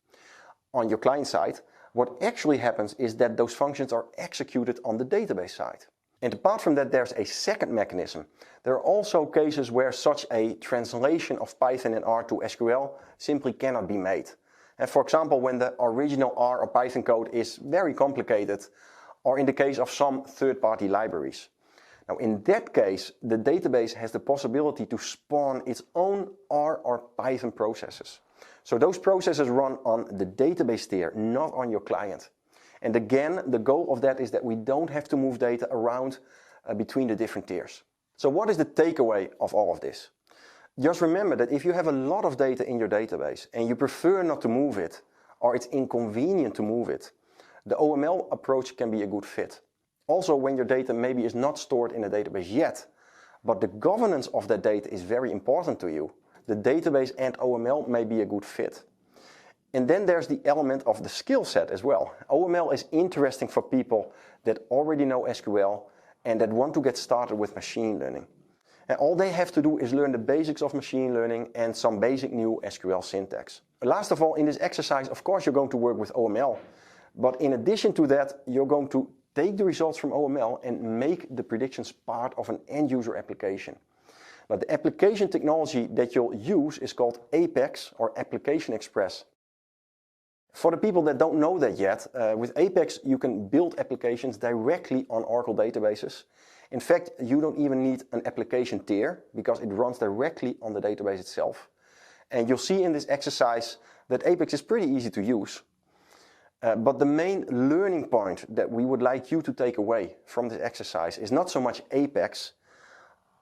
on your client side, what actually happens is that those functions are executed on the database side. And apart from that, there's a second mechanism. There are also cases where such a translation of Python and R to SQL simply cannot be made. And for example, when the original R or Python code is very complicated, or in the case of some third-party libraries. Now, in that case, the database has the possibility to spawn its own R or Python processes. So those processes run on the database tier, not on your client. And again, the goal of that is that we don't have to move data around between the different tiers. So what is the takeaway of all of this? Just remember that if you have a lot of data in your database and you prefer not to move it, or it's inconvenient to move it, the OML approach can be a good fit. Also, when your data maybe is not stored in a database yet, but the governance of that data is very important to you, the database and OML may be a good fit. And then there's the element of the skill set as well. OML is interesting for people that already know SQL and that want to get started with machine learning. And all they have to do is learn the basics of machine learning and some basic new SQL syntax. Last of all, in this exercise, of course, you're going to work with OML. But in addition to that, you're going to take the results from OML and make the predictions part of an end-user application. Now, the application technology that you'll use is called Apex or Application Express. For the people that don't know that yet, with Apex you can build applications directly on Oracle databases. In fact, you don't even need an application tier because it runs directly on the database itself. And you'll see in this exercise that Apex is pretty easy to use. But the main learning point that we would like you to take away from this exercise is not so much Apex,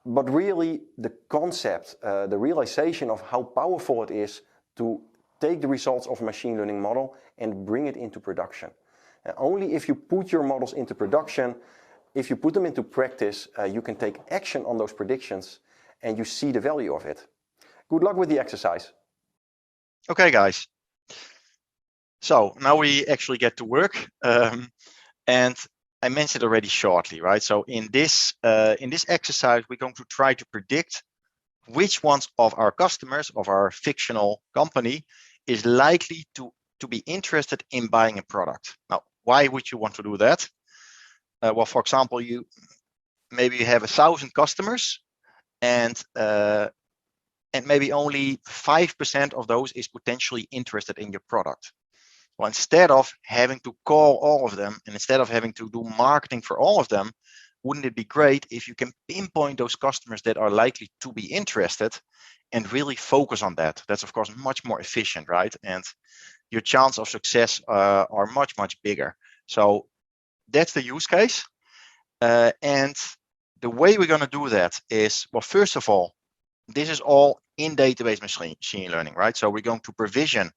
but really the concept, the realization of how powerful it is to take the results of a machine learning model and bring it into production. And only if you put your models into production, if you put them into practice, you can take action on those predictions and you see the value of it. Good luck with the exercise. Okay, guys. So now we actually get to work. And I mentioned already shortly, right? So in this exercise, we're going to try to predict which ones of our customers of our fictional company is likely to be interested in buying a product. Now, why would you want to do that? Well, for example, you have 1,000 customers, and maybe only 5% of those is potentially interested in your product. Well, instead of having to call all of them, and instead of having to do marketing for all of them, wouldn't it be great if you can pinpoint those customers that are likely to be interested and really focus on that? That's of course much more efficient, right? And your chance of success are much, much bigger. So that's the use case. And the way we're going to do that is, well, first of all, this is all in database machine learning, right? So we're going to provision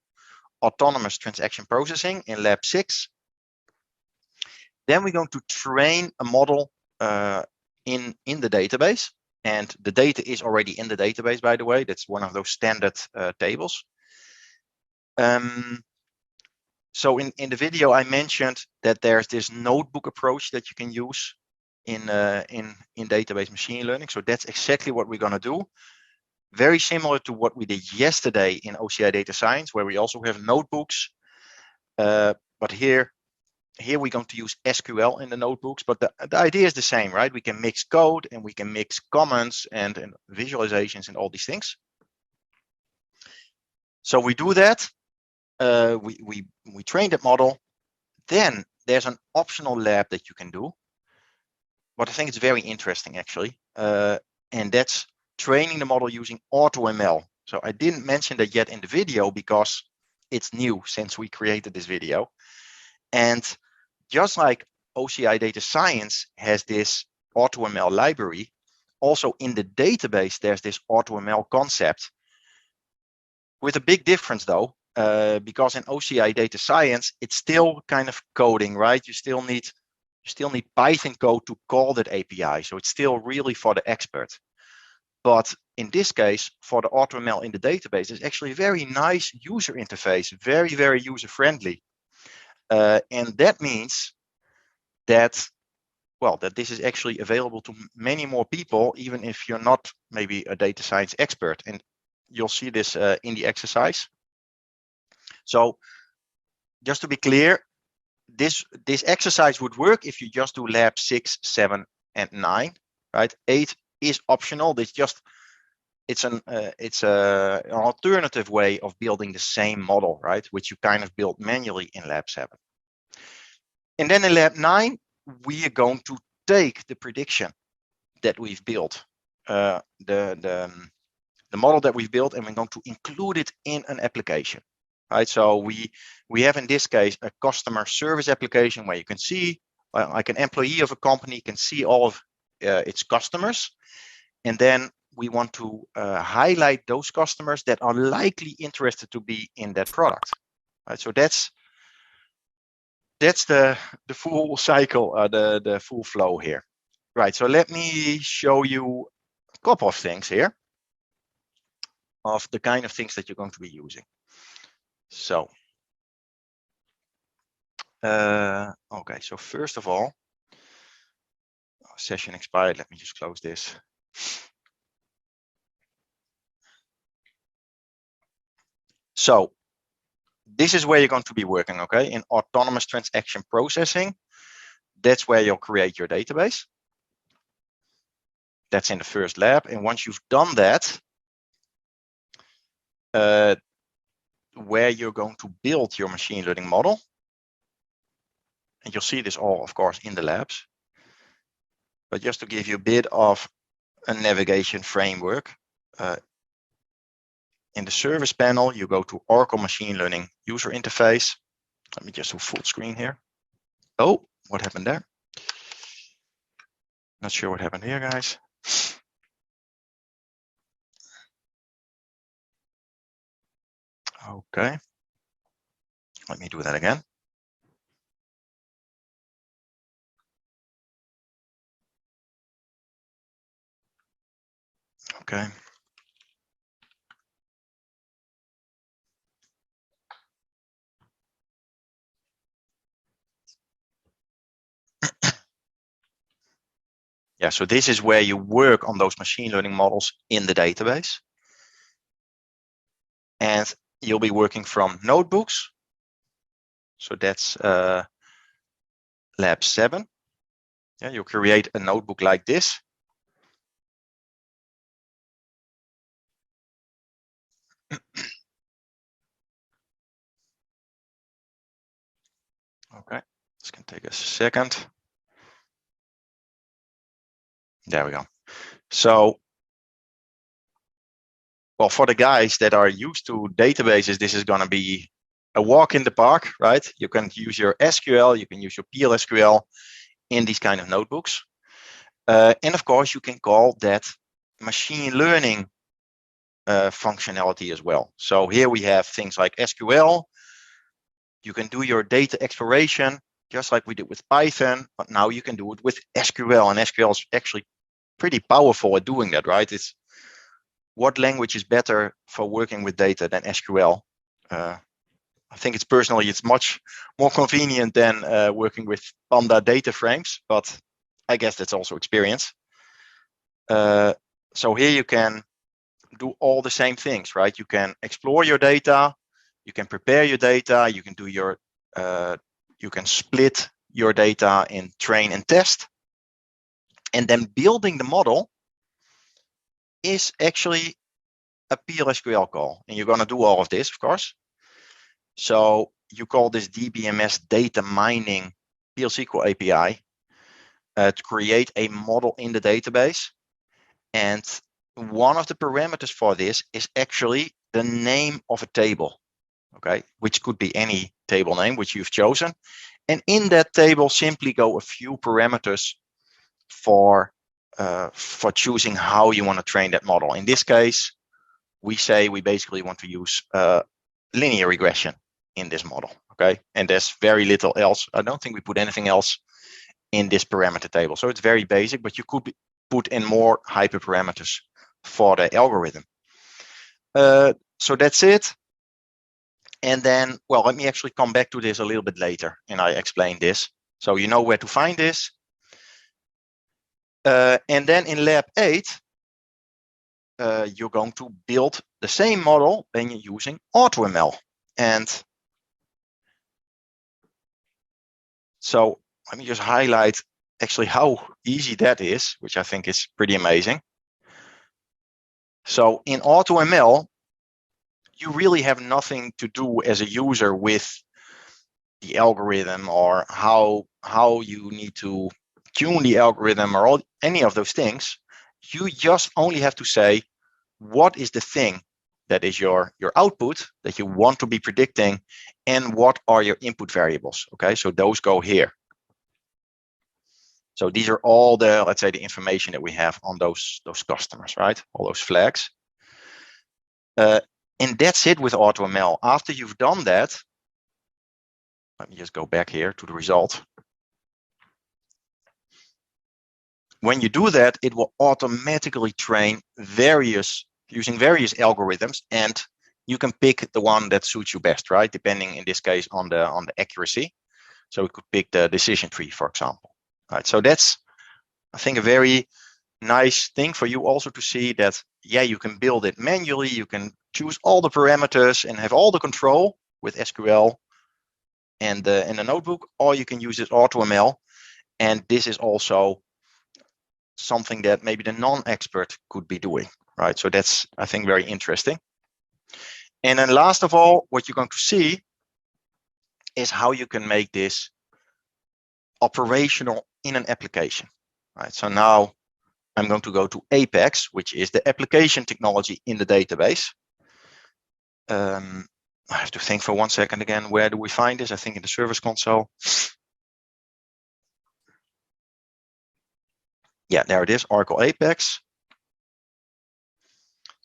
autonomous transaction processing in Lab 6. Then we're going to train a model in the database. And the data is already in the database, by the way. That's one of those standard tables. So in the video, I mentioned that there's this notebook approach that you can use in database machine learning. So that's exactly what we're going to do. Very similar to what we did yesterday in OCI Data Science, where we also have notebooks. But here we're going to use SQL in the notebooks. But the idea is the same, right? We can mix code and we can mix comments and visualizations and all these things. So we do that. We train that model. Then there's an optional lab that you can do. But I think it's very interesting, actually. And that's training the model using AutoML. So I didn't mention that yet in the video because it's new since we created this video. And just like OCI Data Science has this AutoML library, also in the database, there's this AutoML concept. With a big difference though, because in OCI Data Science, it's still kind of coding, right? You still need Python code to call that API. So it's still really for the expert. But in this case, for the AutoML in the database, it's actually a very nice user interface, very, very user-friendly. And that means that, well, that this is actually available to many more people, even if you're not maybe a data science expert. And you'll see this in the exercise. So just to be clear, this exercise would work if you just do lab 6, 7, and 9, right? 8 is optional. It's an alternative way of building the same model, right? Which you kind of build manually in lab 7. And then in lab 9, we are going to take the prediction that we've built, the model that we've built, and we're going to include it in an application, right? So we have in this case a customer service application where you can see, like an employee of a company can see all of its customers, and then we want to highlight those customers that are likely interested to be in that product, right? So that's the full cycle, the full flow here, right? So let me show you a couple of things here of the kind of things that you're going to be using. So, okay, so first of all, session expired. Let me just close this. So this is where you're going to be working, okay? In autonomous transaction processing, that's where you'll create your database. That's in the first lab. And once you've done that, where you're going to build your machine learning model, and you'll see this all, of course, in the labs. But just to give you a bit of a navigation framework, in the service panel, you go to Oracle Machine Learning User Interface. Let me just do full screen here. Oh, what happened there? Not sure what happened here, guys. Okay. Let me do that again. Okay. Yeah, so this is where you work on those machine learning models in the database. And you'll be working from notebooks. So that's lab 7. Yeah, you create a notebook like this. Okay, this can take us a second. There we go. So, well, for the guys that are used to databases, this is going to be a walk in the park, right? You can use your SQL, you can use your PLSQL in these kind of notebooks. And of course, you can call that machine learning functionality as well. So here we have things like SQL. You can do your data exploration just like we did with Python, but now you can do it with SQL, and SQL is actually pretty powerful at doing that, right? It's what language is better for working with data than SQL? I think it's much more convenient than working with Panda data frames, but I guess that's also experience. So here you can do all the same things, right? You can explore your data, you can prepare your data, you can do your, you can split your data in train and test, and then building the model is actually a PLSQL call, and you're going to do all of this, of course. So you call this DBMS data mining PL/SQL API to create a model in the database. And one of the parameters for this is actually the name of a table, okay, which could be any table name which you've chosen. And in that table, simply go a few parameters for choosing how you want to train that model. In this case, we say we basically want to use linear regression in this model, okay? And there's very little else. I don't think we put anything else in this parameter table. So it's very basic, but you could put in more hyperparameters for the algorithm. So that's it. And then, well, let me actually come back to this a little bit later, and I explain this. So you know where to find this. And then in lab 8, you're going to build the same model when you're using AutoML. And so let me just highlight actually how easy that is, which I think is pretty amazing. So in AutoML, you really have nothing to do as a user with the algorithm or how you need to tune the algorithm or any of those things. You just only have to say, what is the thing that is your output that you want to be predicting, and what are your input variables? Okay, so those go here. So these are all the, let's say, the information that we have on those customers, right? All those flags. And that's it with AutoML. After you've done that, let me just go back here to the result. When you do that, it will automatically train using various algorithms, and you can pick the one that suits you best, right? Depending in this case on the accuracy. So we could pick the decision tree, for example. All right. So that's, I think, a very nice thing for you also to see that, yeah, you can build it manually. You can choose all the parameters and have all the control with SQL and in the notebook, or you can use this AutoML. And this is also something that maybe the non-expert could be doing, right? So that's, I think, very interesting. And then last of all, what you're going to see is how you can make this operational in an application, right? So now I'm going to go to Apex, which is the application technology in the database. I have to think for 1 second again, where do we find this? I think in the service console. Yeah, there it is, Oracle Apex.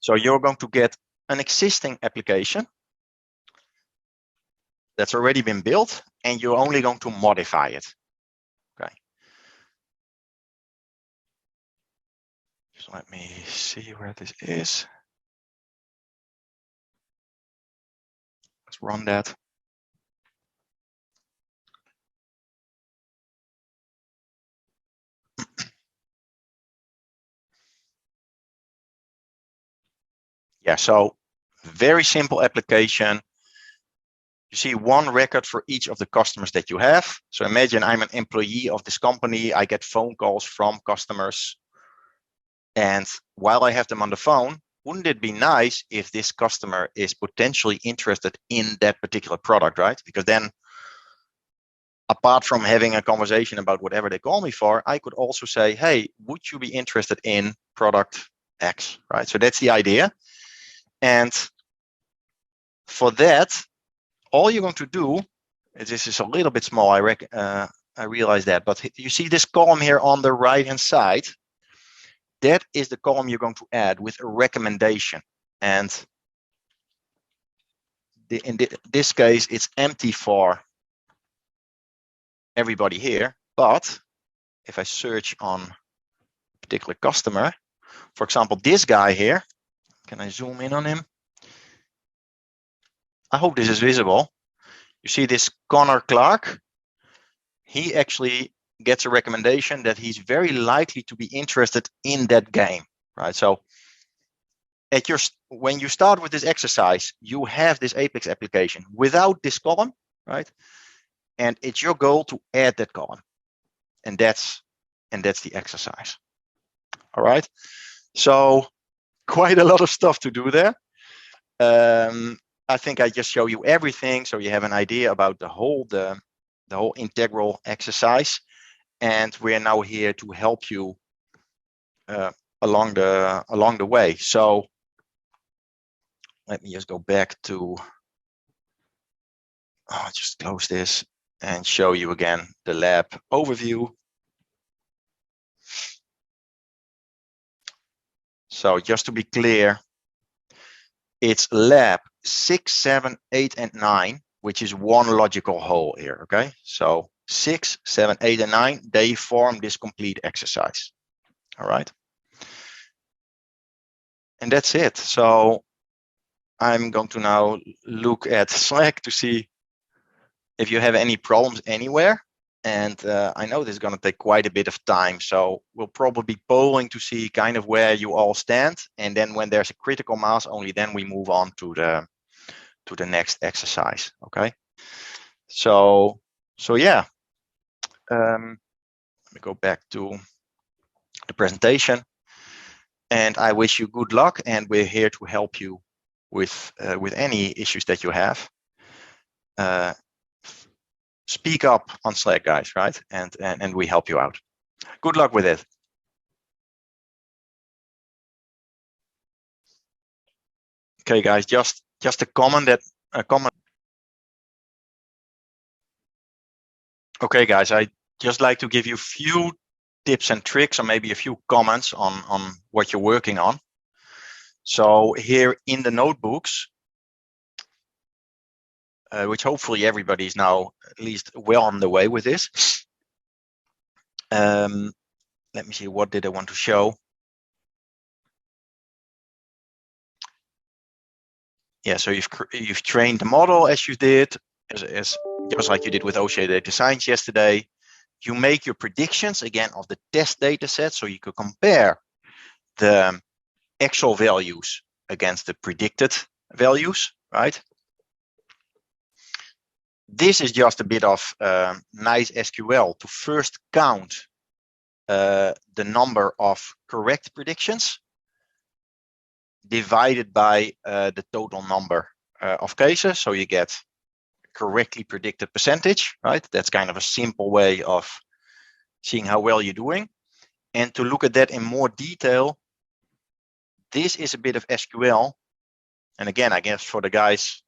So you're going to get an existing application that's already been built, and you're only going to modify it. Okay. So let me see where this is. Let's run that. Yeah, so very simple application. You see one record for each of the customers that you have. So imagine I'm an employee of this company. I get phone calls from customers. And while I have them on the phone, wouldn't it be nice if this customer is potentially interested in that particular product, right? Because then, apart from having a conversation about whatever they call me for, I could also say, hey, would you be interested in product X, right? So that's the idea. And for that, all you're going to do, this is a little bit small, I realize that, but you see this column here on the right-hand side, that is the column you're going to add with a recommendation. And in this case, it's empty for everybody here. But if I search on a particular customer, for example, this guy here, can I zoom in on him? I hope this is visible. You see this Connor Clark? He actually gets a recommendation that he's very likely to be interested in that game, right? So when you start with this exercise, you have this Apex application without this column, right? And it's your goal to add that column. And that's the exercise. All right. So quite a lot of stuff to do there. I think I just show you everything, so you have an idea about the whole integral exercise, and we are now here to help you along the way. So let me just go back to just close this and show you again the lab overview. So just to be clear, it's lab 6, 7, 8, and 9, which is one logical whole here, okay? So 6, 7, 8, and 9, they form this complete exercise, all right? And that's it. So I'm going to now look at Slack to see if you have any problems anywhere. And I know this is going to take quite a bit of time, so we'll probably be polling to see kind of where you all stand. And then when there's a critical mass, only then we move on to the next exercise. Okay. So yeah. Let me go back to the presentation. And I wish you good luck. And we're here to help you with any issues that you have. Speak up on Slack, guys, right? And we help you out. Good luck with it. Okay, guys, just a comment. Okay, guys, I just like to give you a few tips and tricks, or maybe a few comments on what you're working on. So here in the notebooks, which hopefully everybody is now at least well on the way with this. Let me see, what did I want to show? Yeah, so you've trained the model as you did, as just like you did with OCA Data Science yesterday. You make your predictions again of the test data set, so you could compare the actual values against the predicted values, right? This is just a bit of nice SQL to first count the number of correct predictions divided by the total number of cases. So you get correctly predicted percentage, right? That's kind of a simple way of seeing how well you're doing. And to look at that in more detail, this is a bit of SQL. And again, I guess for the guys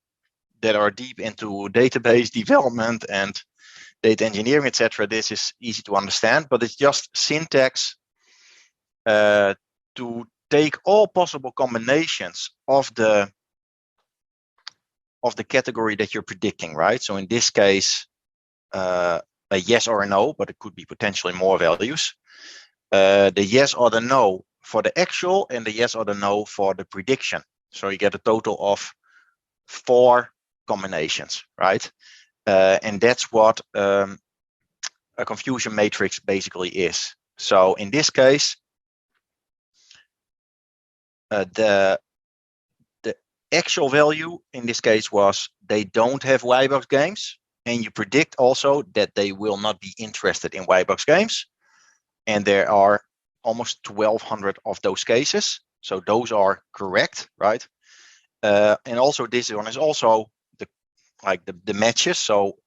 that are deep into database development and data engineering, etc., this is easy to understand, but it's just syntax to take all possible combinations of the category that you're predicting, right? So in this case, a yes or a no, but it could be potentially more values. The yes or the no for the actual, and the yes or the no for the prediction. So you get a total of 4 combinations, right? And that's what a confusion matrix basically is. So in this case, the actual value in this case was they don't have Y-Box games, and you predict also that they will not be interested in Y-Box games. And there are almost 1,200 of those cases. So those are correct, right? And also this one is also the matches. So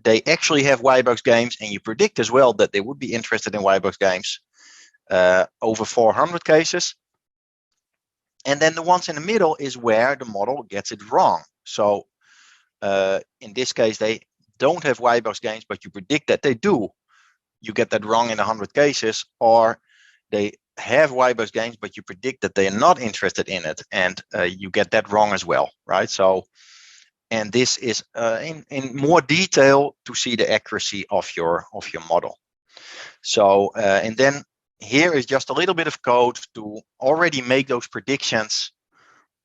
they actually have Y-Box games, and you predict as well that they would be interested in Y-Box games, over 400 cases. And then the ones in the middle is where the model gets it wrong. So in this case, they don't have Y-Box games, but you predict that they do. You get that wrong in 100 cases. Or they have Y-Box games, but you predict that they are not interested in it, and you get that wrong as well, right? So, and this is in more detail to see the accuracy of your model. So, and then here is just a little bit of code to already make those predictions,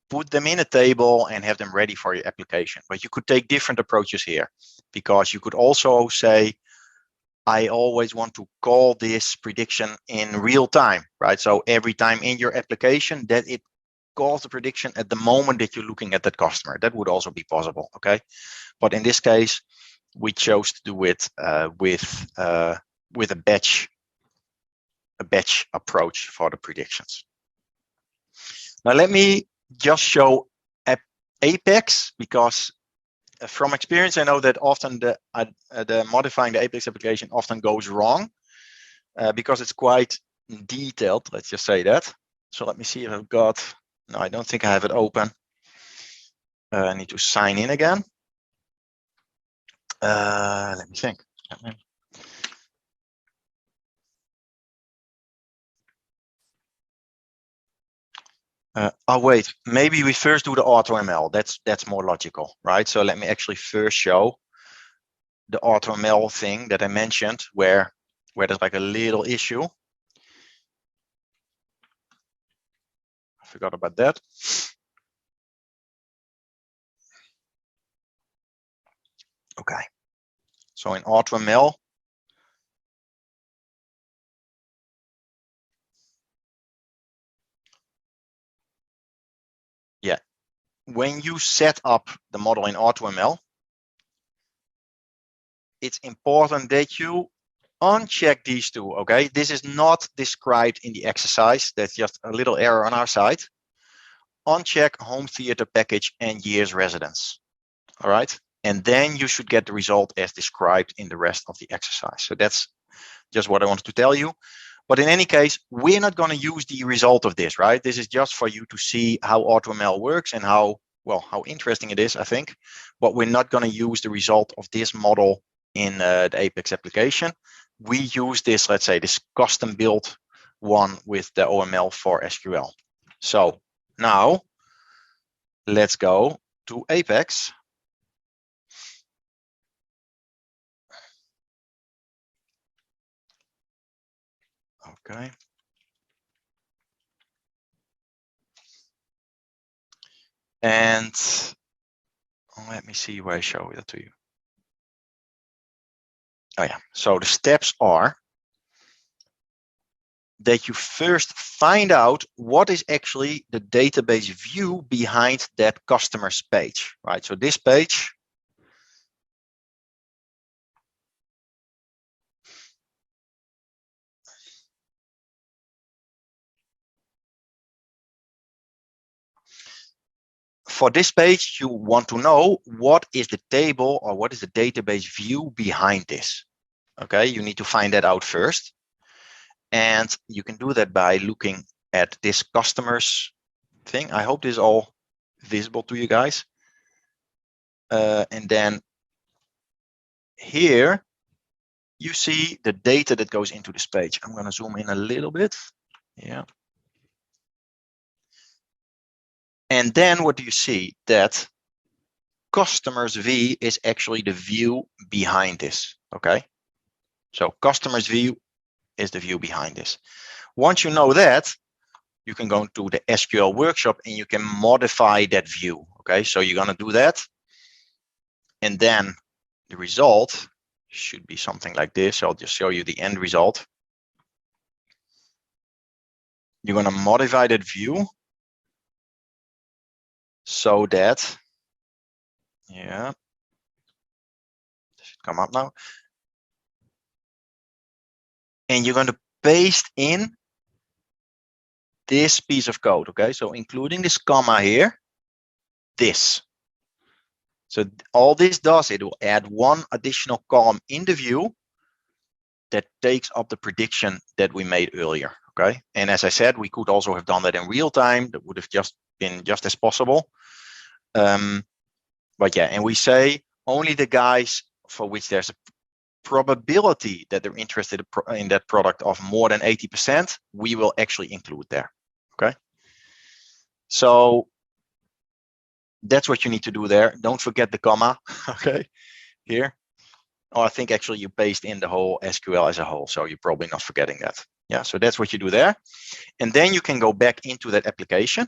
put them in a table, and have them ready for your application. But you could take different approaches here, because you could also say, I always want to call this prediction in real time, right? So every time in your application that it calls the prediction at the moment that you're looking at that customer. That would also be possible, okay? But in this case, we chose to do it with a batch approach for the predictions. Now let me just show Apex, because from experience, I know that often the modifying the Apex application often goes wrong because it's quite detailed. Let's just say that. So let me see if I've got. No, I don't think I have it open. I need to sign in again. Let me think. Oh wait, maybe we first do the AutoML. That's more logical, right? So let me actually first show the AutoML thing that I mentioned, where there's like a little issue. I forgot about that. Okay, so in AutoML, yeah, when you set up the model in AutoML, it's important that you uncheck these two, okay? This is not described in the exercise. That's just a little error on our side. Uncheck home theater package and year's residence, all right? And then you should get the result as described in the rest of the exercise. So that's just what I wanted to tell you. But in any case, we're not going to use the result of this, right? This is just for you to see how AutoML works and how interesting it is, I think. But we're not going to use the result of this model in the Apex application. We use this, let's say, this custom built one with the OML for SQL. So now let's go to Apex. Okay. And let me see where I show that to you. Oh yeah, so the steps are that you first find out what is actually the database view behind that customer's page, right? So this page, for this page, you want to know what is the table or what is the database view behind this. Okay, you need to find that out first. And you can do that by looking at this customers thing. I hope this is all visible to you guys. And then here you see the data that goes into this page. I'm going to zoom in a little bit. Yeah. And then what do you see? That customers V is actually the view behind this. Okay. So customers view is the view behind this. Once you know that, you can go to the SQL workshop and you can modify that view. Okay, so you're going to do that. And then the result should be something like this. I'll just show you the end result. You're going to modify that view so that, yeah, this should come up now. And you're going to paste in this piece of code. Okay, so including this comma here, this. So all this does, it will add one additional column in the view that takes up the prediction that we made earlier. Okay, and as I said, we could also have done that in real time. That would have just been just as possible. But yeah, and we say only the guys for which there's a probability that they're interested in that product of more than 80%, we will actually include there. Okay, so that's what you need to do there. Don't forget the comma. Okay, here. Oh, I think actually you paste in the whole SQL as a whole, so you're probably not forgetting that. Yeah, so that's what you do there. And then you can go back into that application.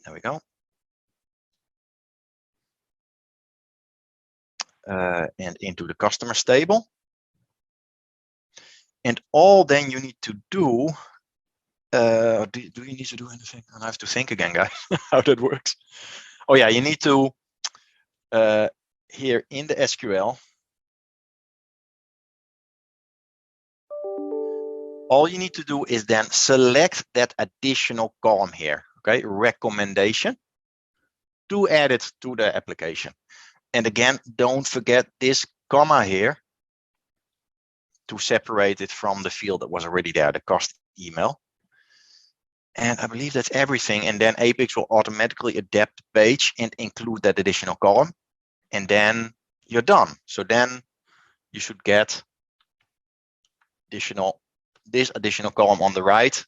There we go. And into the customers table. And all then you need to do, do you need to do anything? I have to think again, guys, how that works. Oh yeah, you need to, here in the SQL, all you need to do is then select that additional column here, okay, recommendation, to add it to the application. And again, don't forget this comma here to separate it from the field that was already there, the cost email. And I believe that's everything. And then Apex will automatically adapt the page and include that additional column. And then you're done. So then you should get this additional column on the right,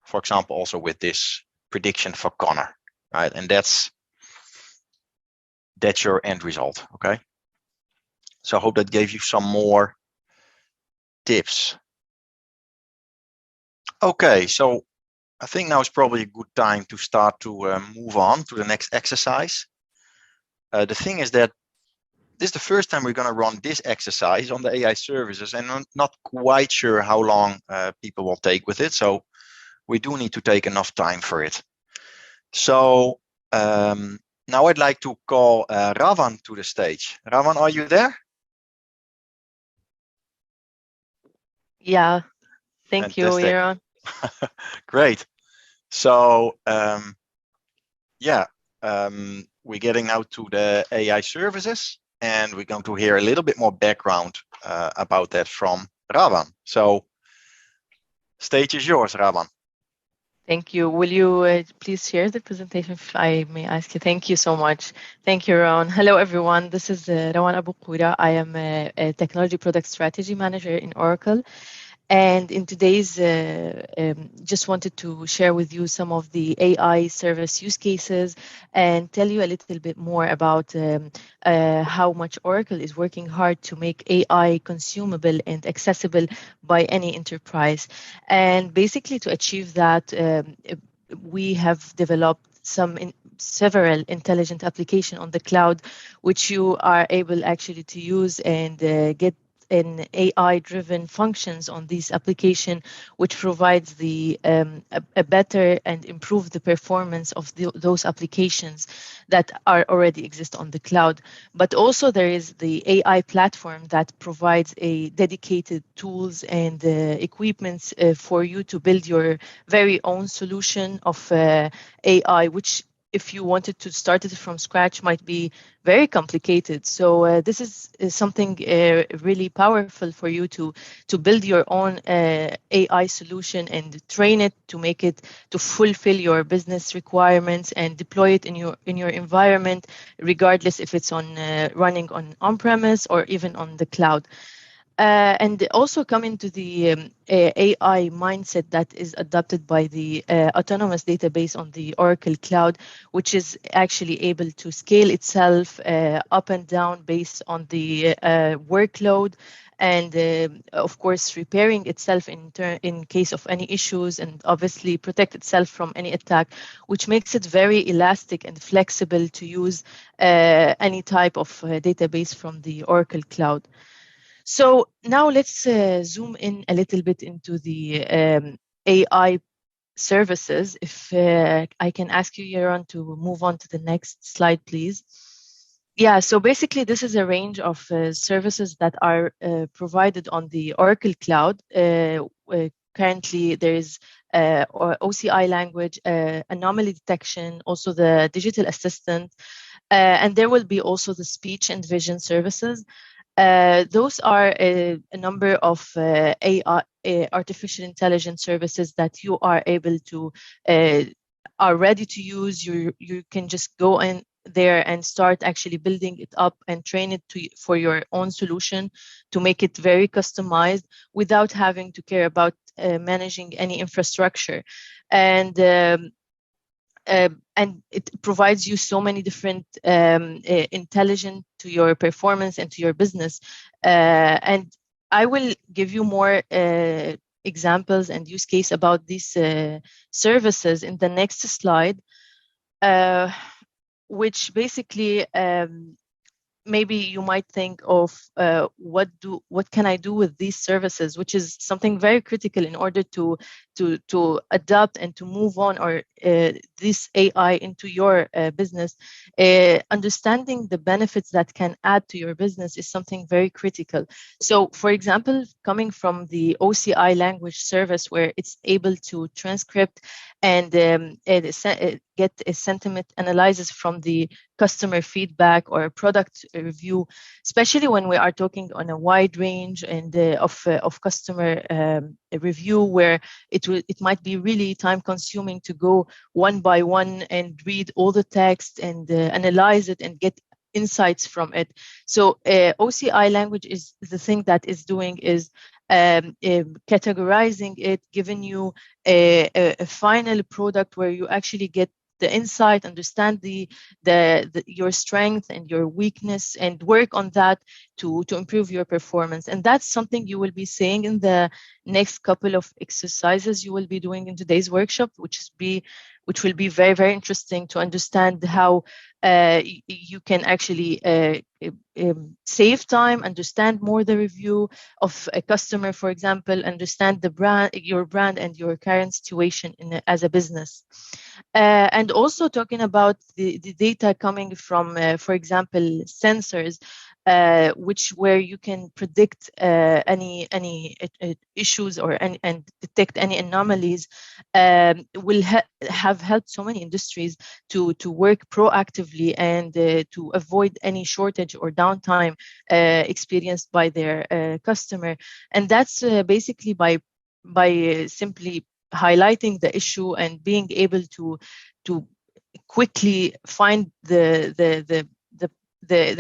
for example, also with this prediction for Connor, right? And that's your end result. Okay. So I hope that gave you some more tips. Okay, so I think now is probably a good time to start to move on to the next exercise. The thing is that this is the first time we're going to run this exercise on the AI services, and I'm not quite sure how long people will take with it. So we do need to take enough time for it. So now I'd like to call Ravan to the stage. Ravan, are you there? Yeah, thank you, Jeroen. Great. So yeah, we're getting now to the AI services. and we're going to hear a little bit more background about that from Rawan. So, stage is yours, Rawan. Thank you. Will you please share the presentation if I may ask you? Thank you so much. Thank you, Rawan. Hello, everyone. This is Rawan Abu Qura. I am a Technology Product Strategy Manager in Oracle. And in today's, just wanted to share with you some of the AI service use cases and tell you a little bit more about how much Oracle is working hard to make AI consumable and accessible by any enterprise. And basically to achieve that, we have developed several intelligent application on the cloud, which you are able actually to use and get in AI-driven functions on this application, which provides a better and improve the performance of those applications that are already exist on the cloud. But also there is the AI platform that provides a dedicated tools and equipments for you to build your very own solution of AI, which if you wanted to start it from scratch might be very complicated. So this is something really powerful for you to build your own AI solution and train it to make it to fulfill your business requirements and deploy it in your environment, regardless if it's on running on-premise or even on the cloud. And also come into the AI mindset that is adopted by the autonomous database on the Oracle Cloud, which is actually able to scale itself up and down based on the workload, and of course repairing itself in case of any issues, and obviously protect itself from any attack, which makes it very elastic and flexible to use any type of database from the Oracle Cloud. So now let's zoom in a little bit into the AI services. If I can ask you, Yaron, to move on to the next slide, please. Yeah, so basically this is a range of services that are provided on the Oracle Cloud. Currently there is OCI language, anomaly detection, also the digital assistant, and there will be also the speech and vision services. Those are a number of AI, artificial intelligence services that you are able to are ready to use. You can just go in there and start actually building it up and train it for your own solution to make it very customized without having to care about managing any infrastructure. And it provides you so many different intelligence to your performance and to your business. And I will give you more examples and use case about these services in the next slide, which basically maybe you might think of what can I do with these services, which is something very critical in order to adapt and to move on or this AI into your business. Understanding the benefits that can add to your business is something very critical. So, for example, coming from the OCI language service, where it's able to transcript and get a sentiment analysis from the customer feedback or product review, especially when we are talking on a wide range and of customer review, where it might be really time consuming to go one by one and read all the text and analyze it and get insights from it. So OCI language is the thing that is doing is categorizing it, giving you a final product where you actually get the insight, understand your strength and your weakness, and work on that to improve your performance. And that's something you will be seeing in the next couple of exercises you will be doing in today's workshop, which will be very, very interesting to understand how you can actually save time, understand more the review of a customer, for example, understand your brand and your current situation as a business. And also talking about the data coming from, for example, sensors. where you can predict any issues or and detect any anomalies, will have helped so many industries to work proactively and to avoid any shortage or downtime experienced by their customer. And that's basically by simply highlighting the issue and being able to quickly find the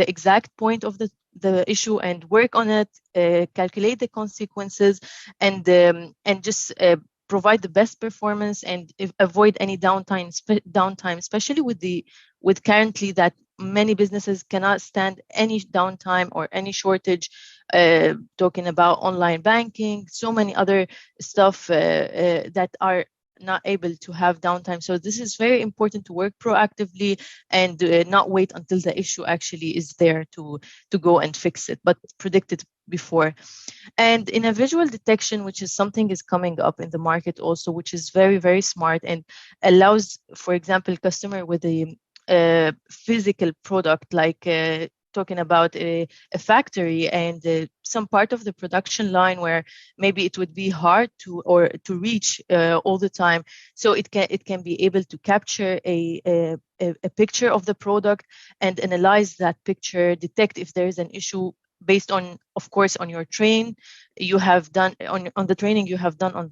exact point of the issue and work on it, calculate the consequences, and just provide the best performance and avoid any downtime, especially with currently that many businesses cannot stand any downtime or any shortage. Talking about online banking, so many other stuff that are not able to have downtime. So this is very important to work proactively and not wait until the issue actually is there to go and fix it, but predict it before. And in a visual detection, which is something is coming up in the market also, which is very, very smart and allows, for example, customer with a physical product, like talking about a factory and some part of the production line where maybe it would be hard to reach all the time. So it can be able to capture a picture of the product and analyze that picture, detect if there is an issue based on, of course, on your train you have done on the training you have done on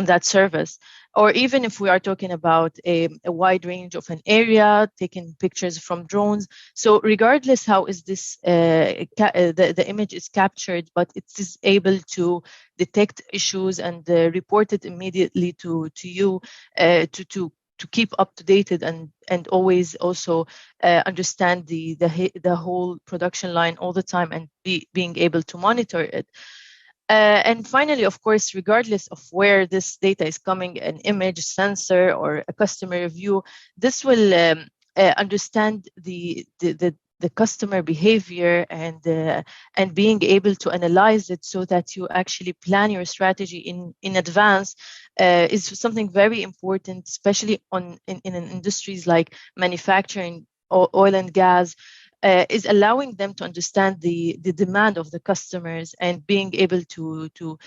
that service. Or even if we are talking about a wide range of an area, taking pictures from drones. So regardless how is this the image is captured, but it is able to detect issues and report it immediately to you to keep up to date and always also understand the whole production line all the time and being able to monitor it. And finally, of course, regardless of where this data is coming, an image, sensor, or a customer review, this will understand the customer behavior and being able to analyze it so that you actually plan your strategy in advance is something very important, especially in industries like manufacturing, oil and gas. Is allowing them to understand the demand of the customers and being able to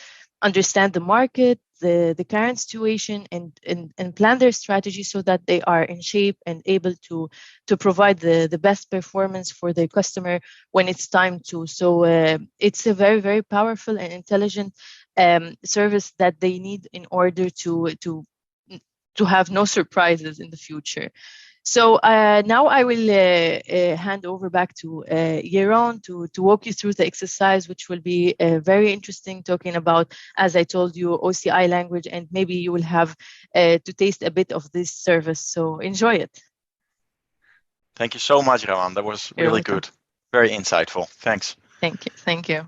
understand the market, the current situation, and plan their strategy so that they are in shape and able to provide the best performance for their customer when it's time to. So it's a very, very powerful and intelligent service that they need in order to have no surprises in the future. So now I will hand over back to Yaron to walk you through the exercise, which will be very interesting, talking about, as I told you, OCI language, and maybe you will have to taste a bit of this service. So enjoy it. Thank you so much, Rowan. That was really good. Very insightful. Thanks. Thank you. Thank you.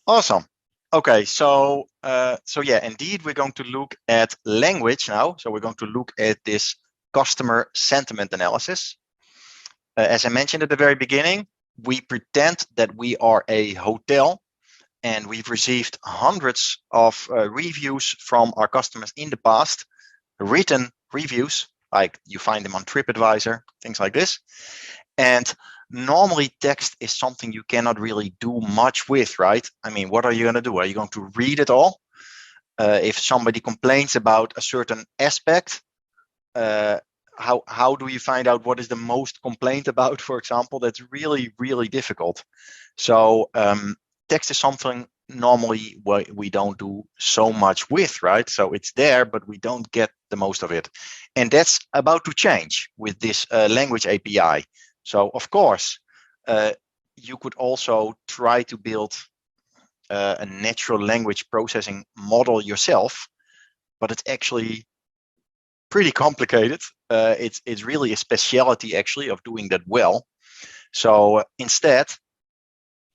Awesome. Okay, so yeah, indeed, we're going to look at language now. So we're going to look at this customer sentiment analysis. As I mentioned at the very beginning, we pretend that we are a hotel, and we've received hundreds of reviews from our customers in the past, written reviews, like you find them on TripAdvisor, things like this. And normally text is something you cannot really do much with, right? I mean, what are you going to do? Are you going to read it all? If somebody complains about a certain aspect, how do you find out what is the most complained about, for example? That's really, really difficult. So text is something normally we don't do so much with, right? So it's there, but we don't get the most of it. And that's about to change with this language API. So of course, you could also try to build a natural language processing model yourself, but it's actually pretty complicated. It's really a specialty actually of doing that well. So instead,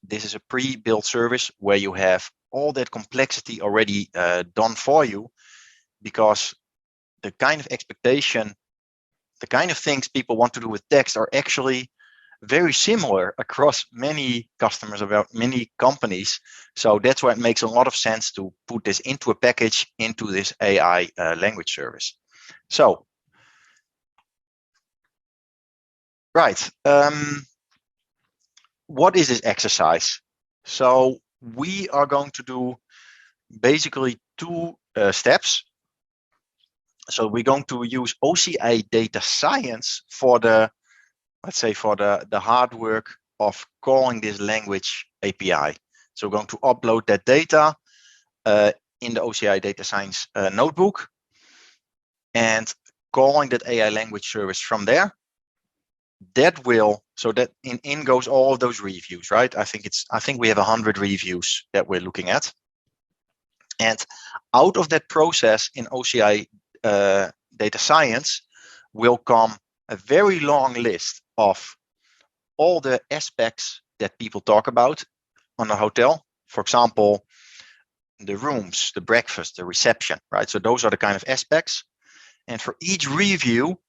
this is a pre-built service where you have all that complexity already done for you, because the kind of expectation, the kind of things people want to do with text are actually very similar across many customers, about many companies. So that's why it makes a lot of sense to put this into a package, into this AI language service. So, right. what is this exercise? So we are going to do basically two steps. So we're going to use OCI data science for the, let's say, for the hard work of calling this language API. So we're going to upload that data in the OCI data science notebook and calling that AI language service from there. That will, so that in goes all of those reviews, right? I think we have 100 reviews that we're looking at. And out of that process in OCI data science will come a very long list of all the aspects that people talk about on a hotel. For example, the rooms, the breakfast, the reception, right? So those are the kind of aspects. And for each review,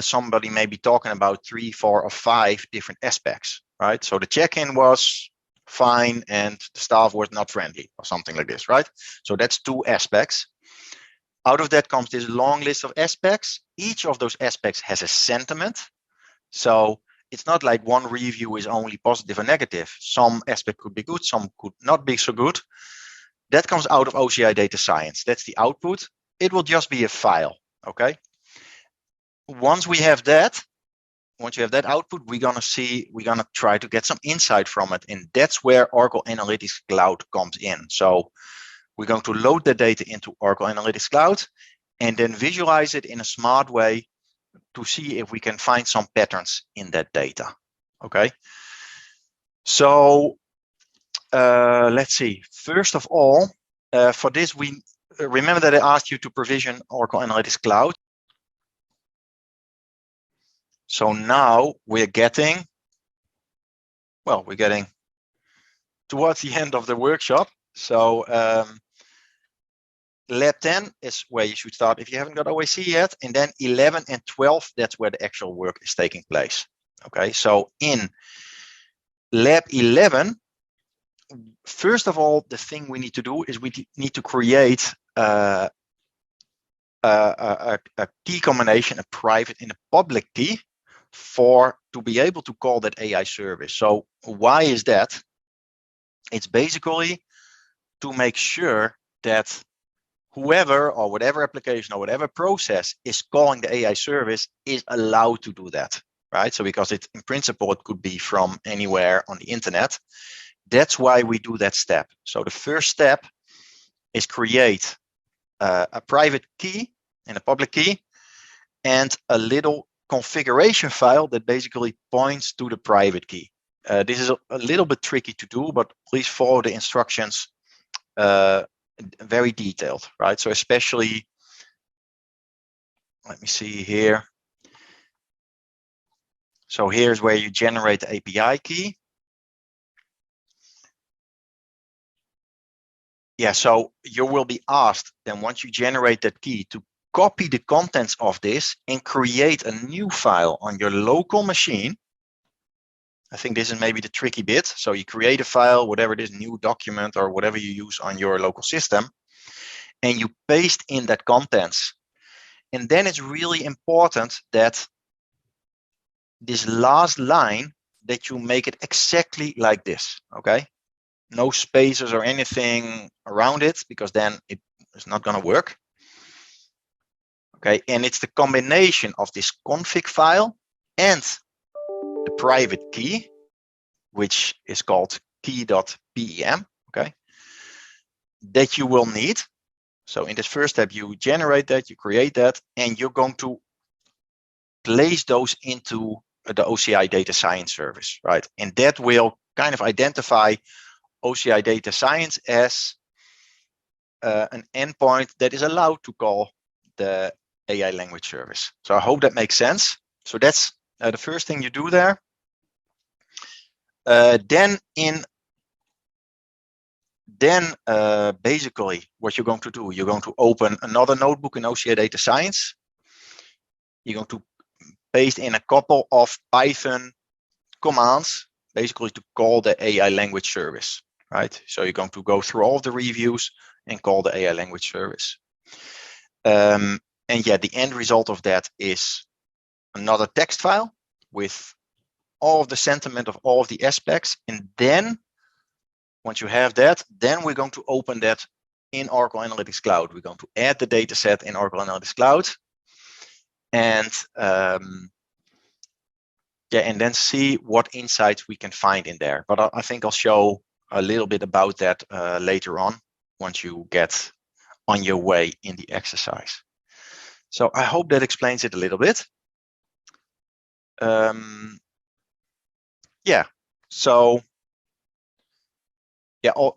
somebody may be talking about 3, 4, or 5 different aspects, right? So the check-in was fine and the staff was not friendly or something like this, right? So that's 2 aspects. Out of that comes this long list of aspects. Each of those aspects has a sentiment. So it's not like one review is only positive or negative. Some aspect could be good, some could not be so good. That comes out of OCI data science. That's the output. It will just be a file, okay? Once you have that output, we're gonna try to get some insight from it. And that's where Oracle Analytics Cloud comes in. So we're going to load the data into Oracle Analytics Cloud and then visualize it in a smart way to see if we can find some patterns in that data. Okay. So let's see. First of all, for this, we remember that I asked you to provision Oracle Analytics Cloud. So now we're getting towards the end of the workshop. So Lab 10 is where you should start if you haven't got OAC yet. And then 11 and 12, that's where the actual work is taking place. Okay, so in Lab 11, first of all, the thing we need to do is we need to create a key combination, a private and a public key to be able to call that AI service. So why is that? It's basically to make sure that whoever or whatever application or whatever process is calling the AI service is allowed to do that, right? So because in principle, it could be from anywhere on the internet. That's why we do that step. So the first step is create a private key and a public key and a little configuration file that basically points to the private key. This is a little bit tricky to do, but please follow the instructions very detailed, right? So especially, let me see here. So here's where you generate the API key. Yeah, so you will be asked then once you generate that key to copy the contents of this and create a new file on your local machine. I think this is maybe the tricky bit. So you create a file, whatever it is, new document or whatever you use on your local system, and you paste in that contents. And then it's really important that this last line, that you make it exactly like this, okay? No spaces or anything around it, because then it is not going to work. Okay, and it's the combination of this config file and the private key, which is called key.pem, okay, that you will need. So in this first step, you generate that, you create that, and you're going to place those into the OCI data science service, right? And that will kind of identify OCI data science as an endpoint that is allowed to call the AI language service. So I hope that makes sense. So that's the first thing you do there. Then basically what you're going to do, you're going to open another notebook in OCI data science. You're going to paste in a couple of Python commands, basically to call the AI language service, right? So you're going to go through all of the reviews and call the AI language service. And yeah, the end result of that is another text file with all of the sentiment of all of the aspects. And then once you have that, then we're going to open that in Oracle Analytics Cloud. We're going to add the data set in Oracle Analytics Cloud. And and then see what insights we can find in there. But I think I'll show a little bit about that later on, once you get on your way in the exercise. So I hope that explains it a little bit. So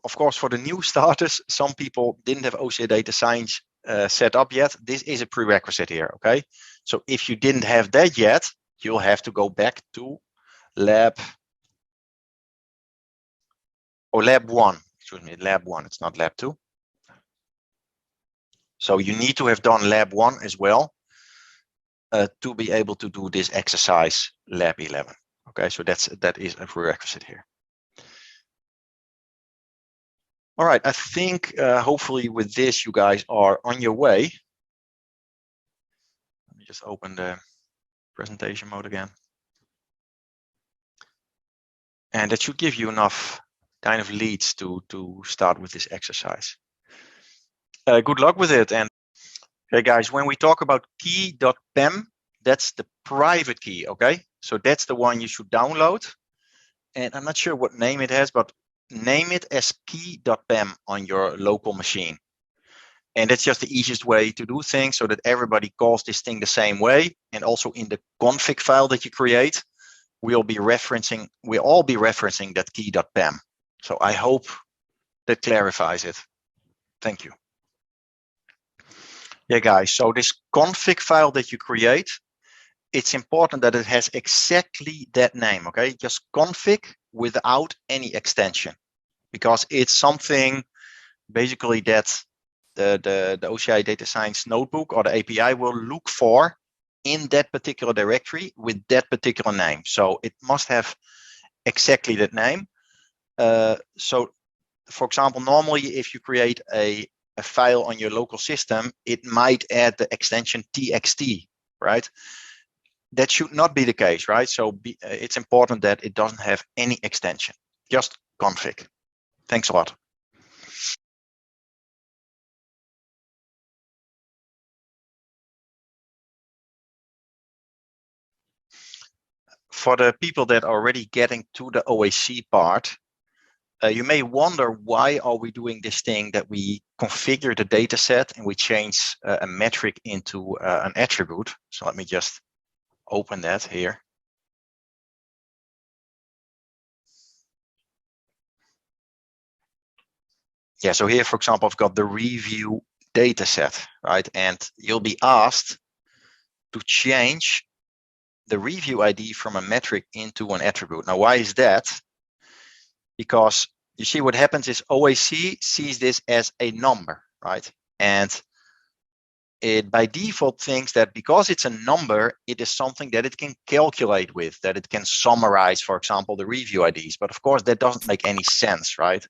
of course, for the new starters, some people didn't have OCI Data Science set up yet. This is a prerequisite here, okay? So if you didn't have that yet, you'll have to go back to lab 1. Excuse me, lab 1. It's not lab 2. So you need to have done lab 1 as well to be able to do this exercise lab 11. Okay, so that is a prerequisite here. All right, I think hopefully with this you guys are on your way. Let me just open the presentation mode again. And that should give you enough kind of leads to start with this exercise. Good luck with it. And okay, guys, when we talk about key.pem, that's the private key, okay? So that's the one you should download. And I'm not sure what name it has, but name it as key.pem on your local machine. And that's just the easiest way to do things so that everybody calls this thing the same way. And also in the config file that you create, we'll all be referencing that key.pem. So I hope that clarifies it. Thank you. Yeah, guys, so this config file that you create, it's important that it has exactly that name, okay? Just config without any extension, because it's something basically that the OCI Data Science notebook or the API will look for in that particular directory with that particular name. So it must have exactly that name. So for example, normally if you create a file on your local system, it might add the extension txt, right? That should not be the case, right? So it's important that it doesn't have any extension, just config. Thanks a lot. For the people that are already getting to the OAC part, you may wonder, why are we doing this thing that we configure the data set and we change a metric into an attribute? So let me just open that here. Yeah, so here, for example, I've got the review data set, right? And you'll be asked to change the review ID from a metric into an attribute. Now, why is that? Because you see what happens is OAC sees this as a number, right? And it by default thinks that because it's a number, it is something that it can calculate with, that it can summarize, for example, the review IDs. But of course, that doesn't make any sense, right?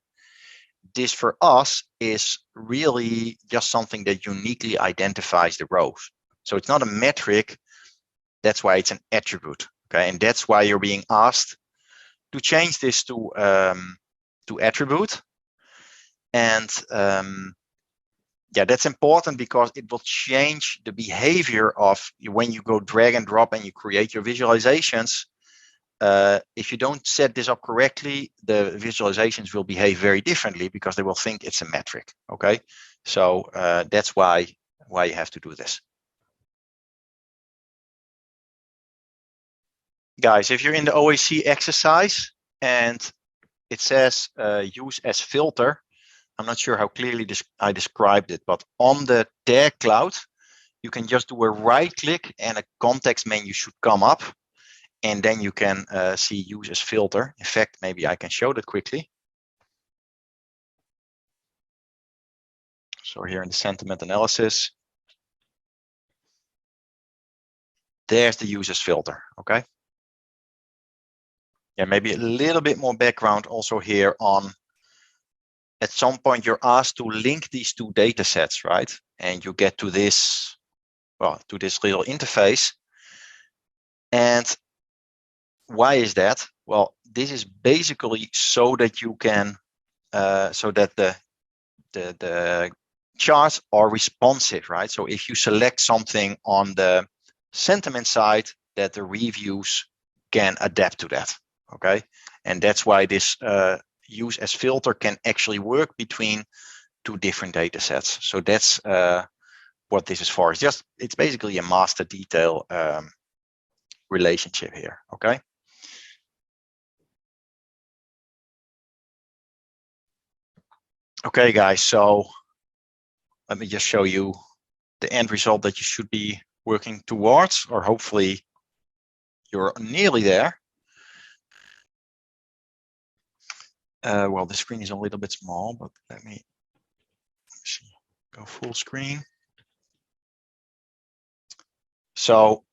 This for us is really just something that uniquely identifies the rows. So it's not a metric. That's why it's an attribute, okay? And that's why you're being asked to change this to attribute. And yeah, that's important because it will change the behavior of when you go drag and drop and you create your visualizations. If you don't set this up correctly, the visualizations will behave very differently because they will think it's a metric, okay? So that's why you have to do this. Guys, if you're in the OAC exercise and it says use as filter, I'm not sure how clearly I described it, but on the tag cloud, you can just do a right click and a context menu should come up. And then you can see use as filter. In fact, maybe I can show that quickly. So here in the sentiment analysis, there's the use as filter, okay? Yeah, maybe a little bit more background also here on, at some point you're asked to link these two data sets, right? And you get to this, well, to this little interface. And why is that? Well, this is basically so that you can, so that the charts are responsive, right? So if you select something on the sentiment side, that the reviews can adapt to that, okay? And that's why this use as filter can actually work between two different data sets. So that's what this is for. It's basically a master detail relationship here, okay? Okay, guys, so let me just show you the end result that you should be working towards, or hopefully you're nearly there. Well, the screen is a little bit small, but let me see, go full screen. So,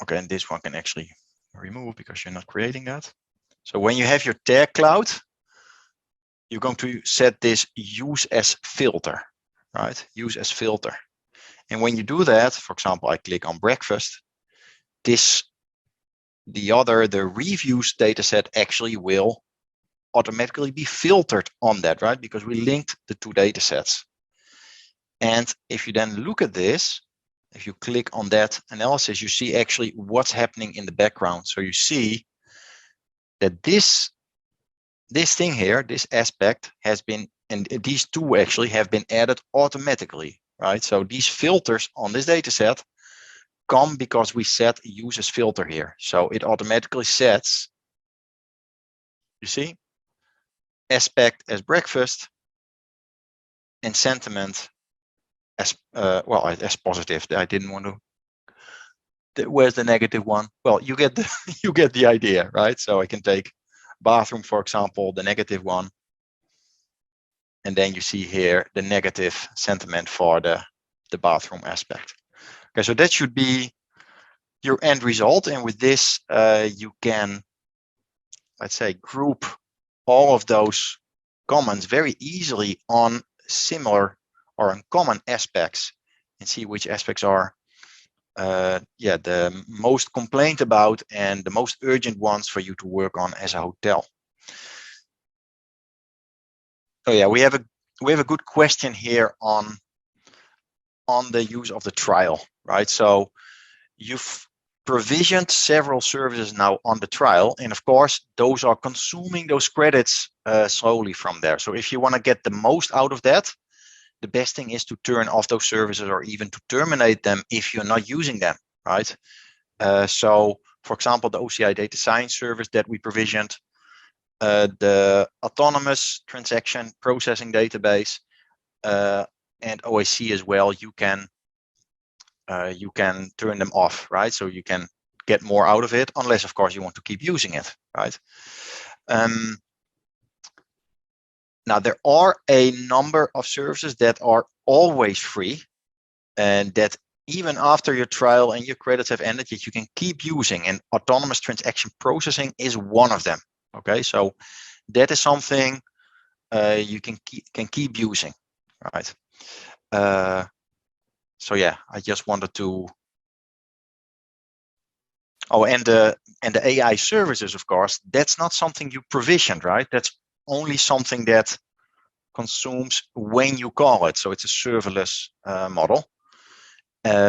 okay, and this one can actually remove because you're not creating that. So when you have your tag cloud, you're going to set this use as filter, right? Use as filter. And when you do that, for example, I click on breakfast, the reviews dataset actually will automatically be filtered on that, right? Because we linked the two datasets. And if you then look at this, if you click on that analysis, you see actually what's happening in the background. So you see that this thing here, this aspect has been, and these two actually have been added automatically, right? So these filters on this dataset come because we set use as filter here. So it automatically sets, you see, aspect as breakfast and sentiment as well as positive. I didn't want to. Where's the negative one? Well, you get the you get the idea, right? So I can take bathroom, for example, the negative one, and then you see here the negative sentiment for the bathroom aspect. Okay, so that should be your end result, and with this you can, let's say, group all of those comments very easily on similar or on common aspects and see which aspects are the most complained about and the most urgent ones for you to work on as a hotel. Oh yeah, we have a good question here on the use of the trial, right? So you've provisioned several services now on the trial, and of course those are consuming those credits slowly from there. So if you want to get the most out of that, the best thing is to turn off those services or even to terminate them if you're not using them, right? So for example, the OCI data science service that we provisioned, the autonomous transaction processing database, and OAC as well, you can turn them off, right? So you can get more out of it, unless of course you want to keep using it, right? Now there are a number of services that are always free, and that even after your trial and your credits have ended, you can keep using, and autonomous transaction processing is one of them. Okay, so that is something you can keep using, right? So yeah, I just wanted to. Oh, and the AI services, of course, that's not something you provisioned, right? That's only something that consumes when you call it. So it's a serverless model.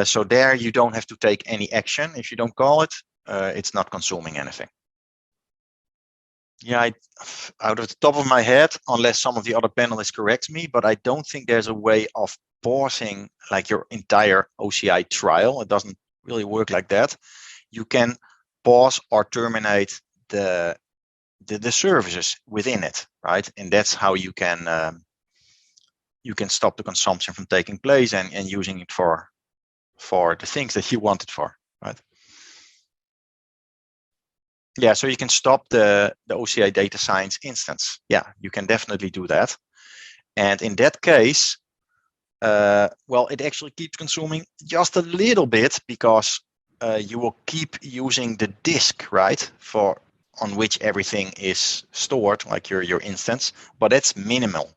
So there you don't have to take any action. If you don't call it, it's not consuming anything. Yeah, out of the top of my head, unless some of the other panelists correct me, but I don't think there's a way of pausing like your entire OCI trial. It doesn't really work like that. You can pause or terminate the services within it, right? And that's how you can stop the consumption from taking place and using it for the things that you want it for, right? Yeah, so you can stop the OCI data science instance. Yeah, you can definitely do that. And in that case, well, it actually keeps consuming just a little bit because you will keep using the disk, right, on which everything is stored, like your instance, but it's minimal,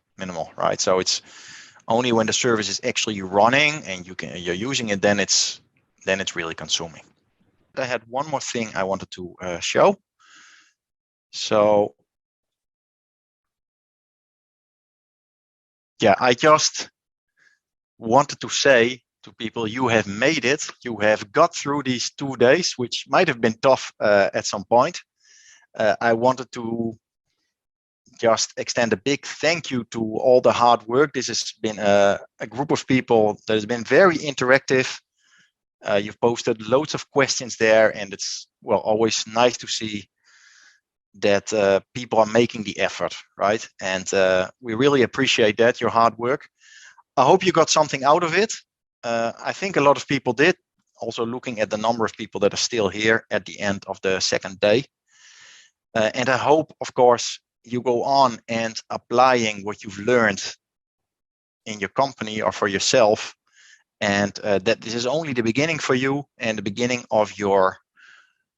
right? So it's only when the service is actually running and you're using it, then it's really consuming. I had one more thing I wanted to show. So yeah, I just wanted to say to people, you have made it. You have got through these 2 days, which might have been tough at some point. I wanted to just extend a big thank you to all the hard work. This has been a group of people that has been very interactive. You've posted loads of questions there, and it's always nice to see that people are making the effort, right? And we really appreciate that, your hard work. I hope you got something out of it. I think a lot of people did, also looking at the number of people that are still here at the end of the second day. And I hope, of course, you go on and applying what you've learned in your company or for yourself, and that this is only the beginning for you and the beginning of your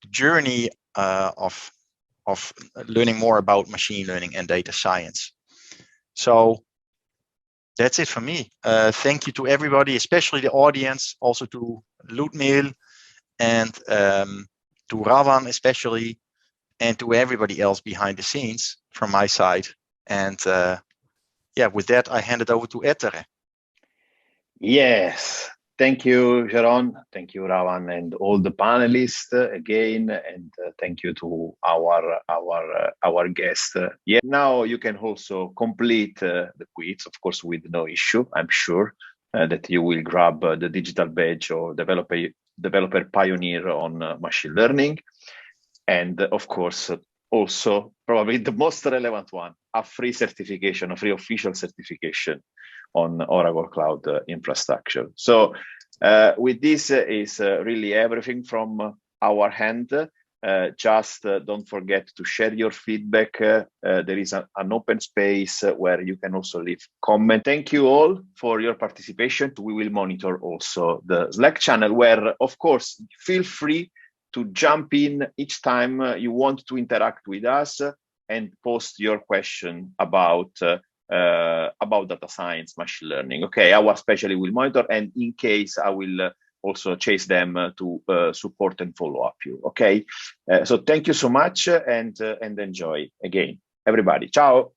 journey of learning more about machine learning and data science. So that's it for me. Thank you to everybody, especially the audience, also to Ludmil and to Ravan especially, and to everybody else behind the scenes from my side. And with that, I hand it over to Ettere. Yes, thank you, Jeroen. Thank you, Ravan, and all the panelists again, and thank you to our guest. Now you can also complete the quiz, of course, with no issue. I'm sure that you will grab the digital badge or developer pioneer on machine learning, and of course, also probably the most relevant one, a free certification, a free official certification on Oracle Cloud infrastructure. So with this is really everything from our hand. Just don't forget to share your feedback. There is an open space where you can also leave comment. Thank you all for your participation. We will monitor also the Slack channel where, of course, feel free to jump in each time you want to interact with us and post your question about data science, machine learning. Okay, our specialist will monitor, and in case I will also chase them to support and follow up you. Okay, so thank you so much, and enjoy again, everybody. Ciao.